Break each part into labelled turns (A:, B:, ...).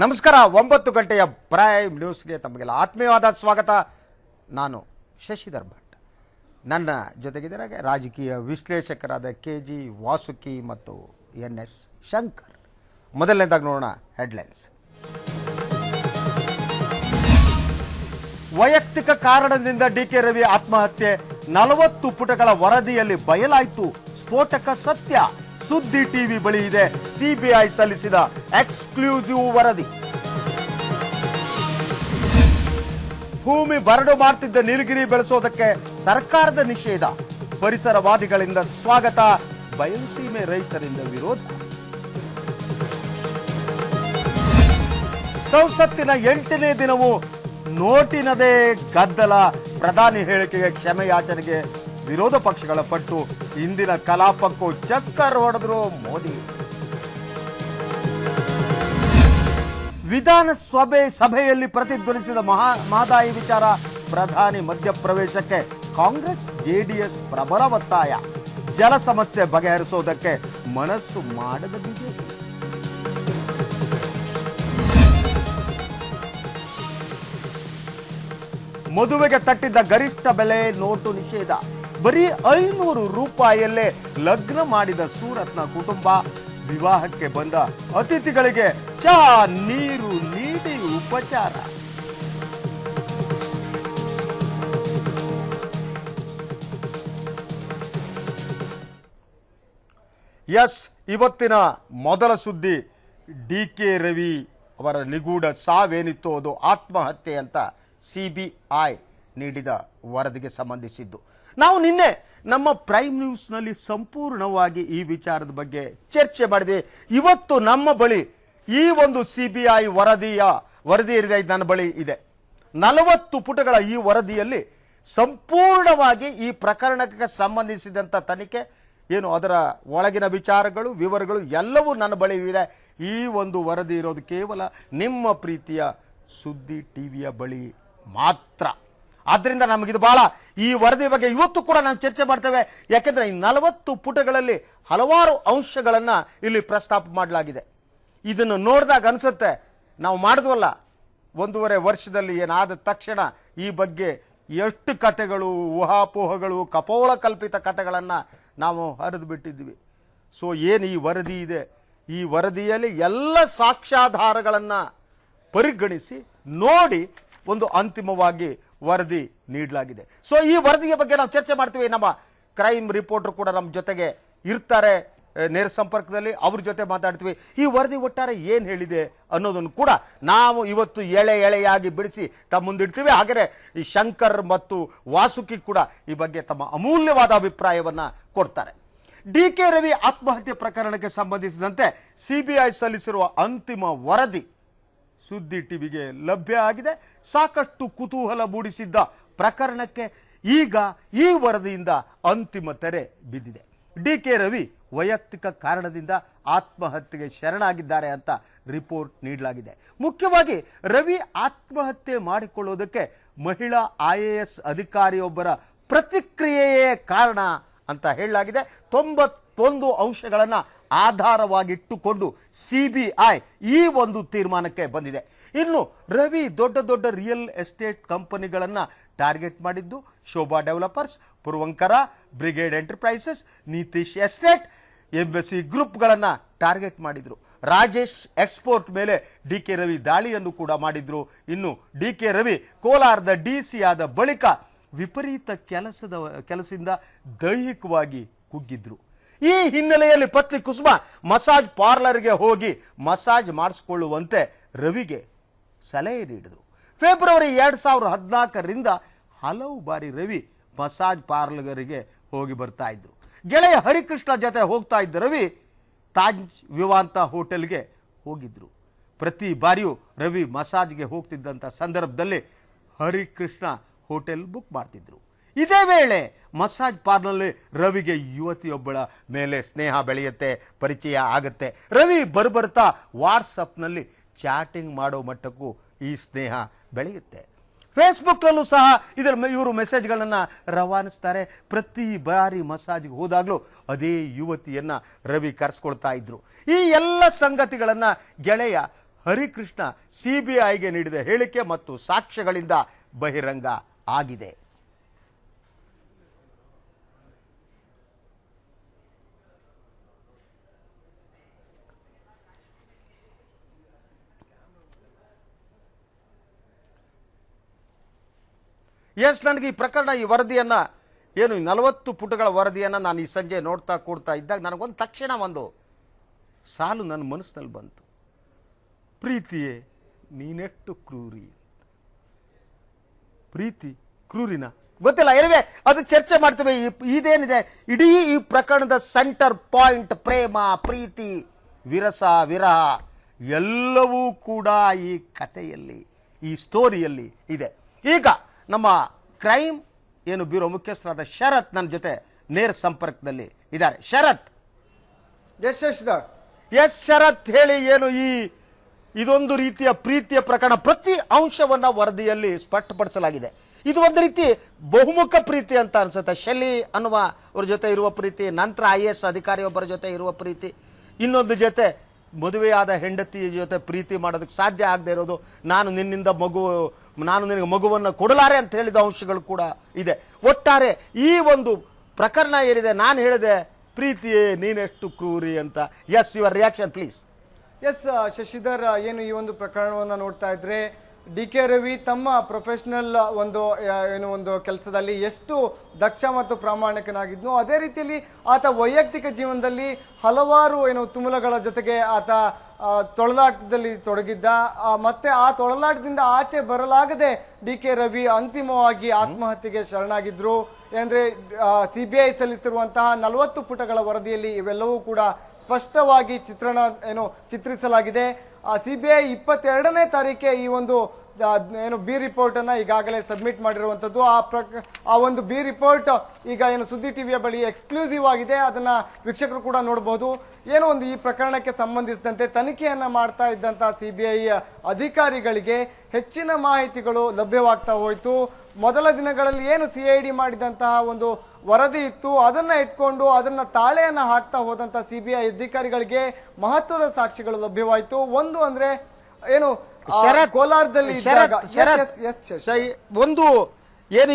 A: ನಮಸ್ಕಾರ 9 ಗಂಟೆಯ ಪ್ರೈಮ್ ನ್ಯೂಸ್ಗೆ ತಮಗೆಲ್ಲ ಆತ್ಮೀಯವಾದ ಸ್ವಾಗತ. ನಾನು ಶಶಿಧರ್ ಭಟ್. ನನ್ನ ಜೊತೆಗಿದ್ದಾರೆ ರಾಜಕೀಯ ವಿಶ್ಲೇಷಕರಾದ KG ವಾಸುಕಿ ಮತ್ತು NS ಶಂಕರ್. ಮೊದಲನೇದಾಗಿ ನೋಡೋಣ ಹೆಡ್ಲೈನ್ಸ್. ವೈಯಕ್ತಿಕ ಕಾರಣದಿಂದ DK ರವಿ ಆತ್ಮಹತ್ಯೆ, 40 ಪುಟಗಳ ವರದಿಯಲ್ಲಿ ಬಯಲಾಯಿತು ಸ್ಫೋಟಕ ಸತ್ಯ. ಸುದ್ದಿ ಟಿವಿ ಬಳಿ ಇದೆ CBI ಸಲ್ಲಿಸಿದ ಎಕ್ಸ್ಕ್ಲೂಸಿವ್ ವರದಿ. ಭೂಮಿ ಬರಡು ಮಾಡ್ತಿದ್ದ ನೀಲಗಿರಿ ಬೆಳೆಸೋದಕ್ಕೆ ಸರ್ಕಾರದ ನಿಷೇಧ, ಪರಿಸರವಾದಿಗಳಿಂದ ಸ್ವಾಗತ, ಬಯಲುಸೀಮೆ ರೈತರಿಂದ ವಿರೋಧ. ಸಂಸತ್ತಿನ 8ನೇ ದಿನವೂ ನೋಟಿನದೇ ಗದ್ದಲ, ಪ್ರಧಾನಿ ಹೇಳಿಕೆಗೆ ಕ್ಷಮೆಯಾಚನೆಗೆ ವಿರೋಧ ಪಕ್ಷಗಳ ಪಟ್ಟು, ಇಂದಿನ ಕಲಾಪಕ್ಕೂ ಚಕ್ಕರ್ ಹೊಡೆದ್ರು ಮೋದಿ. ವಿಧಾನಸಭೆ ಸಭೆಯಲ್ಲಿ ಪ್ರತಿಧ್ವನಿಸಿದ ಮಹದಾಯಿ ವಿಚಾರ, ಪ್ರಧಾನಿ ಮಧ್ಯಪ್ರವೇಶಕ್ಕೆ ಕಾಂಗ್ರೆಸ್ JDS ಪ್ರಬಲ ಒತ್ತಾಯ, ಜಲ ಸಮಸ್ಯೆ ಬಗೆಹರಿಸೋದಕ್ಕೆ ಮನಸ್ಸು ಮಾಡದ ಬಿಜೆಪಿ. ಮದುವೆಗೆ ತಟ್ಟಿದ್ದ ಗರಿಷ್ಠ ಬೆಲೆ ನೋಟು ನಿಷೇಧ, ಬರೀ 500 ರೂಪಾಯಿಯಲ್ಲೇ ಲಗ್ನ ಮಾಡಿದ ಸೂರತ್ನ ಕುಟುಂಬ. ವಿವಾಹಕ್ಕೆ ಬಂದ ಅತಿಥಿಗಳಿಗೆ ಚಹಾ ನೀರು ನೀಡಿ ಉಪಚಾರ. ಇವತ್ತಿನ ಮೊದಲ ಸುದ್ದಿ DK ರವಿ ಅವರ ನಿಗೂಢ ಸಾವೇನಿತ್ತು ಅದು ಆತ್ಮಹತ್ಯೆ ಅಂತ CBI ನೀಡಿದ ವರದಿಗೆ ಸಂಬಂಧಿಸಿದ್ದು. ನಾವು ನಿನ್ನೆ ನಮ್ಮ ಪ್ರೈಮ್ ನ್ಯೂಸ್ನಲ್ಲಿ ಸಂಪೂರ್ಣವಾಗಿ ಈ ವಿಚಾರದ ಬಗ್ಗೆ ಚರ್ಚೆ ಮಾಡಿದೆ. ಇವತ್ತು ನಮ್ಮ ಬಳಿ ಈ ಒಂದು CBI ವರದಿ ನನ್ನ ಬಳಿ ಇದೆ. 40 ಪುಟಗಳ ಈ ವರದಿಯಲ್ಲಿ ಸಂಪೂರ್ಣವಾಗಿ ಈ ಪ್ರಕರಣಕ್ಕೆ ಸಂಬಂಧಿಸಿದಂಥ ತನಿಖೆ ಏನು, ಅದರ ಒಳಗಿನ ವಿಚಾರಗಳು, ವಿವರಗಳು ಎಲ್ಲವೂ ನನ್ನ ಬಳಿ ಇದೆ. ಈ ಒಂದು ವರದಿ ಇರೋದು ಕೇವಲ ನಿಮ್ಮ ಪ್ರೀತಿಯ ಸುದ್ದಿ ಟಿವಿಯ ಬಳಿ ಮಾತ್ರ. ಆದ್ದರಿಂದ ನಮಗಿದು ಬಹಳ, ಈ ವರದಿ ಬಗ್ಗೆ ಇವತ್ತು ಕೂಡ ನಾವು ಚರ್ಚೆ ಮಾಡ್ತೇವೆ. ಯಾಕೆಂದರೆ ಈ 40 ಪುಟಗಳಲ್ಲಿ ಹಲವಾರು ಅಂಶಗಳನ್ನು ಇಲ್ಲಿ ಪ್ರಸ್ತಾಪ ಮಾಡಲಾಗಿದೆ. ಇದನ್ನು ನೋಡಿದಾಗ ಅನಿಸುತ್ತೆ, ನಾವು ಮಾಡಿದ್ವಲ್ಲ 1.5 ವರ್ಷದಲ್ಲಿ ಏನಾದ ತಕ್ಷಣ ಈ ಬಗ್ಗೆ ಎಷ್ಟು ಕಥೆಗಳು, ಊಹಾಪೋಹಗಳು, ಕಪೋಲ ಕಲ್ಪಿತ ಕಥೆಗಳನ್ನು ನಾವು ಹರಿದು ಬಿಟ್ಟಿದ್ವಿ. ಸೊ ಏನು ಈ ವರದಿ ಇದೆ, ಈ ವರದಿಯಲ್ಲಿ ಎಲ್ಲ ಸಾಕ್ಷ್ಯಾಧಾರಗಳನ್ನು ಪರಿಗಣಿಸಿ ನೋಡಿ ಒಂದು ಅಂತಿಮವಾಗಿ ವರದಿ ನೀಡಲಾಗಿದೆ. ಸೊ ಈ ವರದಿಯ ಬಗ್ಗೆ ನಾವು ಚರ್ಚೆ ಮಾಡ್ತೀವಿ. ನಮ್ಮ ಕ್ರೈಮ್ ರಿಪೋರ್ಟರ್ ಕೂಡ ನಮ್ಮ ಜೊತೆಗೆ ಇರ್ತಾರೆ ನೇರ ಸಂಪರ್ಕದಲ್ಲಿ, ಅವ್ರ ಜೊತೆ ಮಾತಾಡ್ತೀವಿ. ಈ ವರದಿ ಒಟ್ಟಾರೆ ಏನು ಹೇಳಿದೆ ಅನ್ನೋದನ್ನು ಕೂಡ ನಾವು ಇವತ್ತು ಎಳೆಯಾಗಿ ಬಿಡಿಸಿ ತಮ್ಮ ಮುಂದಿಡ್ತೀವಿ. ಹಾಗೆಯೇ ಈ ಶಂಕರ್ ಮತ್ತು ವಾಸುಕಿ ಕೂಡ ಈ ಬಗ್ಗೆ ತಮ್ಮ ಅಮೂಲ್ಯವಾದ ಅಭಿಪ್ರಾಯವನ್ನು ಕೊಡ್ತಾರೆ. DK ರವಿ ಆತ್ಮಹತ್ಯೆ ಪ್ರಕರಣಕ್ಕೆ ಸಂಬಂಧಿಸಿದಂತೆ CBI ಸಲ್ಲಿಸಿರುವ ಅಂತಿಮ ವರದಿ ಸುದ್ದಿ ಟಿವಿಗೆ ಲಭ್ಯ ಆಗಿದೆ. ಸಾಕಷ್ಟು ಕುತೂಹಲ ಮೂಡಿಸಿದ್ದ ಪ್ರಕರಣಕ್ಕೆ ಈಗ ಈ ವರದಿಯಿಂದ ಅಂತಿಮ ತೆರೆ ಬಿದ್ದಿದೆ. DK ರವಿ ವೈಯಕ್ತಿಕ ಕಾರಣದಿಂದ ಆತ್ಮಹತ್ಯೆಗೆ ಶರಣಾಗಿದ್ದಾರೆ ಅಂತ ರಿಪೋರ್ಟ್ ನೀಡಲಾಗಿದೆ. ಮುಖ್ಯವಾಗಿ ರವಿ ಆತ್ಮಹತ್ಯೆ ಮಾಡಿಕೊಳ್ಳೋದಕ್ಕೆ ಮಹಿಳಾ IAS ಅಧಿಕಾರಿಯೊಬ್ಬರ ಪ್ರತಿಕ್ರಿಯೆಯೇ ಕಾರಣ ಅಂತ ಹೇಳಲಾಗಿದೆ. 91 ಅಂಶಗಳನ್ನು ಆಧಾರವಾಗಿಟ್ಟುಕೊಂಡು CBI ಈ ಒಂದು ತೀರ್ಮಾನಕ್ಕೆ ಬಂದಿದೆ. ಇನ್ನು ರವಿ ದೊಡ್ಡ ರಿಯಲ್ ಎಸ್ಟೇಟ್ ಕಂಪನಿಗಳನ್ನು ಟಾರ್ಗೆಟ್ ಮಾಡಿದ್ದು, Shobha Developers, Puravankara, Brigade Enterprises, Nitesh Estate, Embassy ಗ್ರೂಪ್ಗಳನ್ನು ಟಾರ್ಗೆಟ್ ಮಾಡಿದ್ರು. ರಾಜೇಶ್ ಎಕ್ಸ್ಪೋರ್ಟ್ ಮೇಲೆ DK ರವಿ ದಾಳಿಯನ್ನು ಕೂಡ ಮಾಡಿದ್ರು. ಇನ್ನು DK ರವಿ ಕೋಲಾರದ DC ಆದ ಬಳಿಕ ವಿಪರೀತ ಕೆಲಸದಿಂದ ದೈಹಿಕವಾಗಿ ಕುಗ್ಗಿದ್ರು. ಈ ಹಿನ್ನೆಲೆಯಲ್ಲಿ ಪತ್ನಿ ಕುಸುಮ ಮಸಾಜ್ ಪಾರ್ಲರ್ಗೆ ಹೋಗಿ ಮಸಾಜ್ ಮಾಡಿಸಿಕೊಳ್ಳುವಂತೆ ರವಿಗೆ ಸಲಹೆ ನೀಡಿದರು. ಫೆಬ್ರವರಿ 2014ರಿಂದ ಹಲವು ಬಾರಿ ರವಿ ಮಸಾಜ್ ಪಾರ್ಲರ್ಗೆ ಹೋಗಿ ಬರ್ತಾ ಇದ್ರು. ಗೆಳೆಯ ಹರಿಕೃಷ್ಣ ಜೊತೆ ಹೋಗ್ತಾ ಇದ್ದ ರವಿ ತಾಜ್ ವಿವಾಂತ ಹೋಟೆಲ್ಗೆ ಹೋಗಿದ್ರು. ಪ್ರತಿ ಬಾರಿಯೂ ರವಿ ಮಸಾಜ್ಗೆ ಹೋಗ್ತಿದ್ದಂಥ ಸಂದರ್ಭದಲ್ಲಿ ಹರಿಕೃಷ್ಣ ಹೋಟೆಲ್ ಬುಕ್ ಮಾಡ್ತಿದ್ರು. ಇದೇ ವೇಳೆ ಮಸಾಜ್ ಪಾರ್ಲರ್ನಲ್ಲಿ ರವಿಗೆ ಯುವತಿಯೊಬ್ಬಳ ಮೇಲೆ ಸ್ನೇಹ ಬೆಳೆಯುತ್ತೆ, ಪರಿಚಯ ಆಗುತ್ತೆ. ರವಿ ಬರ್ತಾ ವಾಟ್ಸಪ್ನಲ್ಲಿ ಚಾಟಿಂಗ್ ಮಾಡೋ ಮಟ್ಟಕ್ಕೂ ಈ ಸ್ನೇಹ ಬೆಳೆಯುತ್ತೆ. ಫೇಸ್ಬುಕ್ನಲ್ಲೂ ಸಹ ಇವರು ಮೆಸೇಜ್ಗಳನ್ನು ರವಾನಿಸ್ತಾರೆ. ಪ್ರತಿ ಬಾರಿ ಮಸಾಜ್ಗೆ ಹೋದಾಗಲೂ ಅದೇ ಯುವತಿಯನ್ನು ರವಿ ಕರೆಸ್ಕೊಳ್ತಾ ಇದ್ರು. ಈ ಎಲ್ಲ ಸಂಗತಿಗಳನ್ನು ಗೆಳೆಯ ಹರಿಕೃಷ್ಣ ಸಿಬಿಐಗೆ ನೀಡಿದ ಹೇಳಿಕೆ ಮತ್ತು ಸಾಕ್ಷ್ಯಗಳಿಂದ ಬಹಿರಂಗ ಆಗಿದೆ. ಎಸ್, ನನಗೆ ಈ ಪ್ರಕರಣ, ಈ ವರದಿಯನ್ನು, ಏನು 40 ಪುಟಗಳ ವರದಿಯನ್ನು ನಾನು ಈ ಸಂಜೆ ನೋಡ್ತಾ ಕೂಡ್ತಾ ಇದ್ದಾಗ ನನಗೊಂದು ತಕ್ಷಣ ಒಂದು ಸಾಲು ನನ್ನ ಮನಸ್ಸಿನಲ್ಲಿ ಬಂತು. ಪ್ರೀತಿಯೇ ನೀನೆಷ್ಟು ಕ್ರೂರಿ. ಪ್ರೀತಿ ಕ್ರೂರಿನ ಗೊತ್ತಿಲ್ಲ, ಇರುವೆ ಅದು ಚರ್ಚೆ ಮಾಡ್ತೇವೆ. ಇದೇನಿದೆ, ಇಡೀ ಈ ಪ್ರಕರಣದ ಸೆಂಟರ್ ಪಾಯಿಂಟ್ ಪ್ರೇಮ, ಪ್ರೀತಿ, ವಿರಸ, ವಿರಹ ಎಲ್ಲವೂ ಕೂಡ ಈ ಕಥೆಯಲ್ಲಿ, ಈ ಸ್ಟೋರಿಯಲ್ಲಿ ಇದೆ. ಈಗ ನಮ್ಮ ಕ್ರೈಮ್ ಏನು ಬ್ಯೂರೋ ಮುಖ್ಯಸ್ಥರಾದ ಶರತ್ ನನ್ನ ಜೊತೆ ನೇರ ಸಂಪರ್ಕದಲ್ಲಿ ಇದ್ದಾರೆ. ಶರತ್. ಎಸ್ ಶರತ್, ಹೇಳಿ, ಏನು ಇದೊಂದು ರೀತಿಯ ಪ್ರೀತಿಯ ಪ್ರಕರಣ, ಪ್ರತಿ ಅಂಶವನ್ನ ವರದಿಯಲ್ಲಿ ಸ್ಪಷ್ಟಪಡಿಸಲಾಗಿದೆ. ಇದು ಒಂದು ರೀತಿ ಬಹುಮುಖ ಪ್ರೀತಿ ಅಂತ ಅನ್ಸುತ್ತೆ. ಶೆಲ್ಲಿ ಅನ್ನುವ ಅವ್ರ ಜೊತೆ ಇರುವ ಪ್ರೀತಿ, ನಂತರ IAS ಅಧಿಕಾರಿಯೊಬ್ಬರ ಜೊತೆ ಇರುವ ಪ್ರೀತಿ, ಇನ್ನೊಂದು ಜೊತೆ ಮದುವೆಯಾದ ಹೆಂಡತಿ ಜೊತೆ ಪ್ರೀತಿ ಮಾಡೋದಕ್ಕೆ ಸಾಧ್ಯ ಆಗದೆ ಇರೋದು, ನಾನು ನಿನಗೆ ಮಗುವನ್ನು ಕೊಡಲಾರೆ ಅಂತ ಹೇಳಿದ ಅಂಶಗಳು ಕೂಡ ಇದೆ. ಒಟ್ಟಾರೆ ಈ ಒಂದು ಪ್ರಕರಣ ಏನಿದೆ, ನಾನು ಹೇಳಿದೆ ಪ್ರೀತಿಯೇ ನೀನೆಷ್ಟು ಕ್ರೂರಿ ಅಂತ. Yes, your reaction please.
B: Yes Shashidhar, ಏನು ಈ ಒಂದು ಪ್ರಕರಣವನ್ನು ನೋಡ್ತಾ ಇದ್ರೆ DK ರವಿ ತಮ್ಮ ಪ್ರೊಫೆಷನಲ್ ಒಂದು ಕೆಲಸದಲ್ಲಿ ಎಷ್ಟು ದಕ್ಷ ಮತ್ತು ಪ್ರಾಮಾಣಿಕನಾಗಿದ್ನು, ಅದೇ ರೀತಿಯಲ್ಲಿ ಆತ ವೈಯಕ್ತಿಕ ಜೀವನದಲ್ಲಿ ಹಲವಾರು ತುಮುಲಗಳ ಜೊತೆಗೆ ಆತ ತೊಳಲಾಟದಲ್ಲಿ ತೊಡಗಿದ್ದ. ಮತ್ತೆ ಆ ತೊಳಲಾಟದಿಂದ ಆಚೆ ಬರಲಾಗದೆ DK ರವಿ ಅಂತಿಮವಾಗಿ ಆತ್ಮಹತ್ಯೆಗೆ ಶರಣಾಗಿದ್ರು. ಅಂದ್ರೆ CBI ಸಲ್ಲಿಸಿರುವಂತಹ 40 ಪುಟಗಳ ವರದಿಯಲ್ಲಿ ಇವೆಲ್ಲವೂ ಕೂಡ ಸ್ಪಷ್ಟವಾಗಿ ಚಿತ್ರಿಸಲಾಗಿದೆ. CBI 22ನೇ ತಾರೀಕೆ ಈ ಒಂದು ಬಿ ರಿಪೋರ್ಟ್ ಅನ್ನ ಈಗಾಗಲೇ ಸಬ್ಮಿಟ್ ಮಾಡಿರುವಂತದ್ದು. ಆ ಒಂದು ಬಿ ರಿಪೋರ್ಟ್ ಈಗ ಸುದ್ದಿ ಟಿವಿಯ ಬಳಿ ಎಕ್ಸ್ಕ್ಲೂಸಿವ್ ಆಗಿದೆ, ಅದನ್ನ ವೀಕ್ಷಕರು ಕೂಡ ನೋಡಬಹುದು. ಈ ಪ್ರಕರಣಕ್ಕೆ ಸಂಬಂಧಿಸಿದಂತೆ ತನಿಖೆಯನ್ನ ಮಾಡ್ತಾ ಇದ್ದಂತಹ CBI ಅಧಿಕಾರಿಗಳಿಗೆ ಹೆಚ್ಚಿನ ಮಾಹಿತಿಗಳು ಲಭ್ಯವಾಗ್ತಾ ಹೋಯಿತು. ಮೊದಲ ದಿನಗಳಲ್ಲಿ CID ಮಾಡಿದಂತಹ ಒಂದು ವರದಿ ಇತ್ತು, ಅದನ್ನ ಇಟ್ಕೊಂಡು ಅದನ್ನ ತಾಳೆಯನ್ನ ಹಾಕ್ತಾ ಹೋದಂತ CBI ಅಧಿಕಾರಿಗಳಿಗೆ ಮಹತ್ವದ ಸಾಕ್ಷಿಗಳು ಲಭ್ಯವಾಯಿತು. ಒಂದು ಅಂದ್ರೆ ಕೋಲಾರದಲ್ಲಿ
A: ಒಂದು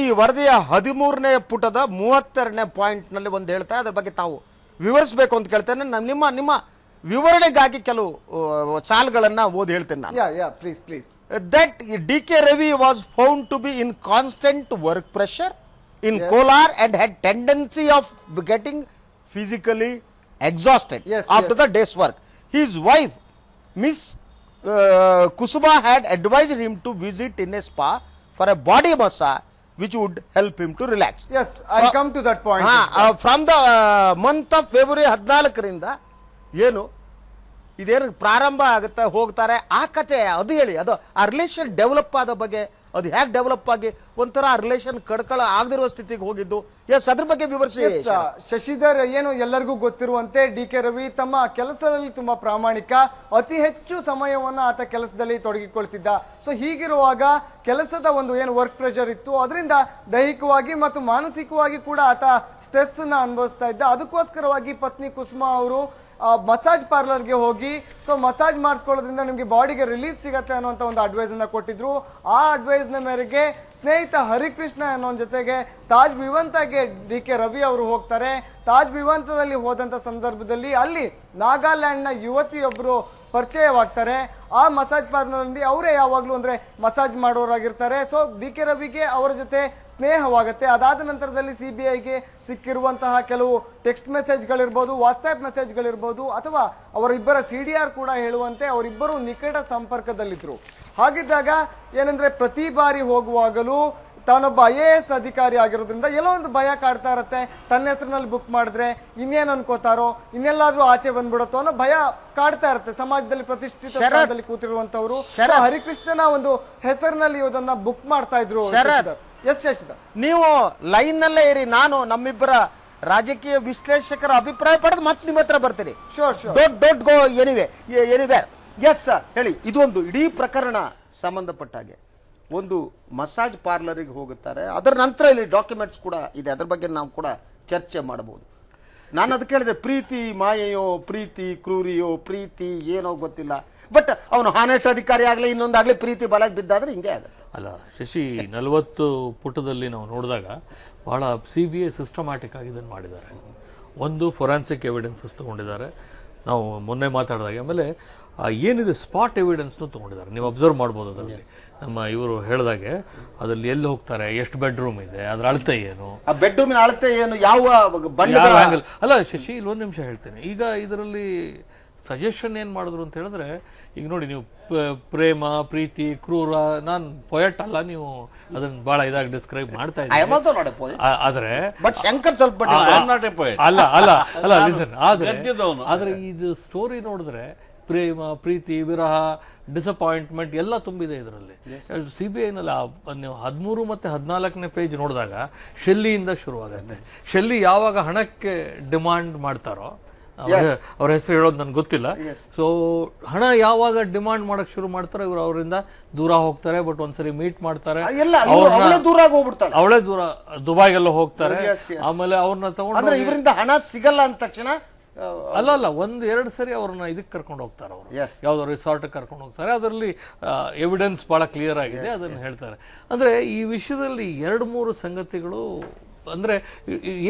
A: ಈ ವರದಿಯ 13ನೇ ಪುಟದ 32ನೇ ಪಾಯಿಂಟ್ ನಲ್ಲಿ ಒಂದು ಹೇಳ್ತಾರೆ, ಅದ್ರ ಬಗ್ಗೆ ತಾವು ವಿವರಿಸಬೇಕು ಅಂತ ಕೇಳ್ತೇನೆ. ನಿಮ್ಮ ವಿವರಣೆಗಾಗಿ ಕೆಲವು ಸಾಲುಗಳನ್ನ ಓದಿ ಹೇಳ್ತೇನೆ ನಾನು.
B: Please.
A: That DK Ravi was found to be in constant work pressure in Kolar and had tendency of getting physically exhausted after the day's work. His wife, Miss Kusuma, had advised him to visit in a spa for a body massage which would help him to relax.
B: Yes, I'll come to that point.
A: From the month of February 14ರಿಂದ ಇದೇನು ಪ್ರಾರಂಭ ಆಗುತ್ತೆ, ಹೋಗ್ತಾರೆ, ಆ ಕತೆ ಅದು ಹೇಳಿ, ಅದು ಆ ರಿಲೇಷನ್ ಡೆವಲಪ್ ಆದ ಬಗ್ಗೆ, ಅದು ಹೇಗೆ ಡೆವಲಪ್ ಆಗಿ ಒಂಥರ ರಿಲೇಷನ್ ಕಡ್ಕಳ ಆಗದಿರುವ ಸ್ಥಿತಿಗೆ ಹೋಗಿದ್ದು. ಎಸ್, ಅದ್ರ ಬಗ್ಗೆ ವಿವರಿಸಿ
B: ಶಶಿಧರ್. ಎಲ್ಲರಿಗೂ ಗೊತ್ತಿರುವಂತೆ DK ರವಿ ತಮ್ಮ ಕೆಲಸದಲ್ಲಿ ತುಂಬಾ ಪ್ರಾಮಾಣಿಕ, ಅತಿ ಹೆಚ್ಚು ಸಮಯವನ್ನ ಆತ ಕೆಲಸದಲ್ಲಿ ತೊಡಗಿಕೊಳ್ತಿದ್ದ. ಸೊ ಹೀಗಿರುವಾಗ ಕೆಲಸದ ವರ್ಕ್ ಪ್ರೆಷರ್ ಇತ್ತು, ಅದರಿಂದ ದೈಹಿಕವಾಗಿ ಮತ್ತು ಮಾನಸಿಕವಾಗಿ ಕೂಡ ಆತ ಸ್ಟ್ರೆಸ್ ಅನ್ನ ಅನುಭವಿಸ್ತಾ ಇದ್ದ. ಅದಕ್ಕೋಸ್ಕರವಾಗಿ ಪತ್ನಿ ಕುಸುಮಾ ಅವರು ಮಸಾಜ್ ಪಾರ್ಲರ್ಗೆ ಹೋಗಿ ಮಸಾಜ್ ಮಾಡಿಸ್ಕೊಳ್ಳೋದ್ರಿಂದ ನಿಮಗೆ ಬಾಡಿಗೆ ರಿಲೀಫ್ ಸಿಗತ್ತೆ ಅನ್ನುವಂಥ ಒಂದು ಅಡ್ವೈಸ್ ಅನ್ನ ಕೊಟ್ಟಿದ್ರು. ಆ ಅಡ್ವೈಸ್ ನ ಮೇರೆಗೆ ಸ್ನೇಹಿತ ಹರಿಕೃಷ್ಣ ಅನ್ನೋ ಜೊತೆಗೆ ತಾಜ್ ವಿವಂತಗೆ DK ರವಿ ಅವರು ಹೋಗ್ತಾರೆ. ತಾಜ್ ವಿವಂತದಲ್ಲಿ ಹೋದಂತ ಸಂದರ್ಭದಲ್ಲಿ ಅಲ್ಲಿ ನಾಗಾಲ್ಯಾಂಡ್ ನ ಯುವತಿಯೊಬ್ಬರು ಪರಿಚಯವಾಗ್ತಾರೆ. ಆ ಮಸಾಜ್ ಪಾರ್ಲರ್ನಲ್ಲಿ ಅವರೇ ಯಾವಾಗಲೂ ಅಂದ್ರೆ ಮಸಾಜ್ ಮಾಡೋರಾಗಿರ್ತಾರೆ. ಸೊ DK ರವಿಗೆ ಅವರ ಜೊತೆ ಸ್ನೇಹವಾಗುತ್ತೆ. ಅದಾದ ನಂತರದಲ್ಲಿ CBIಗೆ ಸಿಕ್ಕಿರುವಂತಹ ಕೆಲವು ಟೆಕ್ಸ್ಟ್ ಮೆಸೇಜ್ಗಳಿರ್ಬೋದು, ವಾಟ್ಸ್ಆ್ಯಪ್ ಮೆಸೇಜ್ಗಳಿರ್ಬೋದು, ಅಥವಾ ಅವರಿಬ್ಬರ CDR ಕೂಡ ಹೇಳುವಂತೆ ಅವರಿಬ್ಬರು ನಿಕಟ ಸಂಪರ್ಕದಲ್ಲಿದ್ದರು. ಹಾಗಿದ್ದಾಗ ಏನಂದ್ರೆ ಪ್ರತಿ ಬಾರಿ ಹೋಗುವಾಗಲೂ ತಾನೊಬ್ಬ IAS ಅಧಿಕಾರಿ ಆಗಿರೋದ್ರಿಂದ ಎಲ್ಲೋ ಒಂದು ಭಯ ಕಾಡ್ತಾ ಇರುತ್ತೆ. ತನ್ನ ಹೆಸರಿನಲ್ಲಿ ಬುಕ್ ಮಾಡಿದ್ರೆ ಇನ್ನೇನು ಅನ್ಕೋತಾರೋ, ಇನ್ನೆಲ್ಲಾದ್ರೂ ಆಚೆ ಬಂದ್ಬಿಡುತ್ತೋ ಅನ್ನೋ ಭಯ ಕಾಡ್ತಾ ಇರುತ್ತೆ. ಸಮಾಜದಲ್ಲಿ ಪ್ರತಿಷ್ಠಿತ ಸ್ಥಾನದಲ್ಲಿ ಕೂತಿರುವಂತವರು ಹರಿಕೃಷ್ಣನ ಒಂದು ಹೆಸರಿನಲ್ಲಿ ಇದನ್ನ ಬುಕ್ ಮಾಡ್ತಾ ಇದ್ರು. ಎಸ್ ಶಶಿಧರ್,
A: ನೀವು ಲೈನ್ ನಲ್ಲೇ ಇರಿ, ನಾನು ನಮ್ಮಿಬ್ಬರ ರಾಜಕೀಯ ವಿಶ್ಲೇಷಕರ ಅಭಿಪ್ರಾಯ ಪಡೆದು ಮತ್ತೆ ನಿಮ್ಮ ಹತ್ರ ಬರ್ತೀನಿ. Don't go anywhere. ಎಸ್ ಹೇಳಿ, ಇದೊಂದು ಇಡೀ ಪ್ರಕರಣ ಸಂಬಂಧಪಟ್ಟ ಹಾಗೆ ಒಂದು ಮಸಾಜ್ ಪಾರ್ಲರಿಗೆ ಹೋಗುತ್ತಾರೆ. ಅದರ ನಂತರ ಇಲ್ಲಿ ಡಾಕ್ಯುಮೆಂಟ್ಸ್ ಕೂಡ ಇದೆ, ಅದ್ರ ಬಗ್ಗೆ ನಾವು ಕೂಡ ಚರ್ಚೆ ಮಾಡಬಹುದು. ನಾನು ಅದಕ್ಕೆ ಹೇಳಿದೆ, ಪ್ರೀತಿ ಮಾಯೆಯೋ, ಪ್ರೀತಿ ಕ್ರೂರಿಯೋ, ಪ್ರೀತಿ ಏನೋ ಗೊತ್ತಿಲ್ಲ, ಬಟ್ ಅವನು ಹಾನೆಸ್ಟ್ ಅಧಿಕಾರಿ ಆಗಲಿ ಇನ್ನೊಂದಾಗಲಿ ಪ್ರೀತಿ ಬಲಕ್ಕೆ ಬಿದ್ದಾದ್ರೆ ಹಿಂಗೆ ಆಗುತ್ತೆ.
C: ಅಲ್ಲ ಶಶಿ, 40 ಪುಟದಲ್ಲಿ ನಾವು ನೋಡಿದಾಗ ಬಹಳ CBI ಸಿಸ್ಟಮ್ಯಾಟಿಕ್ ಆಗಿ ಇದನ್ನು ಮಾಡಿದ್ದಾರೆ. ಒಂದು ಫೊರೆನ್ಸಿಕ್ ಎವಿಡೆನ್ಸಸ್ ತೊಗೊಂಡಿದ್ದಾರೆ, ನಾವು ಮೊನ್ನೆ ಮಾತಾಡಿದಾಗ. ಆಮೇಲೆ ಏನಿದೆ ಸ್ಪಾಟ್ ಎವಿಡೆನ್ಸ್ನು ತೊಗೊಂಡಿದ್ದಾರೆ. ನೀವು ಅಬ್ಸರ್ವ್ ಮಾಡ್ಬೋದು ಅದರಲ್ಲಿ. ನಮ್ಮ ಇವರು ಹೇಳಿದಾಗೆ ಅದರಲ್ಲಿ ಎಲ್ಲಿ ಹೋಗ್ತಾರೆ, ಎಷ್ಟು ಬೆಡ್ರೂಮ್ ಇದೆ, ಅದ್ರ ಅಳತೆ ಏನು,
A: ಆ ಬೆಡ್ರೂಮಿನ ಅಳತೆ ಏನು, ಯಾವ
C: ಆಂಗಲ್. ಅಲ್ಲ ಶಶಿ, ಇಲ್ಲೊಂದು ನಿಮಿಷ ಹೇಳ್ತೇನೆ. ಈಗ ಇದರಲ್ಲಿ ಸಜೆಷನ್ ಏನು ಮಾಡಿದ್ರು ಅಂತ ಹೇಳಿದ್ರೆ, ಈಗ ನೋಡಿ ನೀವು ಪ್ರೇಮ, ಪ್ರೀತಿ, ಕ್ರೂರ, ನಾನು ಪೊಯಟ್ ಅಲ್ಲ, ನೀವು ಅದನ್ನ ಬಹಳ ಇದಾಗಿ ಡಿಸ್ಕ್ರೈಬ್ ಮಾಡ್ತಾ ಇದ್ದೀವಿ. ಆದ್ರೆ
A: ಶಂಕರ್ ಸ್ವಲ್ಪ
C: ಅಲ್ಲ ಅಲ್ಲ ಅಲ್ಲ ಲಿಸನ್, ಆದ್ರೆ ಇದು ಸ್ಟೋರಿ ನೋಡಿದ್ರೆ ಪ್ರೇಮ, ಪ್ರೀತಿ, ವಿರಹ, ಡಿಸಪಾಯಿಂಟ್ಮೆಂಟ್ ಎಲ್ಲ ತುಂಬಿದೆ ಇದರಲ್ಲಿ. CBIನಲ್ಲಿ ನೀವು 13 ಮತ್ತು 14ನೇ ಪೇಜ್ ನೋಡಿದಾಗ ಶೆಲ್ಲಿಯಿಂದ ಶುರುವಾಗುತ್ತೆ. ಶೆಲ್ಲಿ ಯಾವಾಗ ಹಣಕ್ಕೆ ಡಿಮಾಂಡ್ ಮಾಡ್ತಾರೋ, ಅವ್ರ ಹೆಸರು ಹೇಳೋದು ನನ್ಗೆ ಗೊತ್ತಿಲ್ಲ. ಸೊ ಹಣ ಯಾವಾಗ ಡಿಮಾಂಡ್ ಮಾಡಕ್ ಶುರು ಮಾಡ್ತಾರೋ ಇವರು ಅವರಿಂದ ದೂರ ಹೋಗ್ತಾರೆ. ಬಟ್ ಒಂದ್ಸರಿ ಮೀಟ್ ಮಾಡ್ತಾರೆ, ಅವಳೇ ದೂರ ದುಬೈಗೆಲ್ಲ ಹೋಗ್ತಾರೆ. ಆಮೇಲೆ ಅವ್ರನ್ನ ತಗೊಂಡು
A: ಇವರಿಂದ ಹಣ ಸಿಗಲ್ಲ ಅಂದ ತಕ್ಷಣ
C: ಅಲ್ಲ 1-2 ಸರಿ ಅವ್ರನ್ನ ಇದಕ್ಕೆ ಕರ್ಕೊಂಡು ಹೋಗ್ತಾರೆ. ಅವರು ಯಾವ್ದೋ ರಿಸಾರ್ಟ್ ಕರ್ಕೊಂಡು ಹೋಗ್ತಾರೆ. ಅದರಲ್ಲಿ ಎವಿಡೆನ್ಸ್ ಬಹಳ ಕ್ಲಿಯರ್ ಆಗಿದೆ, ಅದನ್ನ ಹೇಳ್ತಾರೆ. ಅಂದ್ರೆ ಈ ವಿಷಯದಲ್ಲಿ 2-3 ಸಂಗತಿಗಳು ಅಂದ್ರೆ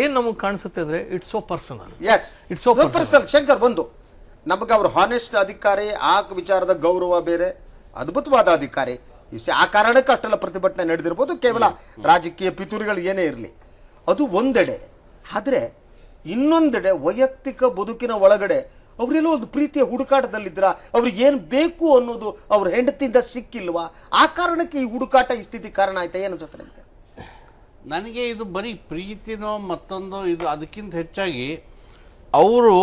C: ಏನ್ ನಮಗ್ ಕಾಣಿಸುತ್ತೆ ಅಂದ್ರೆ it's so personal.
A: It's so personal. Shankar ಬಂದು ನಮಗೆ ಅವರು ಹಾನೆಸ್ಟ್ ಅಧಿಕಾರಿ, ಆ ವಿಚಾರದ ಗೌರವ ಬೇರೆ, ಅದ್ಭುತವಾದ ಅಧಿಕಾರಿ. ಆ ಕಾರಣಕ್ಕೆ ಅಷ್ಟೆಲ್ಲ ಪ್ರತಿಭಟನೆ ನಡೆದಿರ್ಬೋದು. ಕೇವಲ ರಾಜಕೀಯ ಪಿತೂರಿಗಳು ಏನೇ ಇರಲಿ, ಅದು ಒಂದೆಡೆ. ಆದ್ರೆ ಇನ್ನೊಂದೆಡೆ ವೈಯಕ್ತಿಕ ಬದುಕಿನ ಒಳಗಡೆ ಅವರೆಲ್ಲೋ ಒಂದು ಪ್ರೀತಿಯ ಹುಡುಕಾಟದಲ್ಲಿದ್ರ, ಅವ್ರಿಗೆ ಏನು ಬೇಕು ಅನ್ನೋದು ಅವ್ರ ಹೆಂಡತಿಯಿಂದ ಸಿಕ್ಕಿಲ್ವಾ? ಆ ಕಾರಣಕ್ಕೆ ಈ ಹುಡುಕಾಟ ಈ ಸ್ಥಿತಿ ಕಾರಣ ಆಯ್ತಾ? ಏನು ಅನ್ಸುತ್ತೆ
D: ನನಗೆ? ಇದು ಬರೀ ಪ್ರೀತಿನೋ ಮತ್ತೊಂದು, ಇದು ಅದಕ್ಕಿಂತ ಹೆಚ್ಚಾಗಿ ಅವರು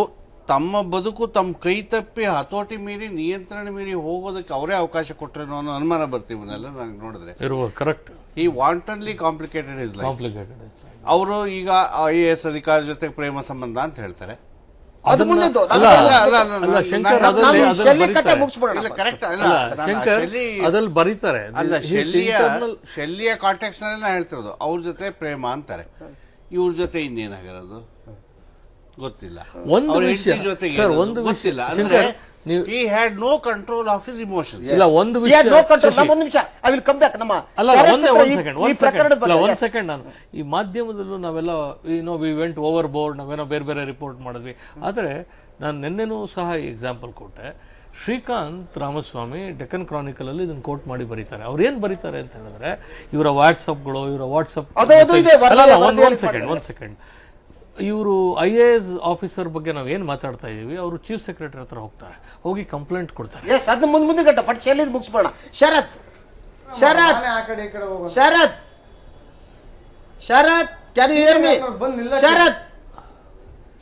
D: ತಮ್ಮ ಬದುಕು ತಮ್ಮ ಕೈ ತಪ್ಪಿ ಹತೋಟಿ ಮೀರಿ, ನಿಯಂತ್ರಣ ಮೀರಿ ಹೋಗೋದಕ್ಕೆ ಅವರೇ ಅವಕಾಶ ಕೊಟ್ಟರೇನೋ ಅನ್ನೋ ಅನುಮಾನ ಬರ್ತೀವಿ ನನಗೆ ನೋಡಿದ್ರೆ.
C: ಕರೆಕ್ಟ್.
D: ಈ ವಾಂಟನ್ಲಿ ಕಾಂಪ್ಲಿಕೇಟೆಡ್ ಇಸ್ ಲೈಫ್. ಅವರು ಈಗ IAS ಅಧಿಕಾರಿ ಜೊತೆ ಪ್ರೇಮ ಸಂಬಂಧ ಅಂತ ಹೇಳ್ತಾರೆ.
C: ಅದ್ರಲ್ಲಿ ಬರೀತಾರೆ.
D: ಅಲ್ಲ, ಶೆಲ್ಲಿಯ ಕಾಂಟ್ಯಾಕ್ಟ್ ನಲ್ಲಿ ಹೇಳ್ತಿರೋದು ಅವ್ರ ಜೊತೆ ಪ್ರೇಮ ಅಂತಾರೆ. ಇವ್ರ ಜೊತೆ ಇನ್ನೇನಾಗಿರೋದು ಗೊತ್ತಿಲ್ಲ.
C: ಒಂದು ವಿಷಯ
D: ಗೊತ್ತಿಲ್ಲ ಅಂದ್ರೆ he had no control of his emotions.
C: ಇಲ್ಲ, ಒಂದು ವಿಷಯ ಒಂದ್ ಸೆಕೆಂಡ್. ನಾನು ಈ ಮಾಧ್ಯಮದಲ್ಲೂ ನಾವೆಲ್ಲ ವಿ ವೆಂಟ್ ಓವರ್ ಬೋರ್ಡ್, ನಾವೇನೋ ಬೇರೆ ಬೇರೆ ರಿಪೋರ್ಟ್ ಮಾಡಿದ್ವಿ. ಆದ್ರೆ ನಾನು ನಿನ್ನೆನೂ ಸಹ ಎಕ್ಸಾಂಪಲ್ ಕೊಟ್ಟೆ. ಶ್ರೀಕಾಂತ್ ರಾಮಸ್ವಾಮಿ ಡೆಕ್ಕನ್ ಕ್ರಾನಿಕಲ್ ಅಲ್ಲಿ ಇದನ್ನ ಕೋಟ್ ಮಾಡಿ ಬರೀತಾರೆ. ಅವ್ರು ಏನ್ ಬರೀತಾರೆ ಅಂತ ಹೇಳಿದ್ರೆ, ಇವರ ವಾಟ್ಸಪ್ಗಳು, ಇವರ ವಾಟ್ಸಪ್ ಒಂದ್ ಸೆಕೆಂಡ್ ಇವರು IAS ಆಫೀಸರ್ ಬಗ್ಗೆ ನಾವು ಏನ್ ಮಾತಾಡ್ತಾ ಇದೀವಿ, ಅವರು ಚೀಫ್ ಸೆಕ್ರೆಟರಿ ಹತ್ರ ಹೋಗ್ತಾರೆ, ಹೋಗಿ ಕಂಪ್ಲೇಂಟ್ ಕೊಡ್ತಾರೆ.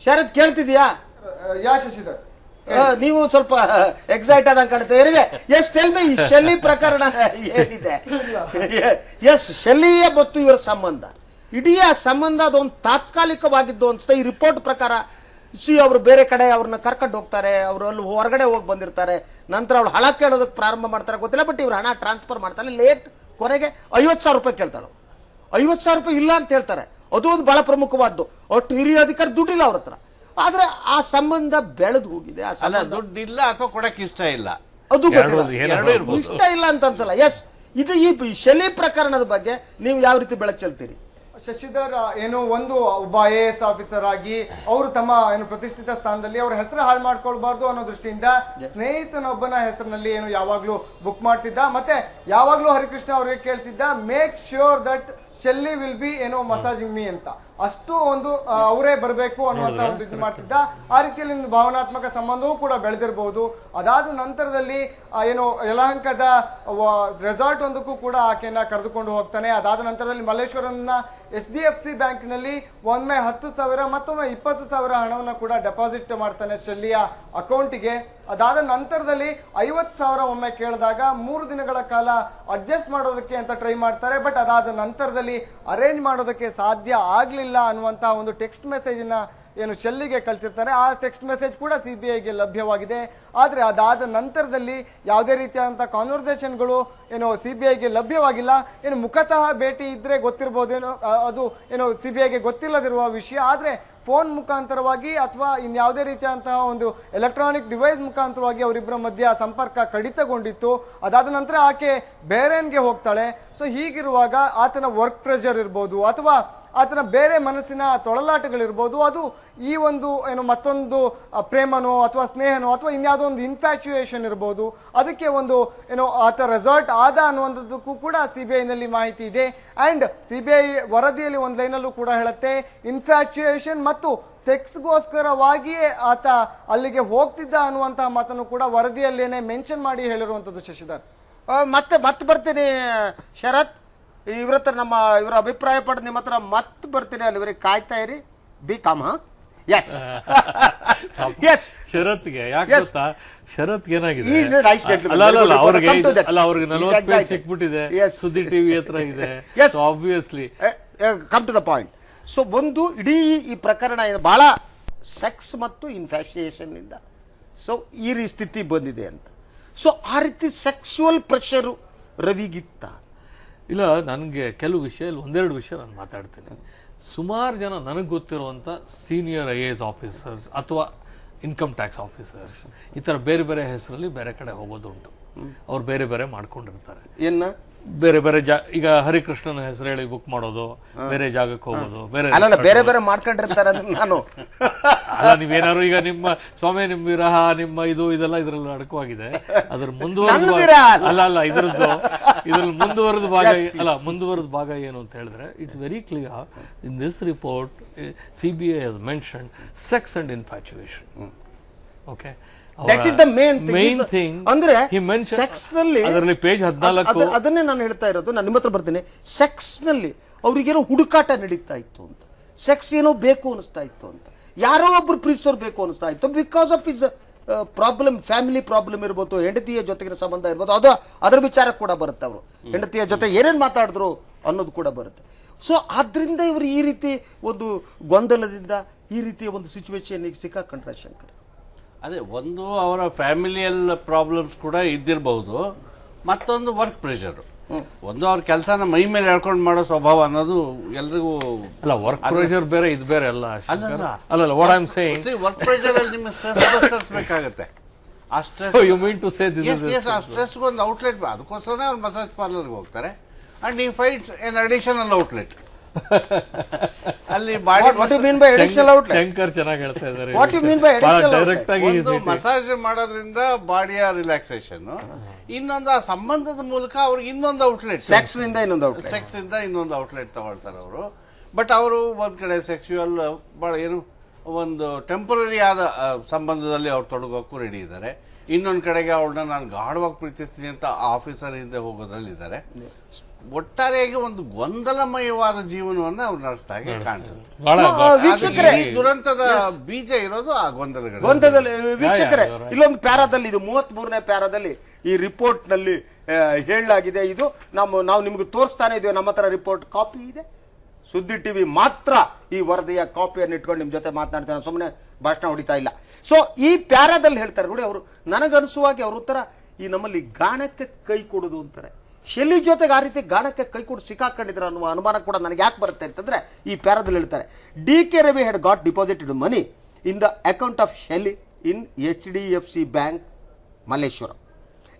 A: ಶರತ್ ಕೇಳ್ತಿದ್ಯಾ? ನೀವು ಸ್ವಲ್ಪ ಎಕ್ಸೈಟ್ ಆದಂಗೆ ಕಾಣ್ತಾ ಇರುವೆ. ಈ ಶೆಲ್ಲಿ ಪ್ರಕರಣ ಏನಿದೆ, ಶೆಲ್ಲಿಯ ಮತ್ತು ಇವರ ಸಂಬಂಧ, ಇಡೀ ಆ ಸಂಬಂಧ ಅದೊಂದು ತಾತ್ಕಾಲಿಕವಾಗಿದ್ದು ಅನ್ಸುತ್ತೆ. ಈ ರಿಪೋರ್ಟ್ ಪ್ರಕಾರ ಅವರು ಬೇರೆ ಕಡೆ ಅವ್ರನ್ನ ಕರ್ಕೊಂಡು ಹೋಗ್ತಾರೆ, ಅವರು ಅಲ್ಲಿ ಹೊರಗಡೆ ಹೋಗಿ ಬಂದಿರ್ತಾರೆ, ನಂತರ ಅವ್ರು ಹಣ ಕೇಳೋದಕ್ಕೆ ಪ್ರಾರಂಭ ಮಾಡ್ತಾರೆ ಗೊತ್ತಿಲ್ಲ. ಬಟ್ ಇವ್ರು ಹಣ ಟ್ರಾನ್ಸ್ಫರ್ ಮಾಡ್ತಾರೆ ಲೇಟ್. ಕೊನೆಗೆ 50,000 ರೂಪಾಯಿ ಕೇಳ್ತಾಳೆ. 50,000 ರೂಪಾಯಿ ಇಲ್ಲ ಅಂತ ಹೇಳ್ತಾರೆ. ಅದು ಒಂದು ಬಹಳ ಪ್ರಮುಖವಾದ್ದು. ಒಟ್ಟು ಹಿರಿಯ ಅಧಿಕಾರಿ ದುಡ್ಡಿಲ್ಲ ಅವ್ರ ಹತ್ರ. ಆದ್ರೆ ಆ ಸಂಬಂಧ ಬೆಳೆದು ಹೋಗಿದೆ.
D: ದುಡ್ಡಿಲ್ಲ ಅಥವಾ ಕೊಡಕ್ಕೆ ಇಷ್ಟ ಇಲ್ಲ,
A: ಅದು ಇಷ್ಟ ಇಲ್ಲ ಅಂತ ಅನ್ಸಲ್ಲ. ಇದು ಈ ಶೆಲ್ಲಿ ಪ್ರಕರಣದ ಬಗ್ಗೆ ನೀವು ಯಾವ ರೀತಿ ಬೆಳಕು ಚೆಲ್ತೀರಿ?
B: ಶಶಿಧರ್ ಒಬ್ಬ IAS ಆಫೀಸರ್ ಆಗಿ ಅವರು ತಮ್ಮ ಪ್ರತಿಷ್ಠಿತ ಸ್ಥಾನದಲ್ಲಿ ಅವ್ರ ಹೆಸರು ಹಾಳು ಮಾಡ್ಕೊಳ್ಬಾರ್ದು ಅನ್ನೋ ದೃಷ್ಟಿಯಿಂದ ಸ್ನೇಹಿತನೊಬ್ಬನ ಹೆಸರಿನಲ್ಲಿ ಯಾವಾಗ್ಲೂ ಬುಕ್ ಮಾಡ್ತಿದ್ದ. ಮತ್ತೆ ಯಾವಾಗ್ಲೂ ಹರಿಕೃಷ್ಣ ಅವ್ರಿಗೆ ಕೇಳ್ತಿದ್ದ, make sure that Shelley will be massaging me ಅಂತ. ಅಷ್ಟು ಒಂದು ಅವರೇ ಬರಬೇಕು ಅನ್ನುವಂತ ಒಂದು ಇದು ಮಾಡ್ತಿದ್ದ. ಆ ರೀತಿಯಲ್ಲಿ ಒಂದು ಭಾವನಾತ್ಮಕ ಸಂಬಂಧವೂ ಕೂಡ ಬೆಳೆದಿರಬಹುದು. ಅದಾದ ನಂತರದಲ್ಲಿ ಯಲಹಂಕದ ರೆಸಾರ್ಟ್ ಒಂದಕ್ಕೂ ಕೂಡ ಆಕೆಯನ್ನ ಕರೆದುಕೊಂಡು ಹೋಗ್ತಾನೆ. ಅದಾದ ನಂತರದಲ್ಲಿ ಮಲ್ಲೇಶ್ವರಂನ HDFC ಬ್ಯಾಂಕ್ನಲ್ಲಿ ಒಮ್ಮೆ 10,000 ಮತ್ತೊಮ್ಮೆ 20,000 ಹಣವನ್ನು ಕೂಡ ಡೆಪಾಸಿಟ್ ಮಾಡ್ತಾನೆ ಶೆಲ್ಲಿಯ ಅಕೌಂಟಿಗೆ. ಅದಾದ ನಂತರದಲ್ಲಿ 50,000 ಒಮ್ಮೆ ಕೇಳಿದಾಗ 3 ದಿನಗಳ ಕಾಲ ಅಡ್ಜಸ್ಟ್ ಮಾಡೋದಕ್ಕೆ ಅಂತ ಟ್ರೈ ಮಾಡ್ತಾರೆ. ಬಟ್ ಅದಾದ ನಂತರದಲ್ಲಿ ಅರೇಂಜ್ ಮಾಡೋದಕ್ಕೆ ಸಾಧ್ಯ ಆಗ್ಲಿಲ್ಲ ಅನ್ನುವಂತಹ ಒಂದು ಟೆಕ್ಸ್ಟ್ ಮೆಸೇಜ್ ಅನ್ನ ಏನು ಶೆಲ್ಲಿಗೆ ಕಳಿಸಿರ್ತಾರೆ. ಆ ಟೆಕ್ಸ್ಟ್ ಮೆಸೇಜ್ ಕೂಡ CBIಗೆ ಲಭ್ಯವಾಗಿದೆ. ಆದರೆ ಅದಾದ ನಂತರದಲ್ಲಿ ಯಾವುದೇ ರೀತಿಯಾದಂಥ ಕಾನ್ವರ್ಸೇಷನ್ಗಳು ಏನು CBIಗೆ ಲಭ್ಯವಾಗಿಲ್ಲ. ಏನು ಮುಖತಃ ಭೇಟಿ ಇದ್ರೆ ಗೊತ್ತಿರ್ಬೋದೇನೋ, ಅದು ಏನು CBIಗೆ ಗೊತ್ತಿಲ್ಲದಿರುವ ವಿಷಯ. ಆದರೆ ಫೋನ್ ಮುಖಾಂತರವಾಗಿ ಅಥವಾ ಇನ್ಯಾವುದೇ ರೀತಿಯಾದಂತಹ ಒಂದು ಎಲೆಕ್ಟ್ರಾನಿಕ್ ಡಿವೈಸ್ ಮುಖಾಂತರವಾಗಿ ಅವರಿಬ್ಬರ ಮಧ್ಯ ಸಂಪರ್ಕ ಕಡಿತಗೊಂಡಿತ್ತು. ಅದಾದ ನಂತರ ಆಕೆ ಬೇರೆನ್ಗೆ ಹೋಗ್ತಾಳೆ. ಸೊ ಹೀಗಿರುವಾಗ ಆತನ ವರ್ಕ್ ಪ್ರೆಷರ್ ಇರ್ಬೋದು ಅಥವಾ ಆತನ ಬೇರೆ ಮನಸ್ಸಿನ ತೊಳಲಾಟಗಳಿರ್ಬೋದು, ಅದು ಈ ಒಂದು ಏನು ಮತ್ತೊಂದು ಪ್ರೇಮನೋ ಅಥವಾ ಸ್ನೇಹನೋ ಅಥವಾ ಇನ್ಯಾವುದೋ ಒಂದು ಇನ್ಫ್ಯಾಚುಯೇಷನ್ ಇರ್ಬೋದು, ಅದಕ್ಕೆ ಒಂದು ಏನೋ ಆತ ರೆಸಾರ್ಟ್ ಆದ ಅನ್ನುವಂಥದ್ದಕ್ಕೂ ಕೂಡ CBIನಲ್ಲಿ ಮಾಹಿತಿ ಇದೆ. ಆ್ಯಂಡ್ CBI ವರದಿಯಲ್ಲಿ ಒಂದು ಲೈನಲ್ಲೂ ಕೂಡ ಹೇಳುತ್ತೆ, ಇನ್ಫ್ಯಾಚುಯೇಷನ್ ಮತ್ತು ಸೆಕ್ಸ್ಗೋಸ್ಕರವಾಗಿಯೇ ಆತ ಅಲ್ಲಿಗೆ ಹೋಗ್ತಿದ್ದ ಅನ್ನುವಂತಹ ಮಾತನ್ನು ಕೂಡ ವರದಿಯಲ್ಲೇನೆ ಮೆನ್ಷನ್ ಮಾಡಿ ಹೇಳಿರುವಂಥದ್ದು. ಶಶಿಧರ್,
A: ಮತ್ತೆ ಬರ್ತೀನಿ ಶರತ್. ಇವ್ರ ಹತ್ರ ಇವರ ಅಭಿಪ್ರಾಯ ಪಡೆದು ನಿಮ್ಮ ಹತ್ರ ಮತ್ತೆ ಬರ್ತೀನಿ. ಅಲ್ಲಿ ಇವರಿಗೆ ಕಾಯ್ತಾ ಇರಿ. B com. ಎಸ್ ಎಸ್
C: ಶರತ್ಗೆ ಯಾಕೆ ಗೊತ್ತಾ, ಶರತ್ ಏನಾಗಿದೆ,
A: He is a nice gentleman.
C: ಅಲ್ಲ
A: Very good.
C: ಅವ್ರಿಗೆ
A: Come to that.
C: ಅವ್ರಿಗೆ 40
A: He's excited.
C: ಸಿಕ್ಬಿಟ್ಟಿದೆ,
A: Yes.
C: ಸುದ್ದಿ ಟಿವಿ ಹತ್ರ ಇದೆ.
A: Yes.
C: Obviously
A: come to the point. So ಒಂದು ಇಡೀ ಈ ಪ್ರಕರಣ ಬಹಳ ಸೆಕ್ಸ್ ಮತ್ತು ಇನ್ಫ್ಯಾಷಿಯೇಷನ್ ಇಂದ ಸೊ ಈ ಸ್ಥಿತಿ ಬಂದಿದೆ ಅಂತ. ಸೊ ಆ ರೀತಿ ಸೆಕ್ಸುವಲ್ ಪ್ರೆಷರು ರವಿಗಿತ್ತ?
C: ಇಲ್ಲ, ನನಗೆ ಕೆಲವು ವಿಷಯ, ಒಂದೆರಡು ವಿಷಯ ನಾನು ಮಾತಾಡ್ತೀನಿ. ಸುಮಾರು ಜನ ನನಗೆ ಗೊತ್ತಿರುವಂಥ ಸೀನಿಯರ್ IAS ಆಫೀಸರ್ಸ್ ಅಥವಾ ಇನ್ಕಮ್ ಟ್ಯಾಕ್ಸ್ ಆಫೀಸರ್ಸ್ ಈ ಥರ ಬೇರೆ ಬೇರೆ ಹೆಸರಲ್ಲಿ ಬೇರೆ ಕಡೆ ಹೋಗೋದುಂಟು. ಅವ್ರು ಬೇರೆ ಬೇರೆ ಮಾಡ್ಕೊಂಡಿರ್ತಾರೆ. ಬೇರೆ ಬೇರೆ ಈಗ ಹರಿಕೃಷ್ಣನ ಹೆಸರು ಹೇಳಿ ಬುಕ್ ಮಾಡೋದು, ಬೇರೆ ಜಾಗಕ್ಕೆ ಹೋಗೋದು,
A: ಬೇರೆ ಬೇರೆ ಮಾಡ್ಕೊಂಡಿರ್ತಾರೆ. ನಾನು
C: ಅಲ್ಲ, ನೀವೇನಾದ್ರು ಈಗ ನಿಮ್ಮ ಸ್ವಾಮಿ, ನಿಮ್ಮ ವಿರಹ, ನಿಮ್ಮ ಇದೆಲ್ಲ ಇದ್ರಲ್ಲಿ ಅಡಕವಾಗಿದೆ. ಅದ್ರ ಮುಂದುವರೆದ ಅಲ್ಲ ಇದ್ರಲ್ಲಿ ಮುಂದುವರೆದ ಭಾಗ ಏನು ಅಂತ ಹೇಳಿದ್ರೆ, it's very clear in this report. CBI has mentioned sex and infatuation. Okay.
A: That is the main
C: thing.
A: ಅಂದ್ರೆ
C: he mentioned
A: ಸೆಕ್ಸ್ ನಲ್ಲಿ
C: ಅದರಲ್ಲಿ ಪೇಜ್ 14
A: ಅದನ್ನೇ ನಾನು ಹೇಳ್ತಾ ಇರೋದು. ನಾನು ನಿಮ್ಮ ಹತ್ರ ಬರ್ತೀನಿ. ಸೆಕ್ಸ್ ನಲ್ಲಿ ಅವ್ರಿಗೇನೋ ಹುಡುಕಾಟ ನಡೀತಾ ಇತ್ತು ಅಂತ, ಸೆಕ್ಸ್ ಏನೋ ಬೇಕು ಅನಿಸ್ತಾ ಇತ್ತು ಅಂತ, ಯಾರೋ ಒಬ್ರು ಪ್ರೀತಿಸೋರು ಬೇಕು ಅನಿಸ್ತಾ ಇತ್ತು. Because of is problem, family problem ಇರ್ಬೋದು, ಹೆಂಡತಿಯ ಜೊತೆಗಿನ ಸಂಬಂಧ ಇರ್ಬೋದು, ಅದು ಅದರ ವಿಚಾರ ಕೂಡ ಬರುತ್ತೆ. ಅವರು ಹೆಂಡತಿಯ ಜೊತೆ ಏನೇನು ಮಾತಾಡಿದ್ರು ಅನ್ನೋದು ಕೂಡ ಬರುತ್ತೆ. ಸೊ ಆದ್ರಿಂದ ಇವರು ಈ ರೀತಿ ಒಂದು ಗೊಂದಲದಿಂದ ಈ ರೀತಿಯ ಒಂದು ಸಿಚುವೇಶನ್ಗೆ ಸಿಕ್ಕಾಕೊಂಡ್ರೆ ಶಂಕರ್,
D: ಅದೇ ಒಂದು ಅವರ ಫ್ಯಾಮಿಲಿಯಲ್ ಪ್ರಾಬ್ಲಮ್ಸ್ ಕೂಡ ಇದ್ದಿರಬಹುದು, ಮತ್ತೊಂದು ವರ್ಕ್ ಪ್ರೆಷರ್. ಒಂದು ಅವ್ರ ಕೆಲಸನ ಮೈ ಮೇಲೆ ಹೇಳ್ಕೊಂಡು ಮಾಡೋ ಸ್ವಭಾವ ಅನ್ನೋದು ಎಲ್ರಿಗೂ.
C: ಅಲ್ಲ, ವರ್ಕ್ ಪ್ರೆಷರ್ ಬೇರೆ, ಇದು ಬೇರೆ ಅಲ್ಲ. ಅಲ್ಲ, what I am saying,
D: work pressure ಅಲ್ಲಿ ನಿಮಗೆ ಸ್ಟ್ರೆಸ್ ಬೇಕಾಗುತ್ತೆ. ಆ stress,
C: you mean to say this
D: yes, ಆ ಸ್ಟ್ರೆಸ್ಗೆ ಒಂದು ಔಟ್ಲೆಟ್. ಅದಕ್ಕೋಸ್ಕರ ಅವ್ರು ಮಸಾಜ್ ಪಾರ್ಲರ್ಗೆ ಹೋಗ್ತಾರೆ. ಅಂಡ್ ಈ ಫೈಟ್ಸ್ ಎನ್ ಅಡಿಷನಲ್ ಔಟ್ಲೆಟ್. ಅಲ್ಲಿ
C: ಶಂಕರ್ ಚೆನ್ನಾಗಿ ಹೇಳ್ತಾ ಇದ್ದಾರೆ.
A: ಡೈರೆಕ್ಟ್
C: ಆಗಿ
D: ಮಸಾಜ್ ಮಾಡೋದ್ರಿಂದ ಬಾಡಿಯ ರಿಲ್ಯಾಕ್ಸೇಷನ್, ಇನ್ನೊಂದು ಆ ಸಂಬಂಧದ ಮೂಲಕ ಅವ್ರಿಗೆ ಇನ್ನೊಂದು ಔಟ್ಲೆಟ್,
A: ಸೆಕ್ಸ್ ಇಂದ
D: ಇನ್ನೊಂದು ಔಟ್ಲೆಟ್ ತಗೊಳ್ತಾರೆ ಅವರು. ಬಟ್ ಅವರು ಒಂದ್ ಕಡೆ ಸೆಕ್ಸುವಲ್ ಬಹಳ ಏನು ಒಂದು ಟೆಂಪರರಿ ಆದ ಸಂಬಂಧದಲ್ಲಿ ಅವ್ರು ತೊಡಗೋಕ್ಕೂ ರೆಡಿ ಇದ್ದಾರೆ. ಇನ್ನೊಂದು ಕಡೆಗೆ ಅವ್ರನ್ನ ನಾನು ಗಾಢವಾಗಿ ಪ್ರೀತಿಸ್ತೀನಿ ಅಂತ ಆಫೀಸರ್ ಹಿಂದೆ ಹೋಗೋದ್ರಲ್ಲಿ ಇದ್ದಾರೆ. ಒಟ್ಟಾರೆಯಾಗಿ ಒಂದು ಗೊಂದಲಮಯವಾದ ಜೀವನವನ್ನ ಅವ್ರು ನಡೆಸ್ತಾ ಹಾಗೆ ಕಾಣಿಸುತ್ತೆ. ದುರಂತದ ಬೀಜ ಇರೋದು ಆ ಗೊಂದಲದಲ್ಲಿ.
A: ವೀಕ್ಷಕರೇ, ಇಲ್ಲೊಂದು ಪ್ಯಾರಾದಲ್ಲಿ, ಇದು 33ನೇ ಪ್ಯಾರಾದಲ್ಲಿ ಈ ರಿಪೋರ್ಟ್ ನಲ್ಲಿ ಹೇಳಲಾಗಿದೆ. ಇದು ನಾವು ನಿಮ್ಗೆ ತೋರಿಸ್ತಾನೆ ಇದೀವಿ. ನಮ್ಮ ಹತ್ರ ರಿಪೋರ್ಟ್ ಕಾಪಿ ಇದೆ. ಸುದ್ದಿ ಟಿವಿ ಮಾತ್ರ ಈ ವರದಿಯ ಕಾಪಿಯನ್ನು ಇಟ್ಕೊಂಡು ನಿಮ್ ಜೊತೆ ಮಾತನಾಡ್ತಾರೆ, ಸುಮ್ಮನೆ ಭಾಷಣ ಹೊಡಿತಾ ಇಲ್ಲ. ಸೊ ಈ ಪ್ಯಾರಾದಲ್ಲಿ ಹೇಳ್ತಾರೆ ನೋಡಿ, ಅವರು ನನಗನ್ಸುವಾಗಿ ಅವ್ರ ಉತ್ತರ ಈ ನಮ್ಮಲ್ಲಿ ಗಾಣಕ್ಕೆ ಕೈ ಕೊಡುದು ಅಂತಾರೆ. ಶೆಲ್ಲಿ ಜೊತೆಗೆ ಆ ರೀತಿ ಗಾಣಕ್ಕೆ ಕೈ ಕೊಡು ಸಿಕ್ಕಾಕೊಂಡಿದ್ರು ಅನ್ನುವ ಅನುಮಾನ ಕೂಡ ನನಗೆ ಯಾಕೆ ಬರುತ್ತೆ ಅಂತಂದ್ರೆ, ಈ ಪ್ಯಾರಾದಲ್ಲಿ ಹೇಳ್ತಾರೆ, DK Ravi had got deposited money in the account of Shelly in HDFC Bank, Malleshwaram.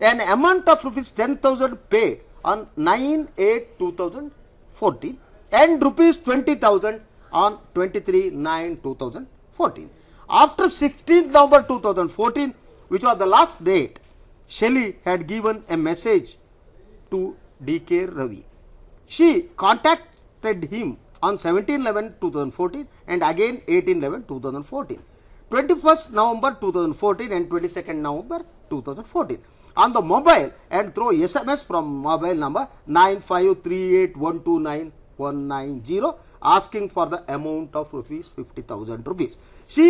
A: An amount of rupees 10,000 paid on 9/8/2014 and rupees 20,000 on 23/9/2014. After 16th November 2014, which was the last date, Shelly had given a message to DK Ravi. She contacted him on 17/11/2014 and again 18/11/2014, 21st November 2014 and 22nd November 2014 on the mobile and through SMS from mobile number 9538129190 asking for the amount of ₹50,000. She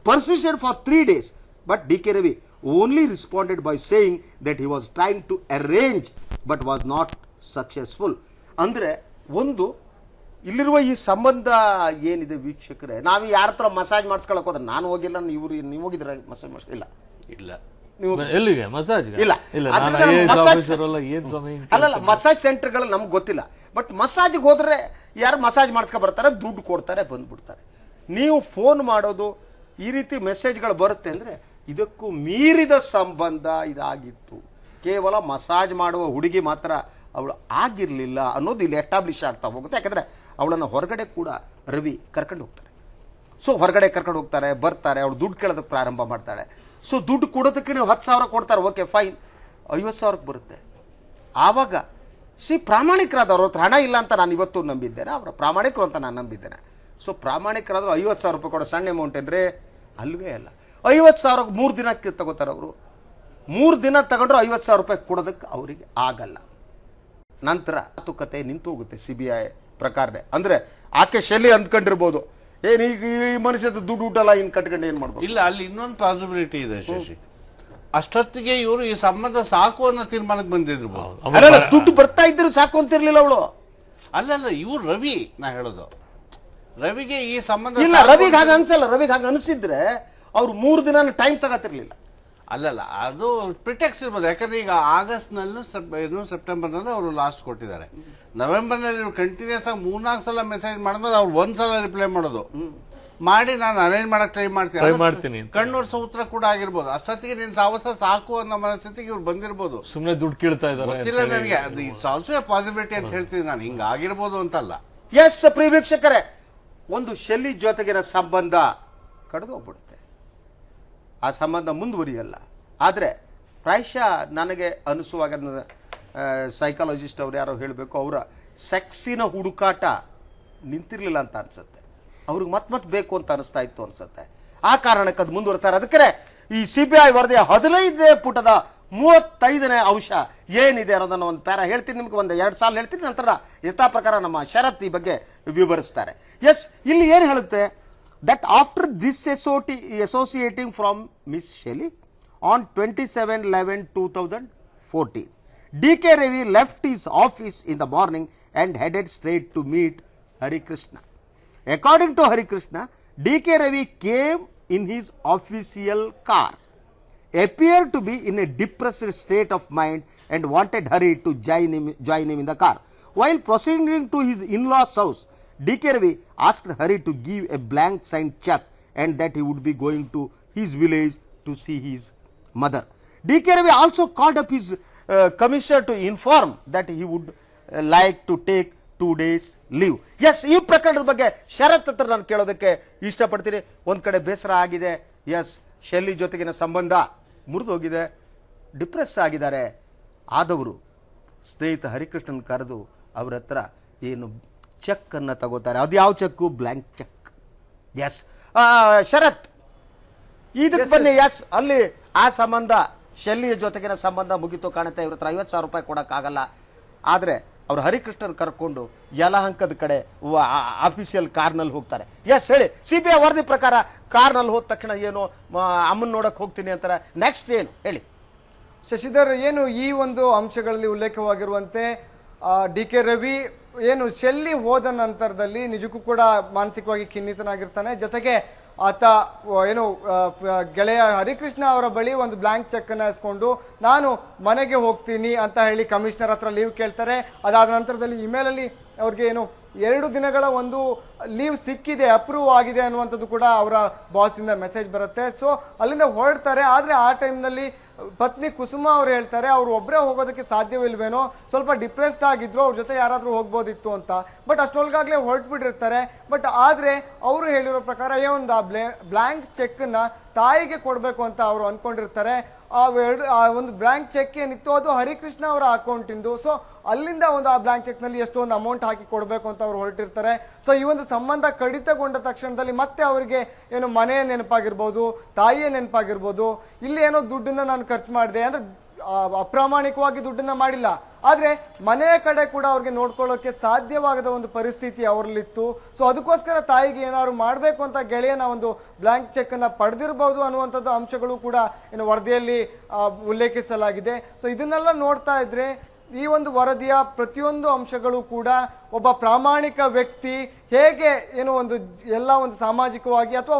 A: persisted for 3 days, but DK Ravi only responded by saying that he was trying to arrange but was not successful. ಅಂದ್ರೆ ಒಂದು ಇಲ್ಲಿರುವ ಈ ಸಂಬಂಧ ಏನಿದೆ ವೀಕ್ಷಕರೇ, ನಾವು ಯಾರ ಹತ್ರ ಮಸಾಜ್ ಮಾಡಿಸ್ಕೊಳಕ್ ಹೋದ್ರೆ, ನಾನು ಹೋಗಿಲ್ಲ, ನೀವು ಹೋಗಿದ್ರೆ ಮಸಾಜ್ ಮಾಡಿಸ್ಕೊ ಇಲ್ಲ
D: ಇಲ್ಲ
A: ನೀವು
C: ಎಲ್ಲಿಗೆ ಮಸಾಜ್
A: ಇಲ್ಲ.
C: ಇಲ್ಲ
A: ಅದ್ರಿಂದ
C: ನಾನು
A: ನಮ್ಮ
C: IAS
A: ಮಸಾಜ್
C: ಆಫೀಸರ್ ಅಲ್ಲ, ಏನ್ ಸ್ವಾಮಿ
A: ಅಲ್ಲಲ್ಲ, ಮಸಾಜ್ ಸೆಂಟರ್ಗಳು ನಮ್ಗೆ ಗೊತ್ತಿಲ್ಲ. ಬಟ್ ಮಸಾಜ್ಗೆ ಹೋದ್ರೆ ಯಾರು ಮಸಾಜ್ ಮಾಡಿಸ್ಕೊ ಬರ್ತಾರೆ, ದುಡ್ಡು ಕೊಡ್ತಾರೆ, ಬಂದ್ಬಿಡ್ತಾರೆ. ನೀವು ಫೋನ್ ಮಾಡೋದು ಈ ರೀತಿ ಮೆಸೇಜ್ಗಳು ಬರುತ್ತೆ ಅಂದರೆ ಇದಕ್ಕೂ ಮೀರಿದ ಸಂಬಂಧ ಇದಾಗಿತ್ತು. ಕೇವಲ ಮಸಾಜ್ ಮಾಡುವ ಹುಡುಗಿ ಮಾತ್ರ ಅವಳು ಆಗಿರಲಿಲ್ಲ ಅನ್ನೋದು ಇಲ್ಲಿ ಎಸ್ಟಾಬ್ಲಿಷ್ ಆಗ್ತಾ ಹೋಗುತ್ತೆ. ಯಾಕಂದರೆ ಅವಳನ್ನು ಹೊರಗಡೆ ಕೂಡ ರವಿ ಕರ್ಕೊಂಡು ಹೋಗ್ತಾರೆ. ಸೊ ಹೊರಗಡೆ ಕರ್ಕೊಂಡು ಹೋಗ್ತಾರೆ, ಬರ್ತಾರೆ, ಅವಳು ದುಡ್ಡು ಕೇಳೋದಕ್ಕೆ ಪ್ರಾರಂಭ ಮಾಡ್ತಾಳೆ. ಸೊ ದುಡ್ಡು ಕೊಡೋದಕ್ಕೆ ನೀವು 10,000 ಕೊಡ್ತಾರೆ, ಓಕೆ ಫೈನ್, 50,000ಕ್ಕೆ ಬರುತ್ತೆ. ಆವಾಗ ಪ್ರಾಮಾಣಿಕರಾದವ್ರ ಹತ್ರ ಹಣ ಇಲ್ಲ ಅಂತ ನಾನು ಇವತ್ತು ನಂಬಿದ್ದೇನೆ, ಅವರ ಪ್ರಾಮಾಣಿಕರು ಅಂತ ನಾನು ನಂಬಿದ್ದೇನೆ. ಸೊ ಪ್ರಾಮಾಣಿಕರಾದರೂ 50,000 ರೂಪಾಯಿ ಕೊಡೋ ಸಣ್ಣ ಅಮೌಂಟ್ ಅಂದರೆ ಅಲ್ವೇ ಅಲ್ಲ. 50,000 3 ದಿನಕ್ಕೆ ತಗೋತಾರೆ ಅವರು. 3 ದಿನ ತಗೊಂಡ್ರು 50,000 ರೂಪಾಯಿ ಕೊಡೋದಕ್ಕೆ ಅವರಿಗೆ ಆಗಲ್ಲ. ನಂತರ ಮಾತುಕತೆ ನಿಂತು ಹೋಗುತ್ತೆ CBI ಪ್ರಕಾರನೇ. ಅಂದರೆ ಆಕೆ ಶೆಲ್ಲಿ ಅಂದ್ಕೊಂಡಿರ್ಬೋದು, ಏನು ಈಗ ಈ ಮನುಷ್ಯದ ದುಡ್ಡು ಊಟಲ್ಲ, ಇನ್ನು ಕಟ್ಕೊಂಡು ಏನು ಮಾಡ್ಬೋದು.
D: ಇಲ್ಲ, ಅಲ್ಲಿ ಇನ್ನೊಂದು ಪಾಸಿಬಿಲಿಟಿ ಇದೆ ಶಶಿ. ಅಷ್ಟೊತ್ತಿಗೆ ಇವರು ಈ ಸಂಬಂಧ ಸಾಕು ಅನ್ನೋ ತೀರ್ಮಾನಕ್ಕೆ ಬಂದಿರ್ಬೋದು.
A: ಅಲ್ಲ, ದುಡ್ಡು ಬರ್ತಾ ಇದ್ರು ಸಾಕು ಅಂತಿರ್ಲಿಲ್ಲ ಅವಳು.
D: ಅಲ್ಲಲ್ಲ, ಇವ್ರು ರವಿ, ನಾ ಹೇಳೋದು ರವಿಗೆ ಈ ಸಂಬಂಧ
A: ಇಲ್ಲ, ರವಿಗೆ ಹಾಗೆ ಅನ್ಸಲ್ಲ. ರವಿಗೆ ಹಾಗೆ ಅನಿಸಿದ್ರೆ ಅವ್ರು 3 ದಿನ ಟೈಮ್ ತಗೋತಿರ್ಲಿಲ್ಲ.
D: ಅಲ್ಲಲ್ಲ, ಅದು ಪ್ರಿಟೆಕ್ಸ್ ಇರ್ಬೋದು. ಯಾಕಂದ್ರೆ ಈಗ ಆಗಸ್ಟ್ನಲ್ಲೂ ಸೆಪ್ಟೆಂಬರ್ನಲ್ಲೂ ಅವರು ಲಾಸ್ಟ್ ಕೊಟ್ಟಿದ್ದಾರೆ. ನವೆಂಬರ್ನಲ್ಲಿ ಇವ್ರು ಕಂಟಿನ್ಯೂಸ್ ಆಗಿ 3-4 ಸಲ ಮೆಸೇಜ್ ಮಾಡಿದ್ಮೇಲೆ ಅವ್ರು 1 ಸಲ ರಿಪ್ಲೈ ಮಾಡೋದು ಮಾಡಿ ನಾನು ಅರೇಂಜ್ ಮಾಡಕ್ ಟ್ರೈ ಮಾಡ್ತೀನಿ, ಕಣ್ಣೋರ್ಸೋ ಉತ್ತರ ಕೂಡ ಆಗಿರ್ಬೋದು. ಅಷ್ಟೊತ್ತಿಗೆ ನಿನ್ ಸಾವಸ ಸಾಕು ಅನ್ನೋ ಮನಸ್ಥಿತಿಗೆ ಇವ್ರು ಬಂದಿರ್ಬೋದು.
C: ಸುಮ್ಮನೆ ದುಡ್ಡು ಕೇಳ್ತಾ ಇದ್ದಾರೆ
D: ಗೊತ್ತಿಲ್ಲ ನನಗೆ, ಅದು ಇಟ್ಸ್ ಆಲ್ಸೋ ಎ ಪಾಸಿಬಿಲಿಟಿ ಅಂತ ಹೇಳ್ತೀನಿ ನಾನು. ಹಿಂಗ ಆಗಿರ್ಬೋದು ಅಂತಲ್ಲ.
A: ಎಸ್ ಪ್ರಿಯ ವೀಕ್ಷಕರೇ, ಒಂದು ಶೆಲ್ಲಿ ಜೊತೆಗಿನ ಸಂಬಂಧ ಕಡಿದು ಹೋಗ್ಬಿಡುತ್ತೆ, ಆ ಸಂಬಂಧ ಮುಂದುವರಿಯಲ್ಲ. ಆದರೆ ಪ್ರಾಯಶಃ ನನಗೆ ಅನಿಸುವಾಗ ಸೈಕಾಲಜಿಸ್ಟ್ ಅವ್ರು ಯಾರೋ ಹೇಳಬೇಕು, ಅವರ ಸೆಕ್ಸಿನ ಹುಡುಕಾಟ ನಿಂತಿರ್ಲಿಲ್ಲ ಅಂತ ಅನ್ಸುತ್ತೆ. ಅವ್ರಿಗೆ ಮತ್ತೆ ಬೇಕು ಅಂತ ಅನಿಸ್ತಾ ಇತ್ತು ಅನ್ಸುತ್ತೆ. ಆ ಕಾರಣಕ್ಕೆ ಅದು ಮುಂದುವರ್ತಾರೆ. ಅದಕ್ಕೆ ಈ CBI ವರದಿಯ 15ನೇ ಪುಟದ 35ನೇ ಅಂಶ ಏನಿದೆ ಅನ್ನೋದನ್ನು ಒಂದು ಪ್ಯಾರ ಹೇಳ್ತೀನಿ ನಿಮ್ಗೆ, ಒಂದು 2 ಸಾಲ ಹೇಳ್ತೀನಿ, ನಂತರ ಯಥಾ ಪ್ರಕಾರ ನಮ್ಮ ಶರತ್ ಈ ಬಗ್ಗೆ ವಿವರಿಸ್ತಾರೆ. ಎಸ್, ಇಲ್ಲಿ ಏನು ಹೇಳುತ್ತೆ, that after disassociating from Miss Shelley on 27/11/2014, D.K. Ravi left his office in the morning and headed straight to meet Hari Krishna. According to Hari Krishna, D.K. Ravi came in his official car, appeared to be in a depressed state of mind and wanted Hari to join him in the car. While proceeding to his in-laws' house, D.K. Ravi asked Hari to give a blank signed check and that he would be going to his village to see his mother. D.K. Ravi also called up his commissioner to inform that he would like to take 2 days leave. S, ಈ ಪ್ರಕರಣದ ಬಗ್ಗೆ ಶರತ್ ಹತ್ರ ನಾನು ಕೇಳೋದಕ್ಕೆ ಇಷ್ಟಪಡ್ತೀನಿ. ಒಂದು ಕಡೆ ಬೇಸರ ಆಗಿದೆ, ಎಸ್, ಶೆಲ್ಲಿ ಜೊತೆಗಿನ ಸಂಬಂಧ ಮುರಿದೋಗಿದೆ, ಡಿಪ್ರೆಸ್ ಆಗಿದ್ದಾರೆ. ಆದವರು ಸ್ನೇಹಿತ ಹರಿಕೃಷ್ಣನ್ ಕರೆದು ಅವ್ರ ಹತ್ರ ಏನು ಚೆಕ್ ಅನ್ನು ತಗೋತಾರೆ. ಅದು ಯಾವ check? Blank check. Yes Sharath, ಇದಕ್ಕೆ ಬನ್ನಿ. ಎಸ್, ಅಲ್ಲಿ ಆ ಸಂಬಂಧ ಶೆಲ್ಲಿಯ ಜೊತೆಗಿನ ಸಂಬಂಧ ಮುಗಿತು ಕಾಣುತ್ತೆ. ಇವ್ರ ಹತ್ರ 50,000 ರೂಪಾಯಿ ಕೊಡೋಕ್ಕಾಗಲ್ಲ. ಆದರೆ ಅವರು ಹರಿಕೃಷ್ಣನ್ ಕರ್ಕೊಂಡು ಯಲಹಂಕದ ಕಡೆ ಆಫೀಸಿಯಲ್ ಕಾರ್ನಲ್ಲಿ ಹೋಗ್ತಾರೆ. ಎಸ್, ಹೇಳಿ. CBI ವರದಿ ಪ್ರಕಾರ ಕಾರ್ನಲ್ಲಿ ಹೋದ ತಕ್ಷಣ ಏನು ಅಮ್ಮನ ನೋಡಕ್ಕೆ ಹೋಗ್ತೀನಿ ಅಂತಾರೆ. ನೆಕ್ಸ್ಟ್ ಏನು ಹೇಳಿ
B: ಶಶಿಧರ್? ಏನು ಈ ಒಂದು ಅಂಶಗಳಲ್ಲಿ ಉಲ್ಲೇಖವಾಗಿರುವಂತೆ D.K. ರವಿ ಏನು ಶೆಲ್ಲಿ ಹೋದ ನಂತರದಲ್ಲಿ ನಿಜಕ್ಕೂ ಕೂಡ ಮಾನಸಿಕವಾಗಿ ಖಿನ್ನಿತನಾಗಿರ್ತಾನೆ. ಜೊತೆಗೆ ಆತ ಏನು ಗೆಳೆಯ ಹರಿಕೃಷ್ಣ ಅವರ ಬಳಿ ಒಂದು ಬ್ಲಾಂಕ್ ಚೆಕ್ ಅನ್ನ ಇಸ್ಕೊಂಡು ನಾನು ಮನೆಗೆ ಹೋಗ್ತೀನಿ ಅಂತ ಹೇಳಿ ಕಮಿಷನರ್ ಹತ್ರ ಲೀವ್ ಕೇಳ್ತಾರೆ. ಅದಾದ ನಂತರದಲ್ಲಿ ಇಮೇಲ್ ಅಲ್ಲಿ ಅವ್ರಿಗೆ ಏನು 2 ದಿನಗಳ ಒಂದು ಲೀವ್ ಸಿಕ್ಕಿದೆ, ಅಪ್ರೂವ್ ಆಗಿದೆ ಅನ್ನುವಂಥದ್ದು ಕೂಡ ಅವರ ಬಾಸ್ ಇಂದ ಮೆಸೇಜ್ ಬರುತ್ತೆ. ಸೊ ಅಲ್ಲಿಂದ ಹೊರಡ್ತಾರೆ. ಆದ್ರೆ ಆ ಟೈಮ್ನಲ್ಲಿ ಪತ್ನಿ ಕುಸುಮ ಅವ್ರು ಹೇಳ್ತಾರೆ ಅವ್ರು ಒಬ್ಬರೇ ಹೋಗೋದಕ್ಕೆ ಸಾಧ್ಯವಿಲ್ವೇನೋ, ಸ್ವಲ್ಪ ಡಿಪ್ರೆಸ್ಡ್ ಆಗಿದ್ರು, ಅವ್ರ ಜೊತೆ ಯಾರಾದರೂ ಹೋಗ್ಬೋದಿತ್ತು ಅಂತ. ಬಟ್ ಅಷ್ಟೊಳಗಾಗಲೇ ಹೊರಟ್ಬಿಟ್ಟಿರ್ತಾರೆ. ಬಟ್ ಆದರೆ ಅವರು ಹೇಳಿರೋ ಪ್ರಕಾರ ಒಂದು ಬ್ಲ್ಯಾಂಕ್ ಚೆಕ್ನ ತಾಯಿಗೆ ಕೊಡಬೇಕು ಅಂತ ಅವರು ಅಂದ್ಕೊಂಡಿರ್ತಾರೆ. ಆ ಒಂದು ಬ್ಲ್ಯಾಂಕ್ ಚೆಕ್ ಏನಿತ್ತು ಅದು ಹರಿಕೃಷ್ಣ ಅವರ ಅಕೌಂಟಿಂದು. ಸೊ ಅಲ್ಲಿಂದ ಒಂದು ಆ ಬ್ಲ್ಯಾಂಕ್ ಚೆಕ್ನಲ್ಲಿ ಎಷ್ಟೊಂದು ಅಮೌಂಟ್ ಹಾಕಿ ಕೊಡಬೇಕು ಅಂತ ಅವ್ರು ಹೊರಟಿರ್ತಾರೆ. ಸೊ ಈ ಒಂದು ಸಂಬಂಧ ಕಡಿತಗೊಂಡ ತಕ್ಷಣದಲ್ಲಿ ಮತ್ತೆ ಅವರಿಗೆ ಏನು ಮನೆಯ ನೆನಪಾಗಿರ್ಬೋದು, ತಾಯಿಯ ನೆನಪಾಗಿರ್ಬೋದು, ಇಲ್ಲಿ ಏನೋ ದುಡ್ಡನ್ನ ನಾನು ಖರ್ಚು ಮಾಡಿದೆ ಅಂದ್ರೆ ಅಪ್ರಾಮಾಣಿಕವಾಗಿ ದುಡ್ಡನ್ನ ಮಾಡಿಲ್ಲ, ಆದ್ರೆ ಮನೆಯ ಕಡೆ ಕೂಡ ಅವ್ರಿಗೆ ನೋಡ್ಕೊಳ್ಳೋಕೆ ಸಾಧ್ಯವಾಗದ ಒಂದು ಪರಿಸ್ಥಿತಿ ಅವರಲ್ಲಿತ್ತು. ಸೊ ಅದಕ್ಕೋಸ್ಕರ ತಾಯಿಗೆ ಏನಾದ್ರು ಮಾಡಬೇಕು ಅಂತ ಗೆಳೆಯನ ಒಂದು ಬ್ಲ್ಯಾಂಕ್ ಚೆಕ್ ಅನ್ನ ಪಡೆದಿರಬಹುದು ಅನ್ನುವಂಥದ್ದು ಅಂಶಗಳು ಕೂಡ ಏನು ವರದಿಯಲ್ಲಿ ಉಲ್ಲೇಖಿಸಲಾಗಿದೆ. ಸೊ ಇದನ್ನೆಲ್ಲ ನೋಡ್ತಾ ಇದ್ರೆ ಈ ಒಂದು ವರದಿಯ ಪ್ರತಿಯೊಂದು ಅಂಶಗಳು ಕೂಡ ಒಬ್ಬ ಪ್ರಾಮಾಣಿಕ ವ್ಯಕ್ತಿ ಹೇಗೆ ಏನು ಒಂದು ಎಲ್ಲ ಒಂದು ಸಾಮಾಜಿಕವಾಗಿ ಅಥವಾ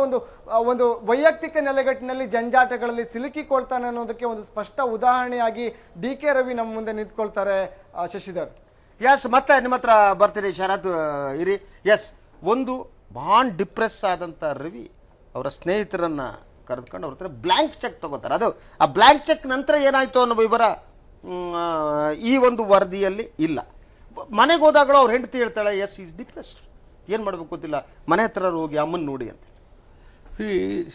B: ಒಂದು ವೈಯಕ್ತಿಕ ನೆಲೆಗಟ್ಟಿನಲ್ಲಿ ಜಂಜಾಟಗಳಲ್ಲಿ ಸಿಲುಕಿಕೊಳ್ತಾನೆ ಅನ್ನೋದಕ್ಕೆ ಒಂದು ಸ್ಪಷ್ಟ ಉದಾಹರಣೆಯಾಗಿ DK ರವಿ ನಮ್ಮ ಮುಂದೆ ನಿಂತ್ಕೊಳ್ತಾರೆ. ಶಶಿಧರ್,
A: ಎಸ್, ಮತ್ತೆ ನಿಮ್ಮ ಹತ್ರ ಬರ್ತೀನಿ ಶರತ್ ಇರಿ. ಎಸ್, ಒಂದು ಬಹಳ ಡಿಪ್ರೆಸ್ ಆದಂಥ ರವಿ ಅವರ ಸ್ನೇಹಿತರನ್ನ ಕರೆದುಕೊಂಡು ಅವ್ರ ಹತ್ರ ಬ್ಲ್ಯಾಂಕ್ ಚೆಕ್ ತಗೋತಾರೆ. ಅದು ಆ ಬ್ಲ್ಯಾಂಕ್ ಚೆಕ್ ನಂತರ ಏನಾಯ್ತು ಅನ್ನೋ ವಿವರ ಈ ಒಂದು ವರದಿಯಲ್ಲಿ ಇಲ್ಲ. ಮನೆಗೆ ಹೋದಾಗಲೂ ಅವ್ರ ಹೆಂಡತಿ ಹೇಳ್ತಾಳೆ, ಎಸ್ ಈಸ್ ಡಿಪ್ರೆಸ್ಡ್, ಏನು ಮಾಡಬೇಕು ಗೊತ್ತಿಲ್ಲ, ಮನೆ ಹತ್ರ ಹೋಗಿ ಅಮ್ಮನ ನೋಡಿ ಅಂತ.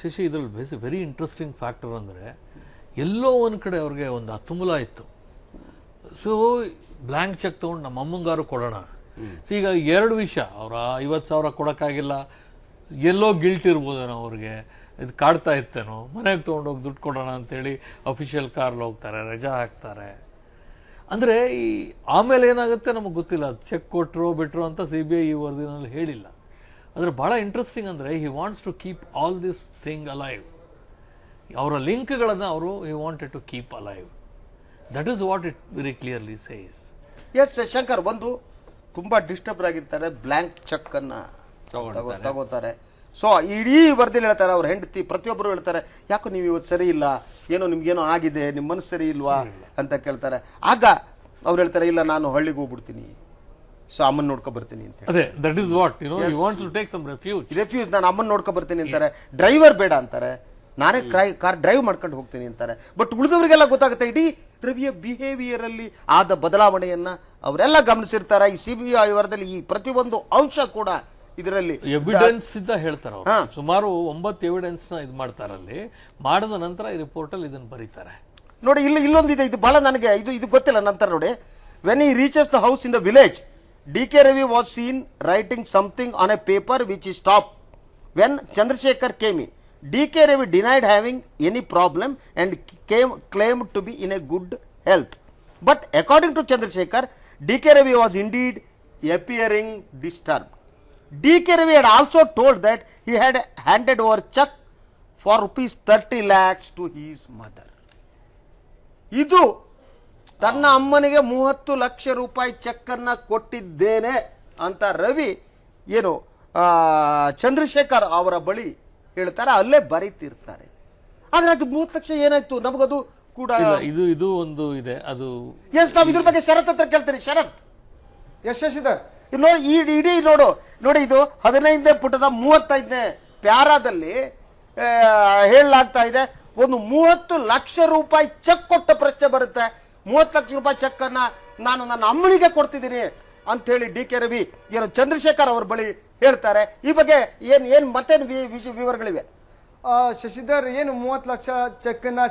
C: ಶಶಿ, ಇದ್ರಲ್ಲಿ ವೆರಿ ಇಂಟ್ರೆಸ್ಟಿಂಗ್ ಫ್ಯಾಕ್ಟರ್ ಅಂದರೆ ಎಲ್ಲೋ ಒಂದು ಕಡೆ ಅವ್ರಿಗೆ ಒಂದು ತುಮುಲ ಇತ್ತು. ಸೊ ಬ್ಲ್ಯಾಂಕ್ ಚೆಕ್ ತೊಗೊಂಡು ನಮ್ಮ ಅಮ್ಮಂಗಾರು ಕೊಡೋಣ. ಸೊ ಈಗ ಎರಡು ವಿಷಯ, ಅವರ 50,000 ಕೊಡೋಕ್ಕಾಗಿಲ್ಲ, ಎಲ್ಲೋ ಗಿಲ್ಟ್ ಇರ್ಬೋದೇನೋ ಅವ್ರಿಗೆ, ಇದು ಕಾಡ್ತಾ ಇತ್ತೇನೋ, ಮನೆಗೆ ತೊಗೊಂಡೋಗಿ ದುಡ್ಡು ಕೊಡೋಣ ಅಂತೇಳಿ ಅಫಿಷಿಯಲ್ ಕಾರ್ಲ್ಲಿ ಹೋಗ್ತಾರೆ, ರಜಾ ಹಾಕ್ತಾರೆ. ಅಂದರೆ ಈ ಆಮೇಲೆ ಏನಾಗುತ್ತೆ ನಮಗೆ ಗೊತ್ತಿಲ್ಲ, ಚೆಕ್ ಕೊಟ್ಟರು ಬಿಟ್ಟರು ಅಂತ CBI ಈ ವರದಿನಲ್ಲಿ ಹೇಳಿಲ್ಲ. ಆದರೆ ಭಾಳ ಇಂಟ್ರೆಸ್ಟಿಂಗ್ ಅಂದರೆ he wants to keep all this thing alive. ಅವರ ಲಿಂಕ್ಗಳನ್ನು ಅವರು he wanted to keep alive. That is what it very clearly says.
A: Yes Shankar, ಒಂದು ತುಂಬ ಡಿಸ್ಟರ್ಬ್ ಆಗಿರ್ತಾರೆ, ಬ್ಲ್ಯಾಂಕ್ ಚೆಕ್ ಅನ್ನ ತಗೋತಾರೆ. ಸೊ ಇಡೀ ವರದಿಯಲ್ಲಿ ಹೇಳ್ತಾರೆ, ಅವ್ರ ಹೆಂಡತಿ ಪ್ರತಿಯೊಬ್ಬರು ಹೇಳ್ತಾರೆ, ಯಾಕೋ ನೀವು ಇವತ್ತು ಸರಿ ಇಲ್ಲ, ಏನೋ ನಿಮ್ಗೇನೋ ಆಗಿದೆ, ನಿಮ್ಮ ಮನಸ್ಸು ಸರಿ ಇಲ್ವಾ ಅಂತ ಕೇಳ್ತಾರೆ. ಆಗ ಅವ್ರು ಹೇಳ್ತಾರೆ, ಇಲ್ಲ ನಾನು ಹಳ್ಳಿಗೆ ಹೋಗ್ಬಿಡ್ತೀನಿ, ಸೊ ಅಮ್ಮನ ನೋಡ್ಕೊ ಬರ್ತೀನಿ ಅಂತ.
C: ಅದೇ that is what you know he wants to take some refuge.
A: ನಾನು ಅಮ್ಮನ ನೋಡ್ಕೊ ಬರ್ತೀನಿ ಅಂತಾರೆ. ಡ್ರೈವರ್ ಬೇಡ ಅಂತಾರೆ, ನಾನೇ ಕಾರ್ ಡ್ರೈವ್ ಮಾಡ್ಕೊಂಡು ಹೋಗ್ತೀನಿ ಅಂತಾರೆ. ಬಟ್ ಉಳಿದವರಿಗೆಲ್ಲ ಗೊತ್ತಾಗುತ್ತೆ ಇಡೀ ರವಿಯ ಬಿಹೇವಿಯರ್ ಅಲ್ಲಿ ಆದ ಬದಲಾವಣೆಯನ್ನ ಅವರೆಲ್ಲ ಗಮನಿಸಿರ್ತಾರೆ. ಈ CBI ವರದಿಯಲ್ಲಿ ಈ ಪ್ರತಿಯೊಂದು ಅಂಶ ಕೂಡ ಇದರಲ್ಲಿ
C: ಎವಿಡೆನ್ಸ್ ಇದ್ದ ಹೇಳ್ತಾರೆ ಅವರು. ಸುಮಾರು 9 ಎವಿಡೆನ್ಸ್ ನ ಇದು ಮಾಡ್ತಾರಲ್ಲಿ, ಮಾಡಿದ ನಂತರ ಈ ರಿಪೋರ್ಟ್ ಅಲ್ಲಿ ಇದನ್ನ ಬರೀತಾರೆ.
A: ನೋಡಿ, ಇಲ್ಲೊಂದಿದೆ, ಇದು ಬಹಳ ನನಗೆ ಇದು ಗೊತ್ತಿಲ್ಲ. ನಂತರ ನೋಡಿ, when he reaches the house in the village, DK Ravi was seen writing something on a paper which he stopped when Chandrasekhar came in. DK Ravi denied having any problem and claimed to be in a good health. But according to Chandrasekhar, DK Ravi was indeed appearing disturbed. DK Ravi had also told that he had handed over check for rupees 30 lakhs to his mother. ಇದು ತನ್ನ ಅಮ್ಮನಿಗೆ 30 ಲಕ್ಷ ರೂಪಾಯಿ check ಅನ್ನ ಕೊಟ್ಟಿದ್ದೇನೆ ಅಂತ ರವಿ ಏನು ಚಂದ್ರಶೇಖರ್ ಅವರ ಬಳಿ ಹೇಳ್ತಾರೆ, ಅಲ್ಲೇ ಬರೀತಿರ್ತಾರೆ. ಆದ್ರೆ ಅದು 30 ಲಕ್ಷ ಏನಾಯ್ತು ನಮಗದು ಕೂಡ
C: ಇದು ಒಂದು ಇದೆ. ಅದು
A: ಎಸ್, ನಾವು ಇದ್ರ ಬಗ್ಗೆ ಶರತ್ ಹತ್ರ ಕೇಳ್ತೀನಿ. ಶರತ್,
B: ಶಶಿಧರ್,
A: ಇಡೀ ನೋಡಿ ಇದು 15ನೇ ಪುಟದ 35ನೇ ಪ್ಯಾರಾದಲ್ಲಿ ಹೇಳಲಾಗ್ತಾ ಇದೆ, ಒಂದು 30 ಲಕ್ಷ ರೂಪಾಯಿ ಚೆಕ್ ಕೊಟ್ಟ ಪ್ರಶ್ನೆ ಬರುತ್ತೆ. 30 ಲಕ್ಷ ರೂಪಾಯಿ ಚೆಕ್ ಅನ್ನ ನಾನು ನನ್ನ ಅಮ್ಮನಿಗೆ ಕೊಡ್ತಿದ್ದೀನಿ ಅಂತ ಹೇಳಿ DK ರವಿ ಏನು ಚಂದ್ರಶೇಖರ್ ಅವರ ಬಳಿ ಹೇಳ್ತಾರೆ. ಈ ಬಗ್ಗೆ ಏನ್ ಮತ್ತೇನು ವಿವರಗಳಿವೆ?
B: ಶಶಿಧರ್, ಏನು 30 ಲಕ್ಷ ಚೆಕ್ ಅನ್ನ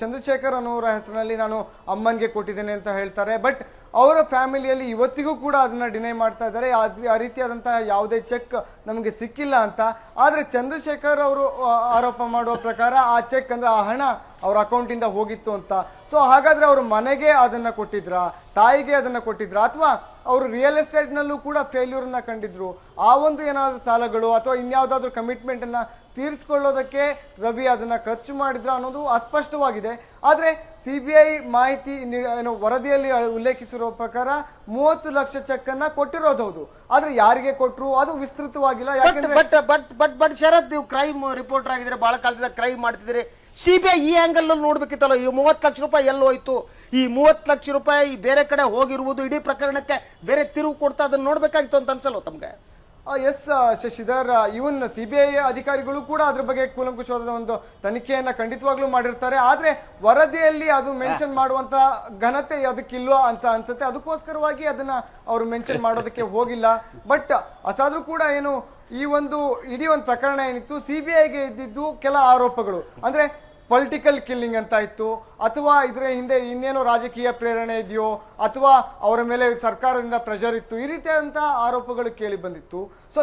B: ಚಂದ್ರಶೇಖರ್ ಅನ್ನೋರ ಹೆಸರಿನಲ್ಲಿ ನಾನು ಅಮ್ಮನ್ಗೆ ಕೊಟ್ಟಿದ್ದೇನೆ ಅಂತ ಹೇಳ್ತಾರೆ. ಬಟ್ ಅವರ ಫ್ಯಾಮಿಲಿಯಲ್ಲಿ ಇವತ್ತಿಗೂ ಕೂಡ ಅದನ್ನ ಡಿನೈ ಮಾಡ್ತಾ ಇದ್ದಾರೆ, ಆ ರೀತಿಯಾದಂತಹ ಯಾವುದೇ ಚೆಕ್ ನಮಗೆ ಸಿಕ್ಕಿಲ್ಲ ಅಂತ. ಆದ್ರೆ ಚಂದ್ರಶೇಖರ್ ಅವರು ಆರೋಪ ಮಾಡುವ ಪ್ರಕಾರ ಆ ಚೆಕ್ ಅಂದ್ರೆ ಆ ಹಣ ಅವ್ರ ಅಕೌಂಟ್ ಇಂದ ಹೋಗಿತ್ತು ಅಂತ. ಸೊ ಹಾಗಾದ್ರೆ ಅವರು ಮನೆಗೆ ಅದನ್ನ ಕೊಟ್ಟಿದ್ರ, ತಾಯಿಗೆ ಅದನ್ನ ಕೊಟ್ಟಿದ್ರ, ಅಥವಾ ಅವರು ರಿಯಲ್ ಎಸ್ಟೇಟ್ ನಲ್ಲೂ ಕೂಡ ಫೇಲ್ಯೂರ್ ನ ಕಂಡಿದ್ರು, ಆ ಒಂದು ಏನಾದ್ರು ಸಾಲಗಳು ಅಥವಾ ಇನ್ಯಾವುದಾದ್ರೂ ಕಮಿಟ್ಮೆಂಟ್ ಅನ್ನ ತೀರಿಸಿಕೊಳ್ಳೋದಕ್ಕೆ ರವಿ ಅದನ್ನ ಖರ್ಚು ಮಾಡಿದ್ರ ಅನ್ನೋದು ಅಸ್ಪಷ್ಟವಾಗಿದೆ. ಆದ್ರೆ CBI ಮಾಹಿತಿ ವರದಿಯಲ್ಲಿ ಉಲ್ಲೇಖಿಸಿರುವ ಪ್ರಕಾರ 30 ಲಕ್ಷ ಚೆಕ್ ಅನ್ನ ಕೊಟ್ಟಿರೋದು ಹೌದು, ಆದ್ರೆ ಯಾರಿಗೆ ಕೊಟ್ಟರು ಅದು ವಿಸ್ತೃತವಾಗಿಲ್ಲ.
A: ಬಟ್ ಶರತ್, ನೀವು ಕ್ರೈಮ್ ರಿಪೋರ್ಟರ್ ಆಗಿದ್ರೆ, ಬಹಳ ಕಾಲದಿಂದ ಕ್ರೈಮ್ ಮಾಡ್ತಿದ್ದೀರಿ, CBI ಈ ಆಂಗಲ್ ನೋಡ್ಬೇಕಿತ್ತಲ್ಲ, ಈ 30 ಲಕ್ಷ ರೂಪಾಯಿ ಎಲ್ಲೋಯ್ತು, ಈ 30 ಲಕ್ಷ ರೂಪಾಯಿ ಬೇರೆ ಕಡೆ ಹೋಗಿರುವುದು ಇಡೀ ಪ್ರಕರಣಕ್ಕೆ ಬೇರೆ ತಿರುವು ಕೊಡ್ತಾ ಅದನ್ನ ನೋಡ್ಬೇಕಾಗಿತ್ತು ಅಂತ ಅನ್ಸಲ್ವ ತಮ್ಗೆ?
B: ಎಸ್ ಶಶಿಧರ್, ಇವನ್ CBI ಅಧಿಕಾರಿಗಳು ಕೂಡ ಅದ್ರ ಬಗ್ಗೆ ಕೂಲಂಕುಷವಾದ ಒಂದು ತನಿಖೆಯನ್ನ ಖಂಡಿತವಾಗ್ಲೂ ಮಾಡಿರ್ತಾರೆ. ಆದ್ರೆ ವರದಿಯಲ್ಲಿ ಅದು ಮೆನ್ಷನ್ ಮಾಡುವಂತ ಘನತೆ ಅದಕ್ಕಿಲ್ವಾ ಅಂತ ಅನ್ಸುತ್ತೆ. ಅದಕ್ಕೋಸ್ಕರವಾಗಿ ಅದನ್ನ ಅವರು ಮೆನ್ಷನ್ ಮಾಡೋದಕ್ಕೆ ಹೋಗಿಲ್ಲ. ಬಟ್ ಅಸಾದ್ರೂ ಕೂಡ ಏನು ಈ ಒಂದು ಇಡೀ ಒಂದು ಪ್ರಕರಣ ಏನಿತ್ತು, CBIಗೆ ಇದ್ದಿದ್ದು ಕೆಲ ಆರೋಪಗಳು, ಅಂದ್ರೆ ಪೊಲಿಟಿಕಲ್ ಕಿಲ್ಲಿಂಗ್ ಅಂತ ಇತ್ತು, ಅಥವಾ ಇದ್ರ ಹಿಂದೆ ಇನ್ನೇನೋ ರಾಜಕೀಯ ಪ್ರೇರಣೆ ಇದೆಯೋ, ಅಥವಾ ಅವರ ಮೇಲೆ ಸರ್ಕಾರದಿಂದ ಪ್ರೆಷರ್ ಇತ್ತು, ಈ ರೀತಿಯಾದಂತಹ ಆರೋಪಗಳು ಕೇಳಿ ಬಂದಿತ್ತು. ಸೊ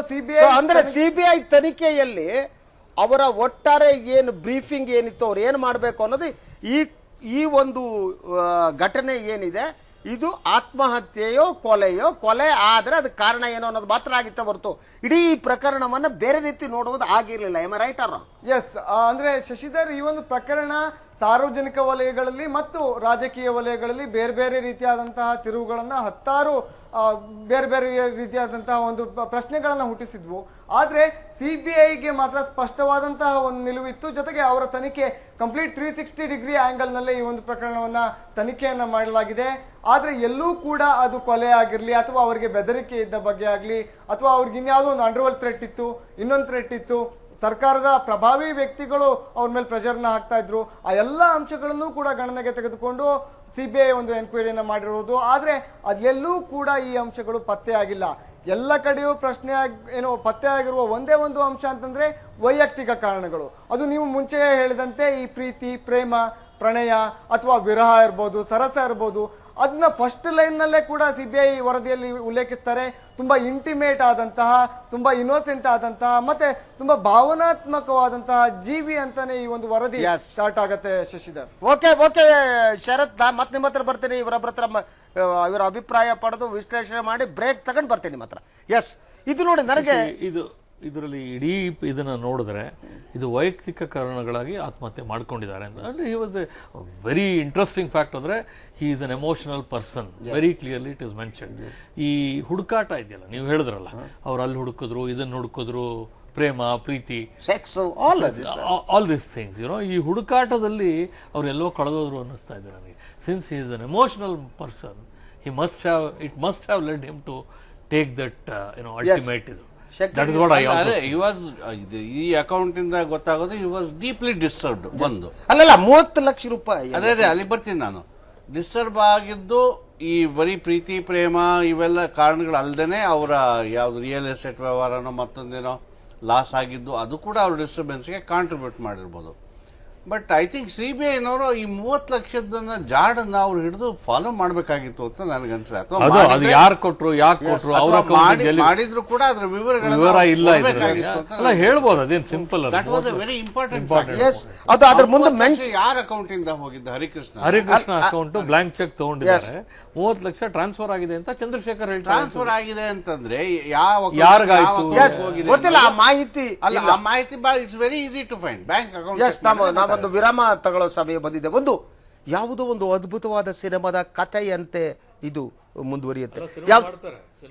A: CBI ತನಿಖೆಯಲ್ಲಿ ಅವರ ಒಟ್ಟಾರೆ ಏನು ಬ್ರೀಫಿಂಗ್ ಏನಿತ್ತು, ಅವ್ರು ಏನು ಮಾಡಬೇಕು ಅನ್ನೋದು ಈ ಒಂದು ಘಟನೆ ಏನಿದೆ, ಇದು ಆತ್ಮಹತ್ಯೆಯೋ ಕೊಲೆಯೋ, ಕೊಲೆ ಆದ್ರೆ ಅದಕ್ಕೆ ಕಾರಣ ಏನೋ ಅನ್ನೋದು ಮಾತ್ರ ಆಗಿತ್ತ ಹೊರತು ಇಡೀ ಪ್ರಕರಣವನ್ನ ಬೇರೆ ರೀತಿ ನೋಡುವುದು ಆಗಿರಲಿಲ್ಲ. Am I right or wrong?
B: Yes, ಅಂದ್ರೆ ಶಶಿಧರ್, ಈ ಒಂದು ಪ್ರಕರಣ ಸಾರ್ವಜನಿಕ ವಲಯಗಳಲ್ಲಿ ಮತ್ತು ರಾಜಕೀಯ ವಲಯಗಳಲ್ಲಿ ಬೇರೆ ಬೇರೆ ರೀತಿಯಾದಂತಹ ತಿರುವುಗಳನ್ನು ಹತ್ತಾರು ಬೇರೆ ಬೇರೆ ರೀತಿಯಾದಂತಹ ಒಂದು ಪ್ರಶ್ನೆಗಳನ್ನು ಹುಟ್ಟಿಸಿದ್ವು. ಆದರೆ CBIಗೆ ಮಾತ್ರ ಸ್ಪಷ್ಟವಾದಂತಹ ಒಂದು ನಿಲುವಿತ್ತು. ಜೊತೆಗೆ ಅವರ ತನಿಖೆ ಕಂಪ್ಲೀಟ್ 360 ಡಿಗ್ರಿ ಆ್ಯಂಗಲ್ನಲ್ಲೇ ಈ ಒಂದು ಪ್ರಕರಣವನ್ನು ತನಿಖೆಯನ್ನು ಮಾಡಲಾಗಿದೆ. ಆದರೆ ಎಲ್ಲೂ ಕೂಡ ಅದು ಕೊಲೆ ಆಗಿರಲಿ ಅಥವಾ ಅವರಿಗೆ ಬೆದರಿಕೆ ಇದ್ದ ಬಗ್ಗೆ ಆಗಲಿ ಅಥವಾ ಅವ್ರಿಗೆ ಇನ್ಯಾವುದೋ ಒಂದು ಅಂಡರ್ವರ್ಲ್ಡ್ ಥ್ರೆಟ್ ಇತ್ತು, ಇನ್ನೊಂದು ಥ್ರೆಟ್ ಇತ್ತು, ಸರ್ಕಾರದ ಪ್ರಭಾವಿ ವ್ಯಕ್ತಿಗಳು ಅವ್ರ ಮೇಲೆ ಪ್ರೆಷರ್ನ ಹಾಕ್ತಾ ಇದ್ರು, ಆ ಎಲ್ಲ ಅಂಶಗಳನ್ನು ಕೂಡ ಗಣನೆಗೆ ತೆಗೆದುಕೊಂಡು CBI ಒಂದು ಎನ್ಕ್ವೈರಿಯನ್ನು ಮಾಡಿರೋದು. ಆದರೆ ಅದೆಲ್ಲೂ ಕೂಡ ಈ ಅಂಶಗಳು ಪತ್ತೆ ಆಗಿಲ್ಲ. ಎಲ್ಲ ಕಡೆಯೂ ಪ್ರಶ್ನೆ ಏನೋ ಪತ್ತೆ ಆಗಿರುವ ಒಂದೇ ಒಂದು ಅಂಶ ಅಂತಂದ್ರೆ ವೈಯಕ್ತಿಕ ಕಾರಣಗಳು. ಅದು ನೀವು ಮುಂಚೆಯೇ ಹೇಳಿದಂತೆ ಈ ಪ್ರೀತಿ, ಪ್ರೇಮ, ಪ್ರಣಯ ಅಥವಾ ವಿರಹ ಇರ್ಬೋದು, ಸರಸ ಇರ್ಬೋದು, ಅದನ್ನ ಫಸ್ಟ್ ಲೈನ್ನಲ್ಲೇ ಕೂಡ CBI ವರದಿಯಲ್ಲಿ ಉಲ್ಲೇಖಿಸ್ತಾರೆ. ತುಂಬಾ ಇಂಟಿಮೇಟ್ ಆದಂತಹ, ತುಂಬಾ ಇನ್ನೋಸೆಂಟ್ ಆದಂತಹ ಮತ್ತೆ ತುಂಬಾ ಭಾವನಾತ್ಮಕವಾದಂತಹ ಜೀವಿ ಅಂತಾನೆ ಈ ಒಂದು ವರದಿ ಸ್ಟಾರ್ಟ್ ಆಗತ್ತೆ. ಶಶಿಧರ್,
A: ಓಕೆ ಶರತ್, ಮತ್ತೆ ನಿಮ್ಮ ಹತ್ರ ಬರ್ತೀನಿ. ಇವರೊಬ್ಬರ ಹತ್ರ ಇವರ ಅಭಿಪ್ರಾಯ ಪಡೆದು ವಿಶ್ಲೇಷಣೆ ಮಾಡಿ ಬ್ರೇಕ್ ತಗೊಂಡು ಬರ್ತೀನಿ ನಿಮ್ಮ ಹತ್ರ. ಎಸ್, ಇದು ನೋಡಿ ನನಗೆ
C: ಇದರಲ್ಲಿ ಇಡೀ ಇದನ್ನ ನೋಡಿದ್ರೆ ಇದು ವೈಯಕ್ತಿಕ ಕಾರಣಗಳಾಗಿ ಆತ್ಮಹತ್ಯೆ ಮಾಡ್ಕೊಂಡಿದ್ದಾರೆ ಅಂತ. ಅಂದ್ರೆ he was a very interesting fact ಅಂದ್ರೆ he is an emotional person, very clearly it is mention. ಈ ಹುಡುಕಾಟ ಇದೆಯಲ್ಲ, ನೀವು ಹೇಳಿದ್ರಲ್ಲ, ಅವ್ರು ಅಲ್ಲಿ ಹುಡುಕಿದ್ರು, ಇದನ್ನ ಹುಡುಕಿದ್ರು, ಪ್ರೇಮ, ಪ್ರೀತಿ,
A: ಸೆಕ್ಸ್, ಆಲ್
C: ದಿಸ್ ಥಿಂಗ್ಸ್, ಈ ಹುಡುಕಾಟದಲ್ಲಿ ಅವರೆಲ್ಲೋ ಕಳೆದೋದ್ರು ಅನ್ನಿಸ್ತಾ ಇದೆ ನನಗೆ. Since he is an emotional person, it must have led him to take that ultimate ಇದು.
D: ಈ ಅಕೌಂಟ್ ಇಂದ ಗೊತ್ತಾಗೋದು he was deeply disturbed. ಒಂದು
A: ಅಲ್ಲಲ್ಲ 30 ಲಕ್ಷ ರೂಪಾಯಿ.
D: ಅದೇ ಅಲ್ಲಿ ಬರ್ತೀನಿ ನಾನು. ಡಿಸ್ಟರ್ಬ್ ಆಗಿದ್ದು ಈ ಬರೀ ಪ್ರೀತಿ, ಪ್ರೇಮ ಇವೆಲ್ಲ ಕಾರಣಗಳು ಅಲ್ದೇನೆ ಅವರ ಯಾವ್ದು ರಿಯಲ್ ಎಸ್ಟೇಟ್ ವ್ಯವಹಾರನೋ ಮತ್ತೊಂದೇನೋ ಲಾಸ್ ಆಗಿದ್ದು ಅದು ಕೂಡ ಅವ್ರ ಡಿಸ್ಟರ್ಬೆನ್ಸ್ಗೆ ಕಾಂಟ್ರಿಬ್ಯೂಟ್ ಮಾಡಿರ್ಬೋದು. ಬಟ್ ಐ ಥಿಂಕ್ CBIನವರು ಈ 30 ಲಕ್ಷದನ್ನ ಜಾಡನ್ನ ಅವ್ರು ಹಿಡಿದು ಫಾಲೋ ಮಾಡಬೇಕಾಗಿತ್ತು ಅಂತ ನನಗನ್ಸಿದೆ.
C: ಅಥವಾ ಯಾರು ಕೊಟ್ರು, ಯಾಕೆ ಕೊಟ್ರು, ಅವರ
D: ಮಾಡಿದ್ರು ಕೂಡ ಅದ್ರ
C: ವಿವರ ಇಲ್ಲ ಹೇಳ್ಬೋದು. ಅದೇನ್ simple.
D: That was a very important fact.
A: ಅದು ಅದ್ರ ಮುಂದೆ
D: ಯಾರ ಅಕೌಂಟ್ ಇಂದ ಹೋಗಿದ್ದ? ಹರಿಕೃಷ್ಣ
C: ಅಕೌಂಟ್ ಬ್ಲಾಂಕ್ ಚೆಕ್ ತಗೊಂಡಿದ್ದಾರೆ, 30 ಲಕ್ಷ ಟ್ರಾನ್ಸ್ಫರ್ ಆಗಿದೆ ಅಂತ ಚಂದ್ರಶೇಖರ್ ಹೇಳ್ತಾರೆ.
D: ಟ್ರಾನ್ಸ್ಫರ್ ಆಗಿದೆ ಅಂತಂದ್ರೆ
C: ಯಾರಿಗಾಯ್ತು
A: ಗೊತ್ತಿಲ್ಲ ಆ ಮಾಹಿತಿ.
D: ಅಲ್ಲ, ಆ ಮಾಹಿತಿ it's very easy to find. Bank account.
A: ಒಂದು ವಿರಾಮ ತಗೊಳ್ಳೋ ಸಮಯ ಬಂದಿದೆ. ಯಾವುದೋ ಒಂದು ಅದ್ಭುತವಾದ ಸಿನಿಮಾದ ಕಥೆಯಂತೆ ಇದು ಮುಂದುವರಿಯುತ್ತೆ.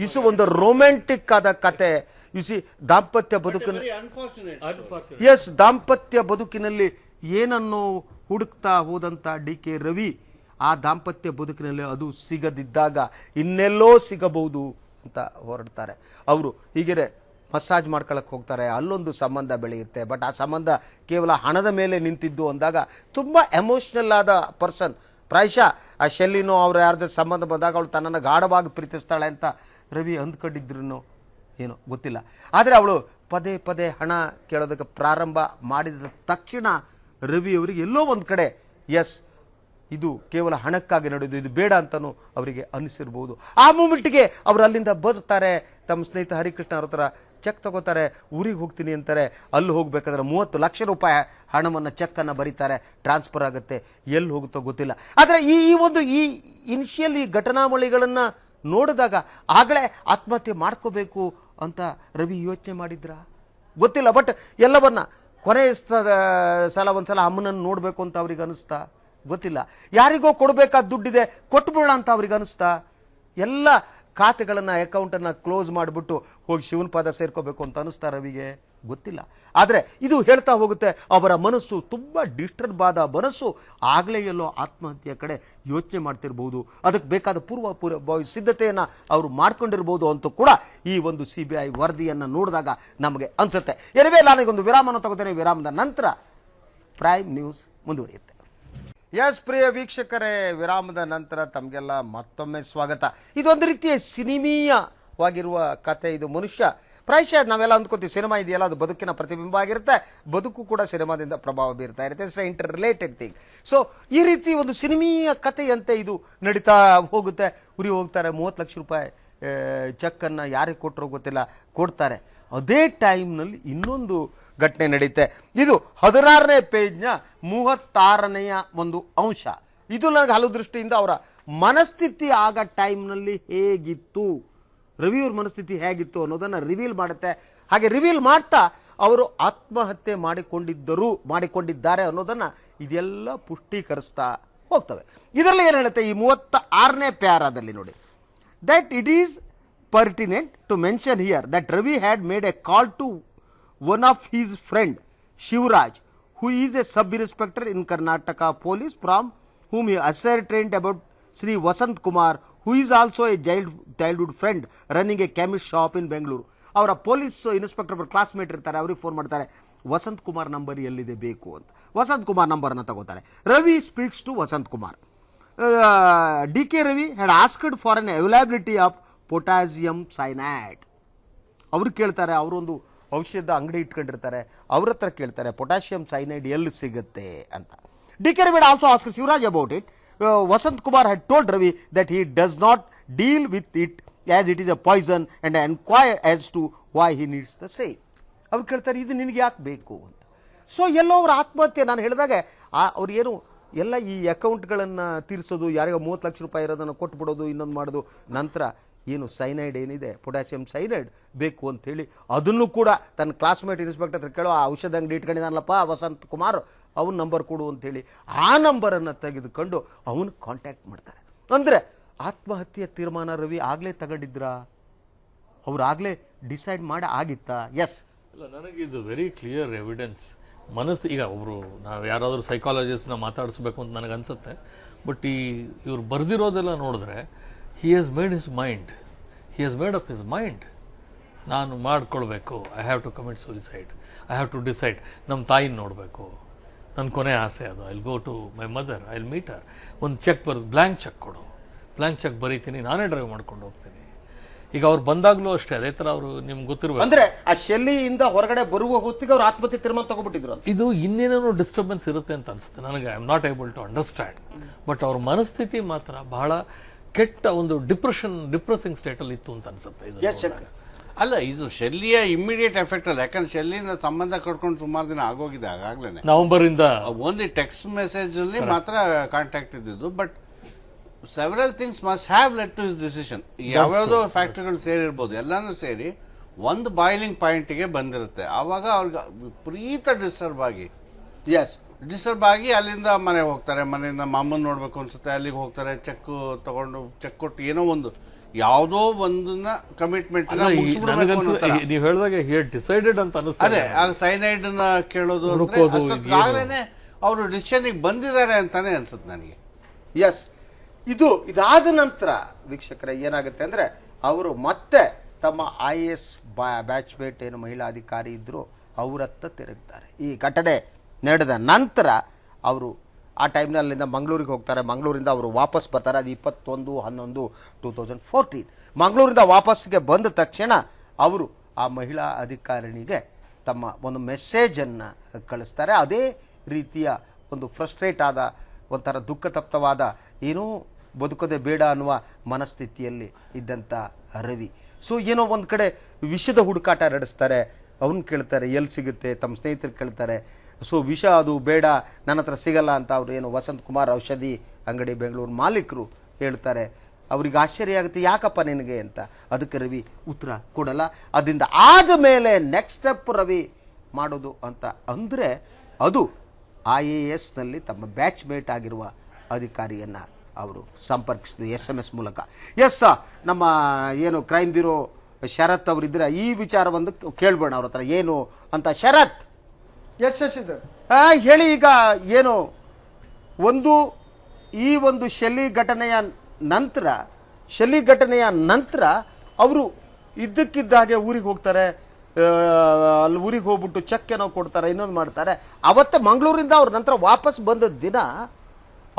A: ಇಸು ಒಂದು ರೊಮ್ಯಾಂಟಿಕ್ ಆದ ಕತೆ. ಇಸಿ ದಾಂಪತ್ಯ ದಾಂಪತ್ಯ ಬದುಕಿನಲ್ಲಿ ಏನನ್ನು ಹುಡುಕ್ತಾ ಹೋದಂತ DK ರವಿ ಆ ದಾಂಪತ್ಯ ಬದುಕಿನಲ್ಲಿ ಅದು ಸಿಗದಿದ್ದಾಗ ಇನ್ನೆಲ್ಲೋ ಸಿಗಬಹುದು ಅಂತ ಹೊರಡ್ತಾರೆ. ಅವರು ಹೀಗೆ ಮಸಾಜ್ ಮಾಡ್ಕೊಳಕ್ಕೆ ಹೋಗ್ತಾರೆ, ಅಲ್ಲೊಂದು ಸಂಬಂಧ ಬೆಳೆಯುತ್ತೆ. ಬಟ್ ಆ ಸಂಬಂಧ ಕೇವಲ ಹಣದ ಮೇಲೆ ನಿಂತಿದ್ದು ಅಂದಾಗ ತುಂಬ ಎಮೋಷ್ನಲ್ ಆದ ಪರ್ಸನ್. ಪ್ರಾಯಶಃ ಆ ಶೆಲ್ಲಿನೋ ಅವ್ರ ಯಾರ್ದ ಸಂಬಂಧ ಬಂದಾಗ ಅವಳು ತನ್ನನ್ನು ಗಾಢವಾಗಿ ಪ್ರೀತಿಸ್ತಾಳೆ ಅಂತ ರವಿ ಅಂದ್ಕೊಂಡಿದ್ರು ಏನೋ ಗೊತ್ತಿಲ್ಲ. ಆದರೆ ಅವಳು ಪದೇ ಪದೇ ಹಣ ಕೇಳೋದಕ್ಕೆ ಪ್ರಾರಂಭ ಮಾಡಿದ ತಕ್ಷಣ ರವಿಯವರಿಗೆ ಎಲ್ಲೋ ಒಂದು ಕಡೆ ಇದು ಕೇವಲ ಹಣಕ್ಕಾಗಿ ನಡೆಯೋದು, ಇದು ಬೇಡ ಅಂತಲೂ ಅವರಿಗೆ ಅನ್ನಿಸಿರ್ಬೋದು. ಆ ಮೂಮೆಂಟ್ಗೆ ಅವರು ಅಲ್ಲಿಂದ ಬರ್ತಾರೆ. ತಮ್ಮ ಸ್ನೇಹಿತ ಹರಿಕೃಷ್ಣ ಅವ್ರ ಹತ್ರ ಚೆಕ್ ತಗೋತಾರೆ, ಊರಿಗೆ ಹೋಗ್ತೀನಿ ಅಂತಾರೆ. ಅಲ್ಲಿ ಹೋಗ್ಬೇಕಾದ್ರೆ 30 ಲಕ್ಷ ರೂಪಾಯಿ ಹಣವನ್ನು ಚೆಕ್ಕನ್ನು ಬರೀತಾರೆ, ಟ್ರಾನ್ಸ್ಫರ್ ಆಗುತ್ತೆ. ಎಲ್ಲಿ ಹೋಗುತ್ತೋ ಗೊತ್ತಿಲ್ಲ. ಆದರೆ ಈ ಇನಿಷಿಯಲ್ ಈ ಘಟನಾವಳಿಗಳನ್ನು ನೋಡಿದಾಗ ಆಗಲೇ ಆತ್ಮಹತ್ಯೆ ಮಾಡ್ಕೋಬೇಕು ಅಂತ ರವಿ ಯೋಚನೆ ಮಾಡಿದ್ರ ಗೊತ್ತಿಲ್ಲ. ಬಟ್ ಎಲ್ಲವನ್ನ ಕೊನೆಯ ಸಲ ಒಂದ್ಸಲ ಅಮ್ಮನನ್ನು ನೋಡಬೇಕು ಅಂತ ಅವ್ರಿಗೆ ಅನಿಸ್ತಾ ಗೊತ್ತಿಲ್ಲ. ಯಾರಿಗೋ ಕೊಡಬೇಕಾದ ದುಡ್ಡಿದೆ, ಕೊಟ್ಬಿಡೋಣ ಅಂತ ಅವ್ರಿಗೆ ಅನಿಸ್ತಾ ಎಲ್ಲ ಖಾತೆಗಳನ್ನು, ಅಕೌಂಟನ್ನು ಕ್ಲೋಸ್ ಮಾಡಿಬಿಟ್ಟು ಹೋಗಿ ಶಿವನ ಪಾದ ಸೇರ್ಕೋಬೇಕು ಅಂತ ಅನಿಸ್ತಾ ರವಿಗೆ ಗೊತ್ತಿಲ್ಲ. ಆದರೆ ಇದು ಹೇಳ್ತಾ ಹೋಗುತ್ತೆ ಅವರ ಮನಸ್ಸು ತುಂಬ ಡಿಸ್ಟರ್ಬ್ ಆದ ಮನಸ್ಸು ಆಗಲೇ ಎಲ್ಲೋ ಆತ್ಮಹತ್ಯೆಯ ಕಡೆ ಯೋಚನೆ ಮಾಡ್ತಿರ್ಬೋದು. ಅದಕ್ಕೆ ಬೇಕಾದ ಪೂರ್ವ ಸಿದ್ಧತೆಯನ್ನು ಅವರು ಮಾಡ್ಕೊಂಡಿರ್ಬೋದು ಅಂತ ಕೂಡ ಈ ಒಂದು CBI ವರದಿಯನ್ನು ನೋಡಿದಾಗ ನಮಗೆ ಅನಿಸುತ್ತೆ. ಎನಿವೇ, ನಾನೀಗೊಂದು ವಿರಾಮವನ್ನು ತಗೋತೇನೆ. ವಿರಾಮದ ನಂತರ ಪ್ರೈಮ್ ನ್ಯೂಸ್ ಮುಂದುವರಿಯುತ್ತೆ. ಪ್ರಿಯ ವೀಕ್ಷಕರೇ, ವಿರಾಮದ ನಂತರ ತಮಗೆಲ್ಲ ಮತ್ತೊಮ್ಮೆ ಸ್ವಾಗತ. ಇದೊಂದು ರೀತಿಯ ಸಿನಿಮೀಯವಾಗಿರುವ ಕತೆ. ಇದು ಮನುಷ್ಯ ಪ್ರಾಯಶಃ ನಾವೆಲ್ಲ ಅಂದ್ಕೋತೀವಿ ಸಿನಿಮಾ ಇದೆಯಲ್ಲ ಅದು ಬದುಕಿನ ಪ್ರತಿಬಿಂಬ ಆಗಿರುತ್ತೆ, ಬದುಕು ಕೂಡ ಸಿನಿಮಾದಿಂದ ಪ್ರಭಾವ ಬೀರ್ತಾ ಇರುತ್ತೆ. It's inter related thing. So ಈ ರೀತಿ ಒಂದು ಸಿನಿಮೀಯ ಕಥೆಯಂತೆ ಇದು ನಡೀತಾ ಹೋಗುತ್ತೆ. ಉರಿ ಹೋಗ್ತಾರೆ, 30 ಲಕ್ಷ ರೂಪಾಯಿ ಚೆಕ್ಕನ್ನು ಯಾರಿಗೆ ಕೊಟ್ಟರೋ ಗೊತ್ತಿಲ್ಲ, ಕೊಡ್ತಾರೆ. ಅದೇ ಟೈಮ್ನಲ್ಲಿ ಇನ್ನೊಂದು ಘಟನೆ ನಡೀತೆ. ಇದು 16ನೇ ಪೇಜ್ನ 36ನೆಯ ಒಂದು ಅಂಶ. ಇದು ನನಗೆ ಹಲವು ದೃಷ್ಟಿಯಿಂದ ಅವರ ಮನಸ್ಥಿತಿ ಆಗ ಟೈಮ್ನಲ್ಲಿ ಹೇಗಿತ್ತು, ರವಿಯವ್ರ ಮನಸ್ಥಿತಿ ಹೇಗಿತ್ತು ಅನ್ನೋದನ್ನು ರಿವೀಲ್ ಮಾಡುತ್ತೆ. ಹಾಗೆ ರಿವೀಲ್ ಮಾಡ್ತಾ ಅವರು ಆತ್ಮಹತ್ಯೆ ಮಾಡಿಕೊಂಡಿದ್ದಾರೆ ಅನ್ನೋದನ್ನು ಇದೆಲ್ಲ ಪುಷ್ಟೀಕರಿಸ್ತಾ ಹೋಗ್ತವೆ. ಇದರಲ್ಲಿ ಏನು ಹೇಳುತ್ತೆ ಈ 36ನೇ ಪ್ಯಾರಾದಲ್ಲಿ ನೋಡಿ, that it is pertinent to mention here that Ravi had made a call to one of his friend Shivraj, who is a sub-inspector in Karnataka police, from whom he ascertained about Sri Vasant Kumar, who is also a childhood friend running a chemist shop in Bengaluru. ಅವರ police inspector classmate ಇರ್ತಾರೆ, ಅವ್ರಿಗೆ phone ಮಾಡ್ತಾರೆ, Vasant Kumar number ಎಲ್ಲಿದೆ ಬೇಕು ಅಂತ. ವಸಂತ್ ಕುಮಾರ್ ನಂಬರ್ನ ತಗೋತಾರೆ. Ravi speaks to Vasanth Kumar. DK Ravi had asked for an availability of potassium cyanide. ಅವರು ಕೇಳ್ತಾರೆ, ಅವರೊಂದು ಔಷಧ ಅಂಗಡಿ ಇಟ್ಕೊಂಡಿರ್ತಾರೆ, ಅವ್ರ ಹತ್ರ ಕೇಳ್ತಾರೆ ಪೊಟ್ಯಾಷಿಯಂ ಸೈನೈಡ್ ಎಲ್ಲಿ ಸಿಗುತ್ತೆ ಅಂತ. DK Ravi had also asked Shivraj about it. Vasant Kumar had told Ravi that he does not deal with it as it is a poison and inquire as to why he needs the same. ಅವ್ರು ಕೇಳ್ತಾರೆ ಇದು ನಿನಗೆ ಯಾಕೆ ಬೇಕು ಅಂತ. So ಎಲ್ಲೋ ಅವ್ರ ಆತ್ಮಹತ್ಯೆ ನಾನು ಹೇಳಿದಾಗ ಅವ್ರು ಏನು ಎಲ್ಲ ಈ ಅಕೌಂಟ್ಗಳನ್ನು ತೀರಿಸೋದು, ಯಾರಿಗ 30 ಲಕ್ಷ ರೂಪಾಯಿ ಇರೋದನ್ನು ಕೊಟ್ಬಿಡೋದು, ಇನ್ನೊಂದು ಮಾಡೋದು, ನಂತರ ಏನು ಸೈನೈಡ್ ಏನಿದೆ ಪೊಟ್ಯಾಷಿಯಂ ಸೈನೈಡ್ ಬೇಕು ಅಂಥೇಳಿ ಅದನ್ನು ಕೂಡ ತನ್ನ ಕ್ಲಾಸ್ಮೇಟ್ ಇನ್ಸ್ಪೆಕ್ಟರ್ ಹತ್ರ ಕೇಳೋ, ಆ ಔಷಧ ಅಂಗಡಿ ಇಟ್ಕೊಂಡಿದ್ದಾನಲ್ಲಪ್ಪ ವಸಂತ್ ಕುಮಾರ್, ಅವನ ನಂಬರ್ ಕೊಡು ಅಂಥೇಳಿ ಆ ನಂಬರನ್ನು ತೆಗೆದುಕೊಂಡು ಅವನು ಕಾಂಟ್ಯಾಕ್ಟ್ ಮಾಡ್ತಾರೆ. ಅಂದರೆ ಆತ್ಮಹತ್ಯೆ ತೀರ್ಮಾನ ರವಿ ಆಗಲೇ ತಗೊಂಡಿದ್ರಾ, ಅವ್ರು ಆಗಲೇ ಡಿಸೈಡ್ ಮಾಡಿ ಆಗಿತ್ತಾ? ಎಸ್.
C: ಇಲ್ಲ, ನನಗಿದು ವೆರಿ ಕ್ಲಿಯರ್ ಎವಿಡೆನ್ಸ್. ಈಗ ಒಬ್ಬರು ನಾವು ಯಾರಾದರೂ ಸೈಕಾಲಜಿಸ್ಟ್ನ ಮಾತಾಡಿಸ್ಬೇಕು ಅಂತ ನನಗೆ ಅನಿಸುತ್ತೆ. ಬಟ್ ಇವ್ರು ಬರೆದಿರೋದೆಲ್ಲ ನೋಡಿದ್ರೆ he has made his mind, he has made up his mind. ನಾನು ಮಾಡ್ಕೊಳ್ಬೇಕು, I have to commit suicide, I have to decide. ನಮ್ಮ ತಾಯಿನ ನೋಡಬೇಕು, ನನ್ನ ಕೊನೆ ಆಸೆ ಅದು. I will go to my mother, I will meet her. ಒಂದು ಚೆಕ್ ಬ್ಲ್ಯಾಂಕ್ ಚೆಕ್ ಕೊಡು, ಬ್ಲ್ಯಾಂಕ್ ಚೆಕ್ ಬರೀತೀನಿ, ನಾನೇ ಡ್ರೈವ್ ಮಾಡ್ಕೊಂಡು ಹೋಗ್ತೀನಿ. ಈಗ ಅವ್ರು ಬಂದಾಗಲೂ ಅಷ್ಟೇ ಅದೇ ಥರ ಅವರು ನಿಮ್ಗೆ ಗೊತ್ತಿರ್ಬೇಕು.
A: ಅಂದ್ರೆ ಆ ಶೆಲ್ಲಿಯಿಂದ ಹೊರಗಡೆ ಬರುವ ಹೊತ್ತಿಗೆ ಅವ್ರು ಆತ್ಮಹತ್ಯೆ ತೀರ್ಮಾನ ತಗೊಬಿಟ್ಟಿದ್ರು.
C: ಇದು ಇನ್ನೇನೇನೋ ಡಿಸ್ಟರ್ಬೆನ್ಸ್ ಇರುತ್ತೆ ಅಂತ ಅನ್ಸುತ್ತೆ ನನಗೆ. I am not able to understand. But ಅವ್ರ ಮನಸ್ಥಿತಿ ಮಾತ್ರ ಬಹಳ ಕೆಟ್ಟ ಒಂದು ಡಿಪ್ರೆಸಿಂಗ್ ಸ್ಟೇಟಲ್ಲಿ ಇತ್ತು ಅಂತ ಅನ್ಸುತ್ತೆ.
D: ಅಲ್ಲ, ಇದು ಶೆಲ್ಲಿಯ ಇಮಿಡಿಯೇಟ್ ಎಫೆಕ್ಟ್ ಅಲ್ಲ, ಯಾಕಂದ್ರೆ ಶೆಲ್ಲಿನ ಸಂಬಂಧ ಕಟ್ಕೊಂಡು ಸುಮಾರು ದಿನ ಆಗೋಗಿದೆ. ಆಗಾಗ್ಲೇ
C: ನವೆಂಬರ್ ಇಂದ
D: ಒಂದು ಟೆಕ್ಸ್ಟ್ ಮೆಸೇಜ್ ಅಲ್ಲಿ ಮಾತ್ರ ಕಾಂಟ್ಯಾಕ್ಟ್ ಇದ್ದಿದ್ದು. But several things must have led to his decision. ಯಾವ್ಯಾವುದೋ ಫ್ಯಾಕ್ಟರಿಗಳು ಸೇರಿರ್ಬೋದು, ಎಲ್ಲಾನು ಸೇರಿ ಒಂದು ಬಾಯ್ಲಿಂಗ್ ಪಾಯಿಂಟ್ಗೆ ಬಂದಿರುತ್ತೆ. ಆವಾಗ ಅವ್ರಿಗೆ ವಿಪರೀತ ಡಿಸ್ಟರ್ಬ್ ಆಗಿ ಅಲ್ಲಿಂದ ಮನೆಗೆ ಹೋಗ್ತಾರೆ. ಮನೆಯಿಂದ ಮಾಮೂನ್ ನೋಡ್ಬೇಕು ಅನ್ಸುತ್ತೆ, ಅಲ್ಲಿಗೆ ಹೋಗ್ತಾರೆ, ಚೆಕ್ ತಗೊಂಡು ಚೆಕ್ ಕೊಟ್ಟು ಏನೋ ಒಂದು ಯಾವುದೋ ಒಂದನ್ನ ಕಮಿಟ್ಮೆಂಟ್
C: ನೀವು ಹೇಳಿದಾಗ ಡಿಸೈಡೆಡ್ ಅಂತ
D: ಅದೇ ಸೈನೈಡ್ ನ ಕೇಳೋದು ಆಗಲೇನೆ ಅವರು ಡಿಸಿಷನ್ ಬಂದಿದ್ದಾರೆ ಅಂತಾನೆ ಅನ್ಸುತ್ತೆ ನನಗೆ.
A: ಎಸ್. ಇದಾದ ನಂತರ ವೀಕ್ಷಕರೇ ಏನಾಗುತ್ತೆ ಅಂದ್ರೆ ಅವರು ಮತ್ತೆ ತಮ್ಮ IAS ಬ್ಯಾಚ್ಮೇಟ್ ಏನು ಮಹಿಳಾ ಅಧಿಕಾರಿ ಇದ್ರು ಅವರತ್ತ ತಿರುಗ್ತಾರೆ. ಈ ಘಟನೆ ನಡೆದ ನಂತರ ಅವರು ಆ ಟೈಮ್ನಲ್ಲಿಂದ ಮಂಗಳೂರಿಗೆ ಹೋಗ್ತಾರೆ. ಮಂಗಳೂರಿಂದ ಅವರು ವಾಪಸ್ ಬರ್ತಾರೆ. ಅದು 21/11/2014. ಮಂಗಳೂರಿಂದ ವಾಪಸ್ಸಿಗೆ ಬಂದ ತಕ್ಷಣ ಅವರು ಆ ಮಹಿಳಾ ಅಧಿಕಾರಿಣಿಗೆ ತಮ್ಮ ಒಂದು ಮೆಸೇಜನ್ನು ಕಳಿಸ್ತಾರೆ. ಅದೇ ರೀತಿಯ ಒಂದು ಫ್ರಸ್ಟ್ರೇಟ್ ಆದ ಒಂಥರ ದುಃಖತಪ್ತವಾದ ಏನೋ ಬದುಕೋದೇ ಬೇಡ ಅನ್ನುವ ಮನಸ್ಥಿತಿಯಲ್ಲಿ ಇದ್ದಂಥ ರವಿ. ಸೊ ಏನೋ ಒಂದು ಕಡೆ ವಿಷದ ಹುಡುಕಾಟ ನಡೆಸ್ತಾರೆ. ಅವನು ಕೇಳ್ತಾರೆ ಎಲ್ಲಿ ಸಿಗುತ್ತೆ, ತಮ್ಮ ಸ್ನೇಹಿತರು ಕೇಳ್ತಾರೆ. ಸೊ ವಿಷ ಅದು ಬೇಡ, ನನ್ನ ಹತ್ರ ಸಿಗಲ್ಲ ಅಂತ ಅವರು ಏನು ವಸಂತ್ ಕುಮಾರ್ ಔಷಧಿ ಅಂಗಡಿ ಬೆಂಗಳೂರು ಮಾಲೀಕರು ಹೇಳ್ತಾರೆ. ಅವ್ರಿಗೆ ಆಶ್ಚರ್ಯ ಆಗುತ್ತೆ, ಯಾಕಪ್ಪ ನಿನಗೆ ಅಂತ. ಅದಕ್ಕೆ ರವಿ ಉತ್ತರ ಕೊಡಲ್ಲ. ಅದರಿಂದ ಆದಮೇಲೆ ನೆಕ್ಸ್ಟ್ ಸ್ಟೆಪ್ ರವಿ ಮಾಡೋದು ಅಂತ ಅಂದರೆ ಅದು IASನಲ್ಲಿ ತಮ್ಮ ಬ್ಯಾಚ್ಮೇಟ್ ಆಗಿರುವ ಅಧಿಕಾರಿಯನ್ನು ಅವರು ಸಂಪರ್ಕಿಸಿದ್ರು SMS ಮೂಲಕ. ಎಸ್, ನಮ್ಮ ಏನು ಕ್ರೈಮ್ ಬ್ಯೂರೋ ಶರತ್ ಅವರಿದ್ದರೆ ಈ ವಿಚಾರವನ್ನು ಕೇಳ್ಬೇಡ ಅವ್ರ ಹತ್ರ ಏನು ಅಂತ. ಶರತ್.
B: ಎಸ್ ಶಶಿಧರ್
A: ಹೇಳಿ. ಈಗ ಏನು ಈ ಒಂದು ಶೆಲ್ಲಿ ಘಟನೆಯ ನಂತರ ಅವರು ಇದ್ದಕ್ಕಿದ್ದಾಗೆ ಊರಿಗೆ ಹೋಗ್ತಾರೆ. ಅಲ್ಲಿ ಊರಿಗೆ ಹೋಗ್ಬಿಟ್ಟು ಚೆಕ್ ಏನೋ ಕೊಡ್ತಾರೆ, ಇನ್ನೊಂದು ಮಾಡ್ತಾರೆ. ಅವತ್ತೇ ಮಂಗಳೂರಿಂದ ಅವ್ರ ನಂತರ ವಾಪಸ್ ಬಂದ ದಿನ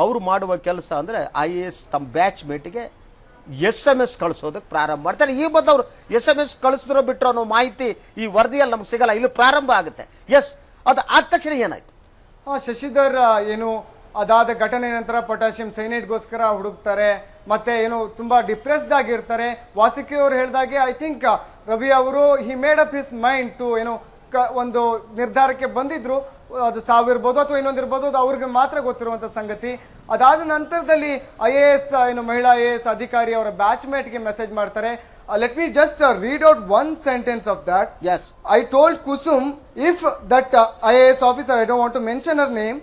A: ಅವರು ಮಾಡುವ ಕೆಲಸ ಅಂದರೆ IAS ತಮ್ಮ ಬ್ಯಾಚ್ ಮೇಟಿಗೆ SMS ಕಳಿಸೋದಕ್ಕೆ ಪ್ರಾರಂಭ ಮಾಡ್ತಾರೆ. ಈ ಬಂದು ಅವರು SMS ಕಳಿಸಿದ್ರೋ ಬಿಟ್ಟರೋ ಅನ್ನೋ ಮಾಹಿತಿ ಈ ವರದಿಯಲ್ಲಿ ನಮ್ಗೆ ಸಿಗಲ್ಲ. ಇಲ್ಲಿ ಪ್ರಾರಂಭ ಆಗುತ್ತೆ. ಎಸ್, ಅದು ಆದ ತಕ್ಷಣ ಏನಾಯ್ತು?
B: ಶಶಿಧರ್ ಏನು ಅದಾದ ಘಟನೆ ನಂತರ ಪೊಟ್ಯಾಷಿಯಂ ಸೈನೈಡ್ಗೋಸ್ಕರ ಹುಡುಕ್ತಾರೆ. ಮತ್ತೆ ಏನು ತುಂಬಾ ಡಿಪ್ರೆಸ್ಡ್ ಆಗಿರ್ತಾರೆ. ವಾಸುಕಿ ಅವರು ಹೇಳಿದಾಗೆ ಐ ಥಿಂಕ್ ರವಿ ಅವರು he made up his mind to ಏನು ಒಂದು ನಿರ್ಧಾರಕ್ಕೆ ಬಂದಿದ್ರು. ಅದು ಸಾವಿರ್ಬೋದು ಅಥವಾ ಇನ್ನೊಂದಿರ್ಬೋದು, ಅದು ಅವ್ರಿಗೆ ಮಾತ್ರ ಗೊತ್ತಿರುವಂಥ ಸಂಗತಿ. ಅದಾದ ನಂತರದಲ್ಲಿ IAS ಏನು ಮಹಿಳಾ IAS ಅಧಿಕಾರಿ ಅವರ ಬ್ಯಾಚ್ಮೇಟ್ಗೆ ಮೆಸೇಜ್ ಮಾಡ್ತಾರೆ. let me just read out one sentence of that.
A: Yes.
B: I told Kusum, if that IAS officer, I don't want to mention her name,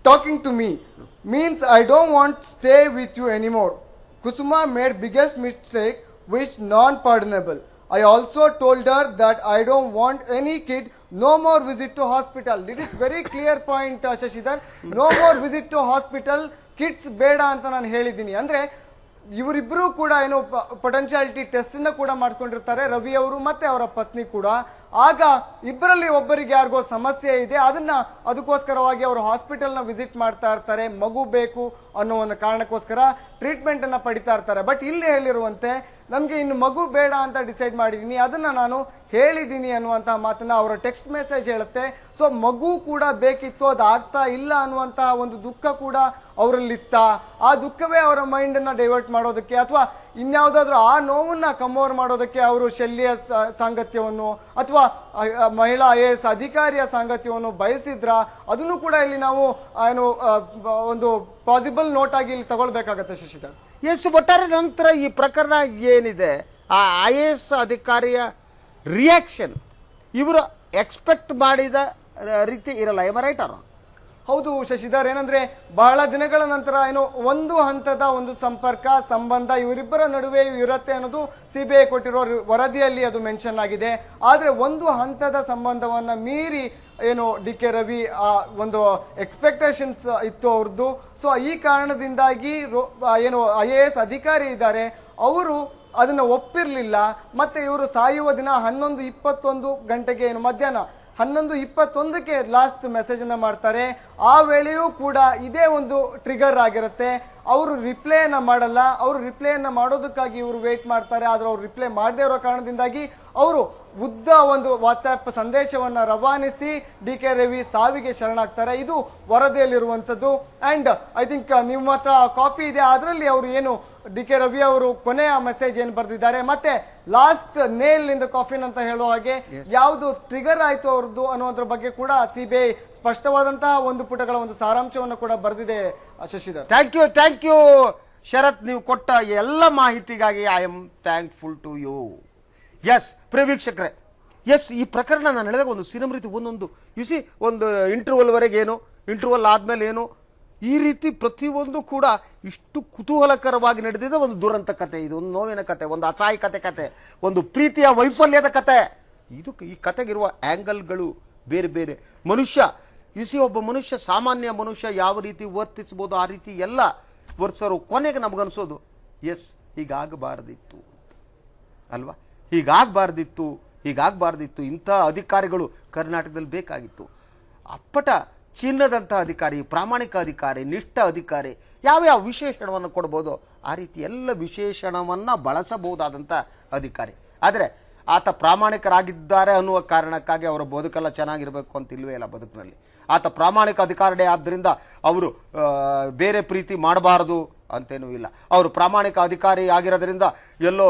B: talking to me means I don't want to stay with you anymore. Kusuma made biggest mistake which non-pardonable. I also told her that I don't want any kid, no more visit to hospital. It is very clear point, Shashidhar. No more visit to hospital, kids ಬೇಡ ಅಂತ ನಾನು ಹೇಳಿದ್ದೀನಿ. ಅಂದ್ರೆ ಇವರಿಬ್ಬರು ಕೂಡ ಏನು potentiality test ನ ಕೂಡ ಮಾಡಿಸ್ಕೊಂಡಿರ್ತಾರೆ, ರವಿ ಅವರು ಮತ್ತೆ ಅವರ ಪತ್ನಿ ಕೂಡ. ಆಗ ಇಬ್ಬರಲ್ಲಿ ಒಬ್ಬರಿಗೆ ಯಾರಿಗೋ ಸಮಸ್ಯೆ ಇದೆ, ಅದಕ್ಕೋಸ್ಕರವಾಗಿ ಅವರು ಹಾಸ್ಪಿಟಲ್ ನ ವಿಸಿಟ್ ಮಾಡ್ತಾ ಇರ್ತಾರೆ, ಮಗು ಬೇಕು ಅನ್ನೋ ಒಂದು ಕಾರಣಕ್ಕೋಸ್ಕರ ಟ್ರೀಟ್ಮೆಂಟ್ ಅನ್ನ ಪಡಿತಾ ಇರ್ತಾರೆ. ಬಟ್ ಇಲ್ಲಿ ಹೇಳಿರುವಂತೆ ನಮ್ಗೆ ಇನ್ನು ಮಗು ಬೇಡ ಅಂತ ಡಿಸೈಡ್ ಮಾಡಿದೀನಿ, ಅದನ್ನ ನಾನು ಹೇಳಿದೀನಿ ಅನ್ನುವಂತಹ ಮಾತನ್ನ ಅವರ ಟೆಕ್ಸ್ಟ್ ಮೆಸೇಜ್ ಹೇಳುತ್ತೆ. ಸೊ ಮಗು ಕೂಡ ಬೇಕಿತ್ತು, ಅದು ಆಗ್ತಾ ಇಲ್ಲ ಅನ್ನುವಂತಹ ಒಂದು ದುಃಖ ಕೂಡ ಅವರಲ್ಲಿತ್ತ. ಆ ದುಃಖವೇ ಅವರ ಮೈಂಡ್ ಅನ್ನ ಡೈವರ್ಟ್ ಮಾಡೋದಕ್ಕೆ ಅಥವಾ ಇನ್ಯಾವುದಾದ್ರೂ ಆ ನೋವನ್ನ ಕಮ್ಮೋರ್ ಮಾಡೋದಕ್ಕೆ ಅವರು ಶಲ್ಯ ಸಾಂಗತ್ಯವನ್ನು ಅಥವಾ ಮಹಿಳಾ IAS ಅಧಿಕಾರಿಯ ಸಾಂಗತ್ಯವನ್ನು ಬಯಸಿದ್ರ, ಅದನ್ನು ಕೂಡ ಇಲ್ಲಿ ನಾವು ಏನು ಒಂದು ಪಾಸಿಬಲ್ ನೋಟ್ ಆಗಿ ಇಲ್ಲಿ ತಗೊಳ್ಬೇಕಾಗತ್ತೆ ಶಶಿಧರ್.
A: ಎಸ್, ಒಟ್ಟಾರೆ ನಂತರ ಈ ಪ್ರಕರಣ ಏನಿದೆ, ಆ IAS ಅಧಿಕಾರಿಯ ರಿಯಾಕ್ಷನ್ ಇವರು ಎಕ್ಸ್ಪೆಕ್ಟ್ ಮಾಡಿದ ರೀತಿ ಇರಲ್ಲ. ಎಮ್ ರೈಟ್ ಅಲ್ಲ?
B: ಹೌದು ಶಶಿಧರ್, ಏನಂದ್ರೆ ಬಹಳ ದಿನಗಳ ನಂತರ ಏನು ಒಂದು ಹಂತದ ಒಂದು ಸಂಪರ್ಕ ಸಂಬಂಧ ಇವರಿಬ್ಬರ ನಡುವೆ ಇರುತ್ತೆ ಅನ್ನೋದು CBI ಕೊಟ್ಟಿರೋ ವರದಿಯಲ್ಲಿ ಅದು ಮೆನ್ಷನ್ ಆಗಿದೆ. ಆದ್ರೆ ಒಂದು ಹಂತದ ಸಂಬಂಧವನ್ನ ಮೀರಿ ಏನು DK ರವಿ ಒಂದು ಎಕ್ಸ್ಪೆಕ್ಟೇಷನ್ಸ್ ಇತ್ತು ಅವ್ರದ್ದು. ಸೊ ಈ ಕಾರಣದಿಂದಾಗಿ ಏನು IAS ಅಧಿಕಾರಿ ಇದ್ದಾರೆ ಅವರು ಅದನ್ನ ಒಪ್ಪಿರ್ಲಿಲ್ಲ. ಮತ್ತೆ ಇವರು ಸಾಯುವ ದಿನ 11:21 ಗಂಟೆಗೆ ಏನು ಮಧ್ಯಾಹ್ನ 11:21ಕ್ಕೆ ಲಾಸ್ಟ್ ಮೆಸೇಜ್ ಅನ್ನ ಮಾಡ್ತಾರೆ. ಆ ವೇಳೆಯೂ ಕೂಡ ಇದೇ ಒಂದು ಟ್ರಿಗರ್ ಆಗಿರುತ್ತೆ. ಅವರು ರಿಪ್ಲೈನ ಮಾಡಲ್ಲ. ಅವರು ರಿಪ್ಲೈನ ಮಾಡೋದಕ್ಕಾಗಿ ಇವರು ವೇಟ್ ಮಾಡ್ತಾರೆ. ಆದ್ರೆ ಅವ್ರು ರಿಪ್ಲೈ ಮಾಡದೇ ಇರೋ ಕಾರಣದಿಂದಾಗಿ ಅವರು ಉದ್ದ ಒಂದು ವಾಟ್ಸ್ಆಪ್ ಸಂದೇಶವನ್ನ ರವಾನಿಸಿ DK ರವಿ ಸಾವಿಗೆ ಶರಣಾಗ್ತಾರೆ. ಇದು ವರದಿಯಲ್ಲಿರುವಂಥದ್ದು. ಅಂಡ್ ಐ ಥಿಂಕ್ ನಿಮ್ಮ ಹತ್ರ ಕಾಪಿ ಇದೆ, ಅದರಲ್ಲಿ ಅವರು ಏನು DK ರವಿ ಅವರು ಕೊನೆಯ ಮೆಸೇಜ್ ಏನು ಬರೆದಿದ್ದಾರೆ, ಮತ್ತೆ last nail in the coffin ಅಂತ ಹೇಳೋ ಹಾಗೆ ಯಾವುದು ಟ್ರಿಗರ್ ಆಯ್ತು ಅವ್ರದ್ದು ಅನ್ನೋದ್ರ ಬಗ್ಗೆ ಕೂಡ CBI ಸ್ಪಷ್ಟವಾದಂತಹ ಒಂದು ಪುಟಗಳ ಒಂದು ಸಾರಾಂಶವನ್ನು ಕೂಡ ಬರೆದಿದೆ ಶಶಿಧರ್.
A: ಥ್ಯಾಂಕ್ ಯು ಶರತ್, ನೀವು ಕೊಟ್ಟ ಎಲ್ಲ ಮಾಹಿತಿಗಾಗಿ I am thankful to you. Yes ಪ್ರೇಕ್ಷಕರೇ, ಎಸ್ ಈ ಪ್ರಕರಣ ನಾನು ಹೇಳಿದಾಗ ಒಂದು ಸಿನಿಮಾ ರೀತಿ ಒಂದೊಂದು ಯುಸಿ ಒಂದು ಇಂಟರ್ವಲ್ವರೆಗೆ ಏನು, ಇಂಟರ್ವಲ್ ಆದ್ಮೇಲೆ ಏನು, ಈ ರೀತಿ ಪ್ರತಿಯೊಂದು ಕೂಡ ಇಷ್ಟು ಕುತೂಹಲಕರವಾಗಿ ನಡೆದಿದೆ. ಒಂದು ದುರಂತ ಕತೆ, ಇದು ಒಂದು ನೋವಿನ ಕತೆ, ಒಂದು ಅಸಹಾಯಕತೆ, ಒಂದು ಪ್ರೀತಿಯ ವೈಫಲ್ಯದ ಕತೆ. ಈ ಕತೆಗಿರುವ ಆ್ಯಂಗಲ್ಗಳು ಬೇರೆ ಬೇರೆ. ಮನುಷ್ಯ ಒಬ್ಬ ಮನುಷ್ಯ, ಸಾಮಾನ್ಯ ಮನುಷ್ಯ ಯಾವ ರೀತಿ ವರ್ತಿಸ್ಬೋದು ಆ ರೀತಿ ಎಲ್ಲ ವರ್ತಿಸೋರು. ಕೊನೆಗೆ ನಮಗನ್ಸೋದು ಎಸ್ ಹೀಗಾಗಬಾರ್ದಿತ್ತು ಅಲ್ವಾ, ಹೀಗಾಗಬಾರ್ದಿತ್ತು, ಇಂಥ ಅಧಿಕಾರಿಗಳು ಕರ್ನಾಟಕದಲ್ಲಿ ಬೇಕಾಗಿತ್ತು. ಅಪ್ಪಟ ಚಿನ್ನದಂಥ ಅಧಿಕಾರಿ, ಪ್ರಾಮಾಣಿಕ ಅಧಿಕಾರಿ, ನಿಷ್ಠ ಅಧಿಕಾರಿ, ಯಾವ್ಯಾವ ವಿಶೇಷಣವನ್ನು ಕೊಡ್ಬೋದು ಆ ರೀತಿ ಎಲ್ಲ ವಿಶೇಷಣವನ್ನು ಬಳಸಬಹುದಾದಂಥ ಅಧಿಕಾರಿ. ಆದರೆ ಆತ ಪ್ರಾಮಾಣಿಕರಾಗಿದ್ದಾರೆ ಅನ್ನುವ ಕಾರಣಕ್ಕಾಗಿ ಅವರ ಬದುಕೆಲ್ಲ ಚೆನ್ನಾಗಿರಬೇಕು ಅಂತ ಇಲ್ವೇ ಇಲ್ಲ ಬದುಕಿನಲ್ಲಿ. ಆತ ಪ್ರಾಮಾಣಿಕ ಅಧಿಕಾರಿಯೇ ಆದ್ದರಿಂದ ಅವರು ಬೇರೆ ಪ್ರೀತಿ ಮಾಡಬಾರ್ದು ಅಂತೇನೂ ಇಲ್ಲ. ಅವರು ಪ್ರಾಮಾಣಿಕ ಅಧಿಕಾರಿ ಆಗಿರೋದ್ರಿಂದ ಎಲ್ಲೋ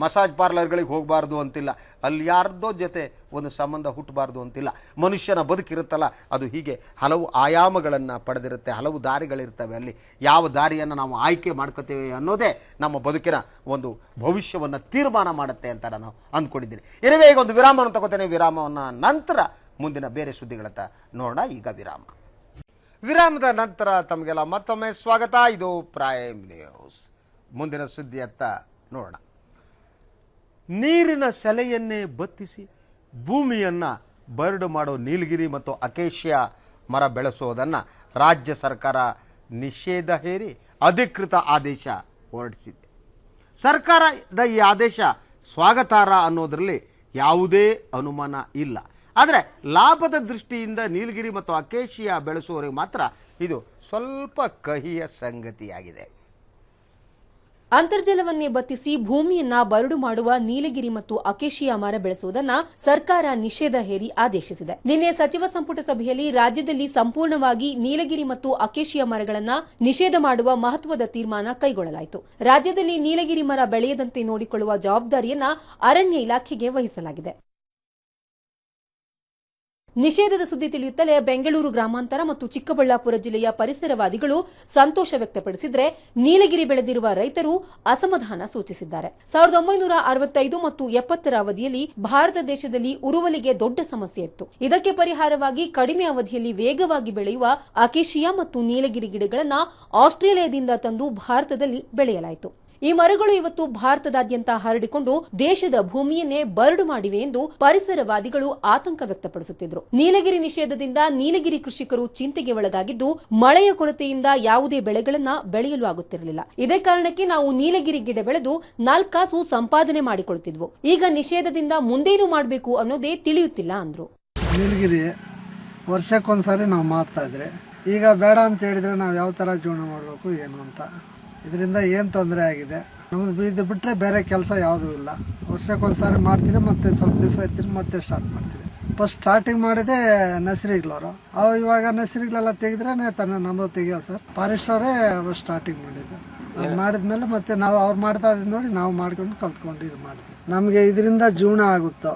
A: ಮಸಾಜ್ ಪಾರ್ಲರ್ಗಳಿಗೆ ಹೋಗಬಾರ್ದು ಅಂತಿಲ್ಲ, ಅಲ್ಲಿ ಯಾರ್ದೋ ಜೊತೆ ಒಂದು ಸಂಬಂಧ ಹುಟ್ಟಬಾರ್ದು ಅಂತಿಲ್ಲ. ಮನುಷ್ಯನ ಬದುಕಿರುತ್ತಲ್ಲ ಅದು ಹೀಗೆ ಹಲವು ಆಯಾಮಗಳನ್ನು ಪಡೆದಿರುತ್ತೆ, ಹಲವು ದಾರಿಗಳಿರ್ತವೆ. ಅಲ್ಲಿ ಯಾವ ದಾರಿಯನ್ನು ನಾವು ಆಯ್ಕೆ ಮಾಡ್ಕೋತೇವೆ ಅನ್ನೋದೇ ನಮ್ಮ ಬದುಕಿನ ಒಂದು ಭವಿಷ್ಯವನ್ನು ತೀರ್ಮಾನ ಮಾಡುತ್ತೆ ಅಂತ ನಾನು ಅಂದ್ಕೊಂಡಿದ್ದೀನಿ. ಇರುವೆ ಈಗ ಒಂದು ವಿರಾಮವನ್ನು ತಗೋತೇನೆ. ವಿರಾಮವನ್ನು ನಂತರ ಮುಂದಿನ ಬೇರೆ ಸುದ್ದಿಗಳತ್ತ ನೋಡೋಣ. ಈಗ ವಿರಾಮದ ನಂತರ ತಮಗೆಲ್ಲ ಮತ್ತೊಮ್ಮೆ ಸ್ವಾಗತ. ಇದು ಪ್ರೈಮ್ ನ್ಯೂಸ್. ಮುಂದಿನ ಸುದ್ದಿಯತ್ತ ನೋಡೋಣ. ನೀರಿನ ಸೆಲೆಯನ್ನೇ ಬತ್ತಿಸಿ ಭೂಮಿಯನ್ನು ಬರಡು ಮಾಡೋ ನೀಲಗಿರಿ ಮತ್ತು ಅಕೇಶಿಯಾ ಮರ ಬೆಳೆಸೋದನ್ನು ರಾಜ್ಯ ಸರ್ಕಾರ ನಿಷೇಧ ಹೇರಿ ಅಧಿಕೃತ ಆದೇಶ ಹೊರಡಿಸಿದೆ. ಸರ್ಕಾರದ ಈ ಆದೇಶ ಸ್ವಾಗತಾರ್ಹ ಅನ್ನೋದರಲ್ಲಿ ಯಾವುದೇ ಅನುಮಾನ ಇಲ್ಲ. ಆದರೆ ಲಾಭದ ದೃಷ್ಟಿಯಿಂದ ನೀಲಗಿರಿ ಮತ್ತು ಅಕೇಶಿಯಾ ಬೆಳೆಸುವವರಿಗೆ ಮಾತ್ರ ಇದು ಸ್ವಲ್ಪ ಕಹಿಯ ಸಂಗತಿಯಾಗಿದೆ.
E: ಅಂತರ್ಜಲವನ್ನೇ ಬತ್ತಿಸಿ ಭೂಮಿಯನ್ನ ಬರಡು ಮಾಡುವ ನೀಲಗಿರಿ ಮತ್ತು ಅಕೇಶಿಯಾ ಮರ ಬೆಳೆಸುವುದನ್ನ ಸರ್ಕಾರ ನಿಷೇಧ ಹೇರಿ ಆದೇಶಿಸಿದೆ. ನಿನ್ನೆ ಸಚಿವ ಸಂಪುಟ ಸಭೆಯಲ್ಲಿ ರಾಜ್ಯದಲ್ಲಿ ಸಂಪೂರ್ಣವಾಗಿ ನೀಲಗಿರಿ ಮತ್ತು ಅಕೇಶಿಯಾ ಮರಗಳನ್ನ ನಿಷೇಧ ಮಾಡುವ ಮಹತ್ವದ ತೀರ್ಮಾನ ಕೈಗೊಳ್ಳಲಾಯಿತು. ರಾಜ್ಯದಲ್ಲಿ ನೀಲಗಿರಿ ಮರ ಬೆಳೆಯದಂತೆ ನೋಡಿಕೊಳ್ಳುವ ಜವಾಬ್ದಾರಿಯನ್ನ ಅರಣ್ಯ ಇಲಾಖೆಗೆ ವಹಿಸಲಾಗಿದೆ. ನಿಷೇಧದ ಸುದ್ದಿ ತಿಳಿಯುತ್ತಲೇ ಬೆಂಗಳೂರು ಗ್ರಾಮಾಂತರ ಮತ್ತು ಚಿಕ್ಕಬಳ್ಳಾಪುರ ಜಿಲ್ಲೆಯ ಪರಿಸರವಾದಿಗಳು ಸಂತೋಷ ವ್ಯಕ್ತಪಡಿಸಿದ್ರೆ, ನೀಲಗಿರಿ ಬೆಳೆದಿರುವ ರೈತರು ಅಸಮಾಧಾನ ಸೂಚಿಸಿದ್ದಾರೆ. 1965 ಮತ್ತು 70ರ ಅವಧಿಯಲ್ಲಿ ಭಾರತ ದೇಶದಲ್ಲಿ ಉರುವಲಿಗೆ ದೊಡ್ಡ ಸಮಸ್ಯೆ ಇತ್ತು. ಇದಕ್ಕೆ ಪರಿಹಾರವಾಗಿ ಕಡಿಮೆ ಅವಧಿಯಲ್ಲಿ ವೇಗವಾಗಿ ಬೆಳೆಯುವ ಅಕೇಶಿಯಾ ಮತ್ತು ನೀಲಗಿರಿ ಗಿಡಗಳನ್ನು ಆಸ್ಟ್ರೇಲಿಯಾದಿಂದ ತಂದು ಭಾರತದಲ್ಲಿ ಬೆಳೆಯಲಾಯಿತು. ಈ ಮರಗಳು ಇವತ್ತು ಭಾರತದಾದ್ಯಂತ ಹರಡಿಕೊಂಡು ದೇಶದ ಭೂಮಿಯನ್ನೇ ಬರಡು ಮಾಡಿವೆ ಎಂದು ಪರಿಸರವಾದಿಗಳು ಆತಂಕ ವ್ಯಕ್ತಪಡಿಸುತ್ತಿದ್ದರು. ನೀಲಗಿರಿ ನಿಷೇಧದಿಂದ ನೀಲಗಿರಿ ಕೃಷಿಕರು ಚಿಂತೆಗೆ ಒಳಗಾಗಿದ್ದು, ಮಳೆಯ ಕೊರತೆಯಿಂದ ಯಾವುದೇ ಬೆಳೆಗಳನ್ನ ಬೆಳೆಯಲು ಆಗುತ್ತಿರಲಿಲ್ಲ. ಇದೇ ಕಾರಣಕ್ಕೆ ನಾವು ನೀಲಗಿರಿ ಗಿಡ ಬೆಳೆದು 4 ಕಾಸು ಸಂಪಾದನೆ ಮಾಡಿಕೊಳ್ಳುತ್ತಿದ್ವು. ಈಗ ನಿಷೇಧದಿಂದ ಮುಂದೇನು ಮಾಡಬೇಕು ಅನ್ನೋದೇ ತಿಳಿಯುತ್ತಿಲ್ಲ ಅಂದ್ರು.
F: ನೀಲಗಿರಿ ವರ್ಷಕ್ಕೊಂದ್ಸಾರಿ ನಾವು ಮಾಡ್ತಾ ಇದ್ರೆ, ಈಗ ಬೇಡ ಅಂತ ಹೇಳಿದ್ರೆ ನಾವು ಯಾವ ತರ ಜೀವನ ಮಾಡಬೇಕು ಏನು ಅಂತ. ಇದರಿಂದ ಏನು ತೊಂದರೆ ಆಗಿದೆ. ನಮ್ದು ಇದು ಬಿಟ್ಟರೆ ಬೇರೆ ಕೆಲಸ ಯಾವುದೂ ಇಲ್ಲ. ವರ್ಷಕ್ಕೊಂದ್ಸಾರಿ ಮಾಡ್ತೀರಿ, ಮತ್ತೆ ಸ್ವಲ್ಪ ದಿವಸ ಇರ್ತೀರಿ, ಮತ್ತೆ ಸ್ಟಾರ್ಟ್ ಮಾಡ್ತೀರಿ. ಫಸ್ಟ್ ಸ್ಟಾರ್ಟಿಂಗ್ ಮಾಡಿದೆ ನರ್ಸರಿಗಳವರು. ಇವಾಗ ನರ್ಸರಿಗಳೆಲ್ಲ ತೆಗೆದ್ರೆ ನಮ್ಮದು ತೆಗಿಯೋ ಸರ್. ಫಾರೆಸ್ಟ್ ಅವರೇ ಸ್ಟಾರ್ಟಿಂಗ್ ಮಾಡಿದ್ದು. ಅದು ಮಾಡಿದ್ಮೇಲೆ ಮತ್ತೆ ನಾವು ಅವ್ರು ಮಾಡ್ತಾ ಇದ್ದು ನೋಡಿ ನಾವು ಮಾಡ್ಕೊಂಡು ಕಲ್ತ್ಕೊಂಡು ಇದು ಮಾಡಿದ್ವಿ. ನಮಗೆ ಇದರಿಂದ ಜೀವನ ಆಗುತ್ತೋ.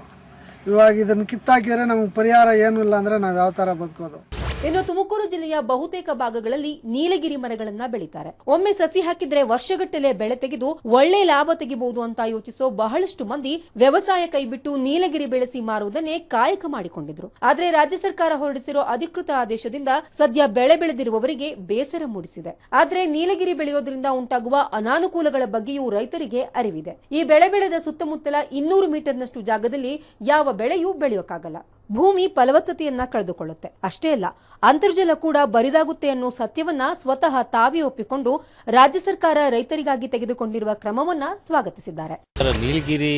F: ಇವಾಗ ಇದನ್ನು ಕಿತ್ತಾಕಿದ್ರೆ ನಮ್ಗೆ ಪರಿಹಾರ ಏನೂ ಇಲ್ಲ ಅಂದರೆ ನಾವು ಯಾವ ಥರ ಬದುಕೋದು.
E: ಇನ್ನು ತುಮಕೂರು ಜಿಲ್ಲೆಯ ಬಹುತೇಕ ಭಾಗಗಳಲ್ಲಿ ನೀಲಗಿರಿ ಮರಗಳನ್ನ ಬೆಳೀತಾರೆ. ಒಮ್ಮೆ ಸಸಿ ಹಾಕಿದ್ರೆ ವರ್ಷಗಟ್ಟಲೆ ಬೆಳೆ ತೆಗೆದು ಒಳ್ಳೆ ಲಾಭ ತೆಗಿಬಹುದು ಅಂತ ಯೋಚಿಸೋ ಬಹಳಷ್ಟು ಮಂದಿ ವ್ಯವಸಾಯ ಕೈಬಿಟ್ಟು ನೀಲಗಿರಿ ಬೆಳೆಸಿ ಮಾರುವುದನ್ನೇ ಕಾಯಕ ಮಾಡಿಕೊಂಡಿದ್ರು. ಆದ್ರೆ ರಾಜ್ಯ ಸರ್ಕಾರ ಹೊರಡಿಸಿರೋ ಅಧಿಕೃತ ಆದೇಶದಿಂದ ಸದ್ಯ ಬೆಳೆ ಬೆಳೆದಿರುವವರಿಗೆ ಬೇಸರ ಮೂಡಿಸಿದೆ. ಆದ್ರೆ ನೀಲಗಿರಿ ಬೆಳೆಯೋದ್ರಿಂದ ಉಂಟಾಗುವ ಅನಾನುಕೂಲಗಳ ಬಗ್ಗೆಯೂ ರೈತರಿಗೆ ಅರಿವಿದೆ. ಈ ಬೆಳೆ ಬೆಳೆದ ಸುತ್ತಮುತ್ತಲ 200 ಮೀಟರ್ನಷ್ಟು ಜಾಗದಲ್ಲಿ ಯಾವ ಬೆಳೆಯೂ ಬೆಳೆಯೋಕ್ಕಾಗಲ್ಲ. ಭೂಮಿ ಫಲವತ್ತತೆಯನ್ನ ಕಳೆದುಕೊಳ್ಳುತ್ತೆ. ಅಷ್ಟೇ ಅಲ್ಲ, ಅಂತರ್ಜಲ ಕೂಡ ಬರಿದಾಗುತ್ತೆ ಅನ್ನೋ ಸತ್ಯವನ್ನ ಸ್ವತಃ ತಾವೇ ಒಪ್ಪಿಕೊಂಡು ರಾಜ್ಯ ಸರ್ಕಾರ ರೈತರಿಗಾಗಿ ತೆಗೆದುಕೊಂಡಿರುವ ಕ್ರಮವನ್ನ ಸ್ವಾಗತಿಸಿದ್ದಾರೆ.
G: ನೀಲಗಿರಿ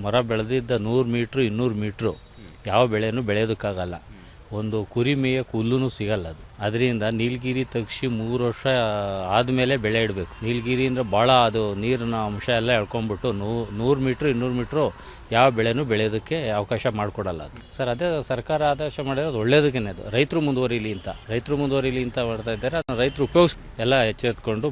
G: ಮರ ಬೆಳೆದಿದ್ದ 100 ಮೀಟ್ರು 200 ಮೀಟ್ರು ಯಾವ ಬೆಳೆನೂ ಬೆಳೆಯೋದಕ್ಕಾಗಲ್ಲ. ಒಂದು ಕುರಿ ಮೇಯ ಹುಲ್ಲೂ ಸಿಗಲ್ಲ. ಅದರಿಂದ ನೀಲಗಿರಿ ತೆಗ್ಸಿ 3 ವರ್ಷ ಆದಮೇಲೆ ಬೆಳೆ ಇಡಬೇಕು. ನೀಲಗಿರಿ ಅಂದರೆ ಭಾಳ ಅದು ನೀರಿನ ಅಂಶ ಎಲ್ಲ ಎಳ್ಕೊಂಡ್ಬಿಟ್ಟು 100 ಮೀಟ್ರು 200 ಮೀಟ್ರು ಯಾವ ಬೆಳೆನೂ ಬೆಳೆಯೋದಕ್ಕೆ ಅವಕಾಶ ಮಾಡಿಕೊಡಲ್ಲ ಅದು ಸರ್. ಅದೇ ಸರ್ಕಾರ ಆದೇಶ ಮಾಡಿರೋದು ಒಳ್ಳೇದಕ್ಕೇನೆ. ಅದು ರೈತರು ಮುಂದುವರಿಲಿ ಅಂತ ಮಾಡ್ತಾ ಇದ್ದಾರೆ. ರೈತರು ಉಪಯೋಗಿಸ್ ಎಲ್ಲ ಎಚ್ಚೆತ್ಕೊಂಡು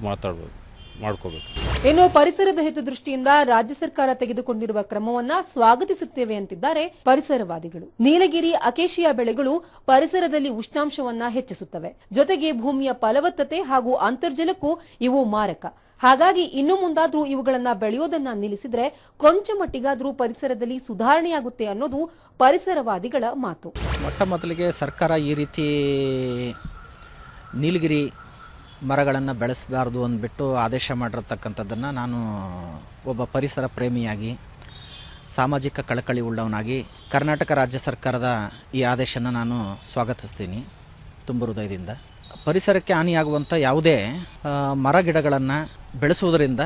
G: ಮಾಡ್ಕೋಬೇಕು.
E: ಇನ್ನು ಪರಿಸರದ ಹಿತದೃಷ್ಟಿಯಿಂದ ರಾಜ್ಯ ಸರ್ಕಾರ ತೆಗೆದುಕೊಂಡಿರುವ ಕ್ರಮವನ್ನ ಸ್ವಾಗತಿಸುತ್ತೇವೆ ಅಂತಿದ್ದಾರೆ ಪರಿಸರವಾದಿಗಳು. ನೀಲಗಿರಿ ಅಕೇಶಿಯಾ ಬೆಳೆಗಳು ಪರಿಸರದಲ್ಲಿ ಉಷ್ಣಾಂಶವನ್ನ ಹೆಚ್ಚಿಸುತ್ತವೆ. ಜೊತೆಗೆ ಭೂಮಿಯ ಫಲವತ್ತತೆ ಹಾಗೂ ಅಂತರ್ಜಲಕ್ಕೂ ಇವು ಮಾರಕ. ಹಾಗಾಗಿ ಇನ್ನು ಮುಂದಾದ್ರೂ ಇವುಗಳನ್ನ ಬೆಳೆಯೋದನ್ನ ನಿಲ್ಲಿಸಿದ್ರೆ ಕೊಂಚ ಮಟ್ಟಿಗಾದ್ರೂ ಪರಿಸರದಲ್ಲಿ ಸುಧಾರಣೆಯಾಗುತ್ತೆ ಅನ್ನೋದು ಪರಿಸರವಾದಿಗಳ ಮಾತು.
H: ಮೊಟ್ಟ ಮೊದಲಿಗೆ ಸರ್ಕಾರ ಈ ರೀತಿ ನೀಲಗಿರಿ ಮರಗಳನ್ನು ಬೆಳೆಸಬಾರ್ದು ಅಂದ್ಬಿಟ್ಟು ಆದೇಶ ಮಾಡಿರತಕ್ಕಂಥದ್ದನ್ನು ನಾನು ಒಬ್ಬ ಪರಿಸರ ಪ್ರೇಮಿಯಾಗಿ, ಸಾಮಾಜಿಕ ಕಳಕಳಿ ಉಳ್ಳವನಾಗಿ ಕರ್ನಾಟಕ ರಾಜ್ಯ ಸರ್ಕಾರದ ಈ ಆದೇಶನ ನಾನು ಸ್ವಾಗತಿಸ್ತೀನಿ ತುಂಬ ಹೃದಯದಿಂದ. ಪರಿಸರಕ್ಕೆ ಹಾನಿಯಾಗುವಂಥ ಯಾವುದೇ ಮರ ಗಿಡಗಳನ್ನು ಬೆಳೆಸುವುದರಿಂದ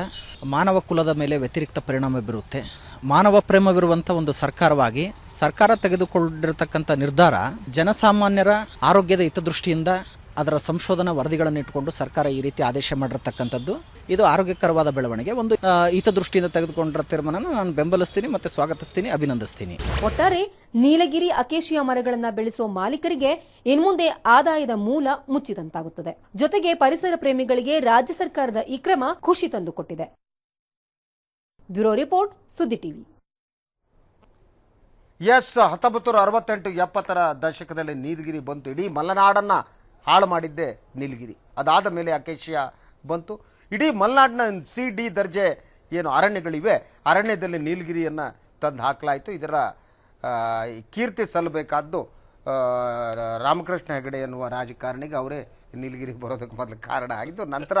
H: ಮಾನವ ಕುಲದ ಮೇಲೆ ವ್ಯತಿರಿಕ್ತ ಪರಿಣಾಮ ಬೀರುತ್ತೆ. ಮಾನವ ಪ್ರೇಮವಿರುವಂಥ ಒಂದು ಸರ್ಕಾರವಾಗಿ ಸರ್ಕಾರ ತೆಗೆದುಕೊಂಡಿರತಕ್ಕಂಥ ನಿರ್ಧಾರ ಜನಸಾಮಾನ್ಯರ ಆರೋಗ್ಯದ ಹಿತದೃಷ್ಟಿಯಿಂದ ಅದರ ಸಂಶೋಧನಾ ವರದಿಗಳನ್ನು ಇಟ್ಟುಕೊಂಡು ಸರ್ಕಾರ ಈ ರೀತಿ ಆದೇಶ ಮಾಡಿರತಕ್ಕಂಥದ್ದು ಇದು ಆರೋಗ್ಯಕರವಾದ ಬೆಳವಣಿಗೆ. ಒಂದು ಹಿತದೃಷ್ಟಿಯಿಂದ ತೆಗೆದುಕೊಂಡಿರೋ ತೀರ್ಮಾನನ ನಾನು ಬೆಂಬಲಿಸ್ತೀನಿ ಮತ್ತು ಸ್ವಾಗತಿಸ್ತೀನಿ, ಅಭಿನಂದಿಸ್ತೀನಿ.
E: ಒಟ್ಟಾರೆ ನೀಲಗಿರಿ ಅಕೇಶಿಯಾ ಮರಗಳನ್ನ ಬೆಳೆಸುವ ಮಾಲೀಕರಿಗೆ ಇನ್ಮುಂದೆ ಆದಾಯದ ಮೂಲ ಮುಚ್ಚಿದಂತಾಗುತ್ತದೆ. ಜೊತೆಗೆ ಪರಿಸರ ಪ್ರೇಮಿಗಳಿಗೆ ರಾಜ್ಯ ಸರ್ಕಾರದ ಈ ಕ್ರಮ ಖುಷಿ ತಂದುಕೊಟ್ಟಿದೆ. ಬ್ಯೂರೋ ರಿಪೋರ್ಟ್, ಸುದ್ದಿ ಟಿವಿ.
A: 1968-70ರ ದಶಕದಲ್ಲಿ ನೀಲಗಿರಿ ಬಂತು. ಇಡೀ ಮಲೆನಾಡನ್ನ ಹಾಳು ಮಾಡಿದ್ದೆ ನೀಲಗಿರಿ. ಅದಾದ ಮೇಲೆ ಅಕೇಶಿಯಾ ಬಂತು. ಇಡೀ ಮಲೆನಾಡಿನ CD ದರ್ಜೆ ಏನು ಅರಣ್ಯಗಳಿವೆ, ಅರಣ್ಯದಲ್ಲಿ ನೀಲಗಿರಿಯನ್ನು ತಂದು ಹಾಕಲಾಯಿತು. ಇದರ ಕೀರ್ತಿ ಸಲ್ಲಬೇಕಾದ್ದು ರಾಮಕೃಷ್ಣ ಹೆಗಡೆ ಎನ್ನುವ ರಾಜಕಾರಣಿಗೆ. ಅವರೇ ನೀಲಗಿರಿಗೆ ಬರೋದಕ್ಕೆ ಮೊದಲು ಕಾರಣ ಆಗಿದ್ದು. ನಂತರ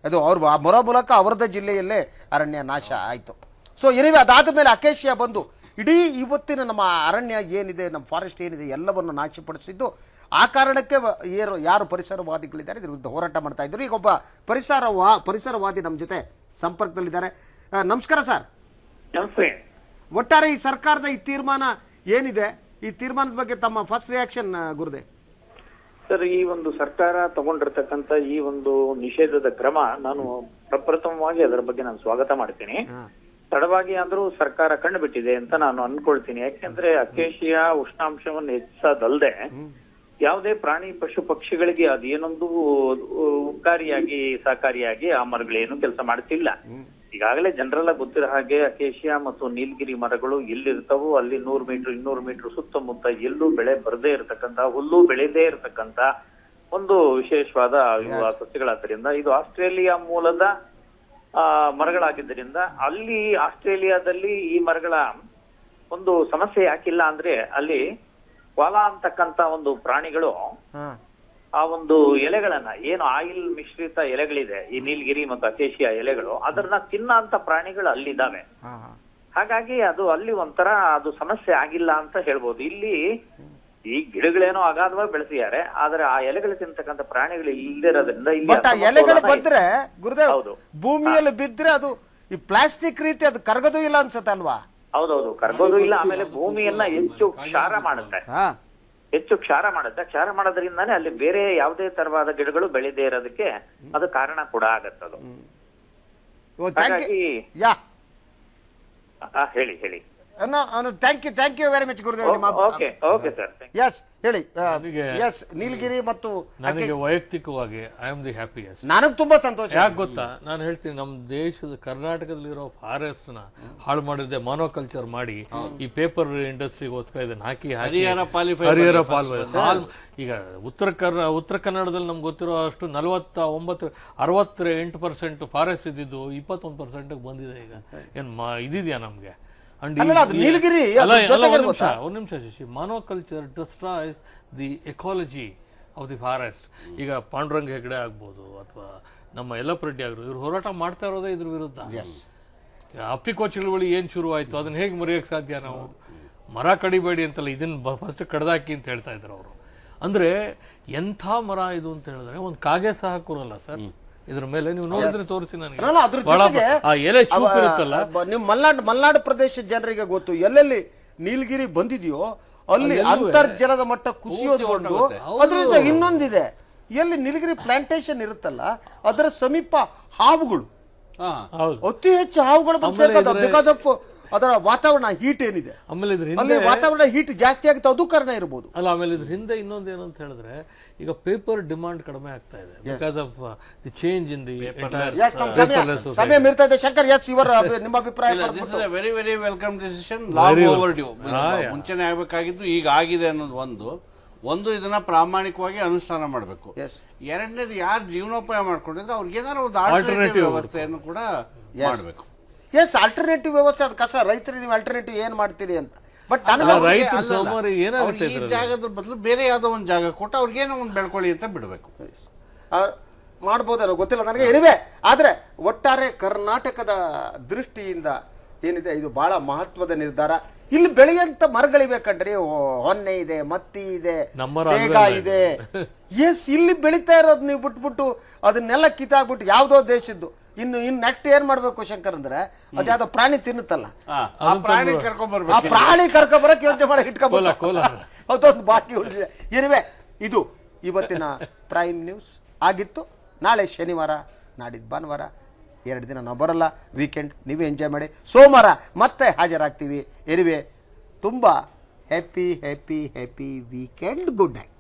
A: ಅದು ಅವ್ರ ಬರೋ ಮೂಲಕ ಅವರದೇ ಜಿಲ್ಲೆಯಲ್ಲೇ ಅರಣ್ಯ ನಾಶ ಆಯಿತು. ಸೊ ಏನಿವೆ ಅದಾದ ಮೇಲೆ ಅಕೇಶಿಯಾ ಬಂದು ಇಡೀ ಇವತ್ತಿನ ನಮ್ಮ ಅರಣ್ಯ ಏನಿದೆ, ನಮ್ಮ ಫಾರೆಸ್ಟ್ ಏನಿದೆ ಎಲ್ಲವನ್ನು ನಾಶಪಡಿಸಿದ್ದು. ಆ ಕಾರಣಕ್ಕೆ ಯಾರು ಪರಿಸರವಾದಿಗಳಿದ್ದಾರೆ ಇದ್ರ ವಿರುದ್ಧ ಹೋರಾಟ ಮಾಡ್ತಾ ಇದ್ರು. ಈಗ ಒಬ್ಬ ಪರಿಸರವಾದಿ ನಮ್ಮ ಜೊತೆ ಸಂಪರ್ಕದಲ್ಲಿದ್ದಾರೆ. ನಮಸ್ಕಾರ ಸರ್.
I: ನಮಸ್ತೆ.
A: ಒಟ್ಟಾರೆ ಈ ಸರ್ಕಾರದ ಈ ತೀರ್ಮಾನ ಏನಿದೆ, ಈ ತೀರ್ಮಾನದ ಬಗ್ಗೆ ತಮ್ಮ ಫಸ್ಟ್ ರಿಯಾಕ್ಷನ್ ಗುರುದೆ?
I: ಸರ್, ಈ ಒಂದು ಸರ್ಕಾರ ತಗೊಂಡಿರ್ತಕ್ಕಂಥ ಈ ಒಂದು ನಿಷೇಧದ ಕ್ರಮ ನಾನು ಪ್ರಪ್ರಥಮವಾಗಿ ಅದರ ಬಗ್ಗೆ ನಾನು ಸ್ವಾಗತ ಮಾಡ್ತೀನಿ. ತಡವಾಗಿ ಆದ್ರೂ ಸರ್ಕಾರ ಕಂಡು ಬಿಟ್ಟಿದೆ ಅಂತ ನಾನು ಅನ್ಕೊಳ್ತೀನಿ. ಯಾಕೆಂದ್ರೆ ಅಕೇಶಿಯಾ ಉಷ್ಣಾಂಶವನ್ನು ಹೆಚ್ಚಿಸೋದಲ್ಲದೆ ಯಾವುದೇ ಪ್ರಾಣಿ ಪಶು ಪಕ್ಷಿಗಳಿಗೆ ಅದೇನೊಂದು ಉಪಕಾರಿಯಾಗಿ ಸಹಕಾರಿಯಾಗಿ ಆ ಮರಗಳೇನು ಕೆಲಸ ಮಾಡ್ತಿಲ್ಲ. ಈಗಾಗಲೇ ಜನರೆಲ್ಲ ಗೊತ್ತಿರೋ ಹಾಗೆ ಅಕೇಶಿಯಾ ಮತ್ತು ನೀಲಗಿರಿ ಮರಗಳು ಎಲ್ಲಿರ್ತಾವೋ ಅಲ್ಲಿ 100 ಮೀಟರ್ 200 ಮೀಟರ್ ಸುತ್ತಮುತ್ತ ಎಲ್ಲೂ ಬೆಳೆ ಬರದೇ ಇರತಕ್ಕಂತ, ಹುಲ್ಲು ಬೆಳೆದೇ ಇರತಕ್ಕಂತ ಒಂದು ವಿಶೇಷವಾದ ಸಸ್ಯಗಳಾದ್ದರಿಂದ ಇದು ಆಸ್ಟ್ರೇಲಿಯಾ ಮೂಲದ ಮರಗಳಾಗಿದ್ದರಿಂದ ಅಲ್ಲಿ ಆಸ್ಟ್ರೇಲಿಯಾದಲ್ಲಿ ಈ ಮರಗಳ ಒಂದು ಸಮಸ್ಯೆ ಯಾಕಿಲ್ಲ ಅಂದ್ರೆ ಅಲ್ಲಿ ವಾಲಾ ಅಂತಕ್ಕಂತ ಒಂದು ಪ್ರಾಣಿಗಳು ಆ ಒಂದು ಎಲೆಗಳನ್ನ, ಏನು ಆಯಿಲ್ ಮಿಶ್ರಿತ ಎಲೆಗಳಿದೆ ಈ ನೀಲಗಿರಿ ಮತ್ತು ಅಕೇಶಿಯಾ ಎಲೆಗಳು, ಅದನ್ನ ತಿನ್ನಂತ ಪ್ರಾಣಿಗಳು ಅಲ್ಲಿದ್ದಾವೆ. ಹಾಗಾಗಿ ಅದು ಅಲ್ಲಿ ಒಂಥರ ಅದು ಸಮಸ್ಯೆ ಆಗಿಲ್ಲ ಅಂತ ಹೇಳ್ಬೋದು. ಇಲ್ಲಿ ಈ ಗಿಡಗಳೇನೋ ಅಗಾಧವಾಗಿ ಬೆಳೆಸಿದ್ದಾರೆ, ಆದ್ರೆ ಆ ಎಲೆಗಳು ತಿಂತಕ್ಕಂಥ ಪ್ರಾಣಿಗಳು ಇಲ್ಲದಿರೋದ್ರಿಂದ
A: ಎಲೆಗಳು ಬಂದ್ರೆ ಗುರುದೇವ್ ಭೂಮಿಯಲ್ಲಿ ಬಿದ್ರೆ ಅದು ಈ ಪ್ಲಾಸ್ಟಿಕ್ ರೀತಿ ಅದು ಕರಗೋದು ಇಲ್ಲ ಅನ್ಸುತ್ತೆ ಅಲ್ವಾ?
I: ಹೌದೌದು, ಕರಗೋದು ಇಲ್ಲ. ಆಮೇಲೆ ಭೂಮಿಯನ್ನ ಹೆಚ್ಚು ಕ್ಷಾರ ಮಾಡುತ್ತೆ. ಕ್ಷಾರ ಮಾಡೋದ್ರಿಂದಾನೇ ಅಲ್ಲಿ ಬೇರೆ ಯಾವುದೇ ತರವಾದ ಗಿಡಗಳು ಬೆಳೆದೇ ಇರೋದಕ್ಕೆ ಅದು ಕಾರಣ ಕೂಡ ಆಗತ್ತದು. ಹಾಗಾಗಿ ಹೇಳಿ.
A: Thank you very much Gurudev.
I: Okay sir.
A: Yes ಹೇಳಿ. ಎಸ್, ನೀಲಗಿರಿ ಮತ್ತು
C: ನನಗೆ ವೈಯಕ್ತಿಕವಾಗಿ ಐ ಆಮ್ ದಿ ಹ್ಯಾಪಿಯೆಸ್ಟ್.
A: ನನಗೆ ತುಂಬಾ ಸಂತೋಷ.
C: ಯಾಕೆ ಗೊತ್ತಾ, ನಾನು ಹೇಳ್ತೀನಿ, ನಮ್ಮ ದೇಶದ ಕರ್ನಾಟಕದಲ್ಲಿರೋ ಫಾರೆಸ್ಟ್ ನ ಹಾಳು ಮಾಡಿದೆ, ಮಾನೋಕಲ್ಚರ್ ಮಾಡಿ ಈ ಪೇಪರ್ ಇಂಡಸ್ಟ್ರಿಗೋಸ್ಕರ ಇದನ್ನ ಹಾಕಿ ಹರಿಹರ ಪಾಲ್. ಈಗ ಉತ್ತರ ಕನ್ನಡದಲ್ಲಿ ನಮ್ಗೆ ಗೊತ್ತಿರೋ ಅಷ್ಟು 68% ಫಾರೆಸ್ಟ್ ಇದ್ದಿದ್ದು 21% ಬಂದಿದೆ. ಈಗ ಏನ್ ಇದಿದ್ಯಾ ನಮ್ಗೆ? ಒಂದ್ ನಿಮಿಷ Shashi, monoculture destroys the ecology of the forest. ಈಗ ಪಾಂಡುರಂಗ ಹೆಗಡೆ ಆಗ್ಬೋದು ಅಥವಾ ನಮ್ಮ ಯಲ್ಲಪ್ಪರೆಡ್ಡಿ ಆಗ್ಬೋದು, ಇವ್ರು ಹೋರಾಟ ಮಾಡ್ತಾ ಇರೋದೇ ಇದ್ರ ವಿರುದ್ಧ. ಅಪ್ಪಿಕೋ ಚಳುವಳಿ ಏನ್ ಶುರು ಆಯ್ತು, ಅದನ್ನ ಹೇಗೆ ಮರೆಯಕ್ ಸಾಧ್ಯ? ನಾವು ಮರ ಕಡಿಬೇಡಿ ಅಂತಲ್ಲ, ಇದನ್ನ ಫಸ್ಟ್ ಕಡ್ದಾಕಿ ಅಂತ ಹೇಳ್ತಾ ಇದ್ರು ಅವರು. ಅಂದ್ರೆ ಎಂಥ ಮರ ಇದು ಅಂತ ಹೇಳಿದ್ರೆ ಒಂದು ಕಾಗೆ ಸಹ ಕೂರಲ್ಲ ಸರ್ ಇದ್ರ ಮೇಲೆ. ನೀವು ನೋಡಿದ್ರೆ ತೋರಿಸಿ ನನಗೆ.
A: ನೀವು ಮಲ್ನಾಡು ಪ್ರದೇಶ ಜನರಿಗೆ ಗೊತ್ತು, ಎಲ್ಲೆಲ್ಲಿ ನೀಲಗಿರಿ ಬಂದಿದೆಯೋ ಅಲ್ಲಿ ಅಂತರ್ಜಲದ ಮಟ್ಟ ಕುಸಿಯೋದು ಒಂದು. ಅದರಿಂದ ಇನ್ನೊಂದಿದೆ, ಎಲ್ಲಿ ನೀಲಗಿರಿ ಪ್ಲಾಂಟೇಶನ್ ಇರುತ್ತಲ್ಲ ಅದರ ಸಮೀಪ ಹಾವುಗಳು, ಅತಿ ಹೆಚ್ಚು ಹಾವುಗಳು ಬಿಕಾಸ್ ಆಫ್ ಅದರ ವಾತಾವರಣ ಹೀಟ್ ಏನಿದೆ,
C: ಆಮೇಲೆ
A: ಅಲ್ಲಿ ವಾತಾವರಣ ಹೀಟ್ ಜಾಸ್ತಿ ಆಗುತ್ತೆ, ಅದು ಕಾರಣ ಇರಬಹುದು.
C: ಅಲ್ಲ, ಆಮೇಲೆ ಇದ್ರ ಹಿಂದೆ ಇನ್ನೊಂದೇನು ಅಂತ ಹೇಳಿದ್ರೆ, ಈಗ ಪೇಪರ್ ಡಿಮಾಂಡ್ ಕಡಿಮೆ ಆಗ್ತಾ ಇದೆ because of the change in the
A: ಸಮಯ ಮೀರ್ತಾ ಇದೆ. ಶಂಕರ್, ಎಸ್, ನಿಮ್ಮ ಅಭಿಪ್ರಾಯ?
D: This is a very very welcome decision. Long overdue. ಮುಂಚೆನೆ ಆಗಬೇಕಾಗಿದ್ದು ಈಗ ಆಗಿದೆ ಅನ್ನೋದು ಒಂದು ಇದನ್ನ ಪ್ರಾಮಾಣಿಕವಾಗಿ ಅನುಷ್ಠಾನ ಮಾಡಬೇಕು. ಎರಡನೇದು, ಯಾರು ಜೀವನೋಪಾಯ ಮಾಡ್ಕೊಂಡಿದ್ರೆ ಅವ್ರಿಗೆ ಏನಾದ್ರು ಒಂದು ಆಲ್ಟರ್ನೇಟಿವ್ ವ್ಯವಸ್ಥೆಯನ್ನು ಕೂಡ ಮಾಡಬೇಕು.
A: ಎಸ್, ಆಲ್ಟರ್ನೇಟಿವ್ ವ್ಯವಸ್ಥೆ ಅದು ಕಷ್ಟ. ರೈತರಿಗೆ ನೀವು ಆಲ್ಟರ್ನೇಟಿವ್ ಏನ್ ಮಾಡ್ತೀರಿ ಅಂತ. ಬಟ್
D: ಈ ಜಾಗದ ಬದಲು ಬೇರೆ ಯಾವ್ದೋ ಒಂದು ಜಾಗ ಕೊಟ್ಟು ಅವ್ರಿಗೇನೋ ಒಂದು ಬೆಳ್ಕೊಳ್ಳಿ ಅಂತ ಬಿಡಬೇಕು.
A: ಮಾಡ್ಬೋದೇನೋ ಗೊತ್ತಿಲ್ಲ ನನಗೆ. ಏನಿವೆ, ಆದ್ರೆ ಒಟ್ಟಾರೆ ಕರ್ನಾಟಕದ ದೃಷ್ಟಿಯಿಂದ ಏನಿದೆ ಇದು ಬಹಳ ಮಹತ್ವದ ನಿರ್ಧಾರ. ಇಲ್ಲಿ ಬೆಳೆಯಂತ ಮರಗಳಿವೆ ಕಣ್ರಿ, ಹೊನ್ನೆ ಇದೆ, ಮತ್ತಿ ಇದೆ, ತೇಗ ಇದೆ. ಎಸ್, ಇಲ್ಲಿ ಬೆಳೀತಾ ಇರೋದು ನೀವು ಬಿಟ್ಬಿಟ್ಟು ಅದನ್ನೆಲ್ಲ ಕಿತ್ತಾಕ್ಬಿಟ್ಟು ಯಾವ್ದೋ ದೇಶದ್ದು ಇನ್ನು ನೆಕ್ಸ್ಟ್ ಏನ್ ಮಾಡ್ಬೇಕು ಶಂಕರ್ ಅಂದ್ರೆ, ಅದ್ಯಾವ್ದೋ ಪ್ರಾಣಿ ತಿನ್ನುತ್ತಲ್ಲ, ಆ ಪ್ರಾಣಿ ಕರ್ಕೊಂಬರಕ್ಕೆ ಯೋಚನೆ ಮಾಡಕ್ ಇಟ್ಕೊಬೇಕು. ಅದೊಂದು ಬಾಕಿ ಉಳಿದಿದೆ. ಏನಿವೆ, ಇದು ಇವತ್ತಿನ ಪ್ರೈಮ್ ನ್ಯೂಸ್ ಆಗಿತ್ತು. ನಾಳೆ ಶನಿವಾರ, ನಾಡಿದ್ದು ಭಾನುವಾರ, 2 ದಿನ ನಾವು ಬರಲ್ಲ, ವೀಕೆಂಡ್ ನೀವೇ ಎಂಜಾಯ್ ಮಾಡಿ. ಸೋಮವಾರ ಮತ್ತೆ ಹಾಜರಾಗ್ತೀವಿ. ಎನಿವೆ, ತುಂಬ ಹ್ಯಾಪಿ ವೀಕೆಂಡ್. Good night.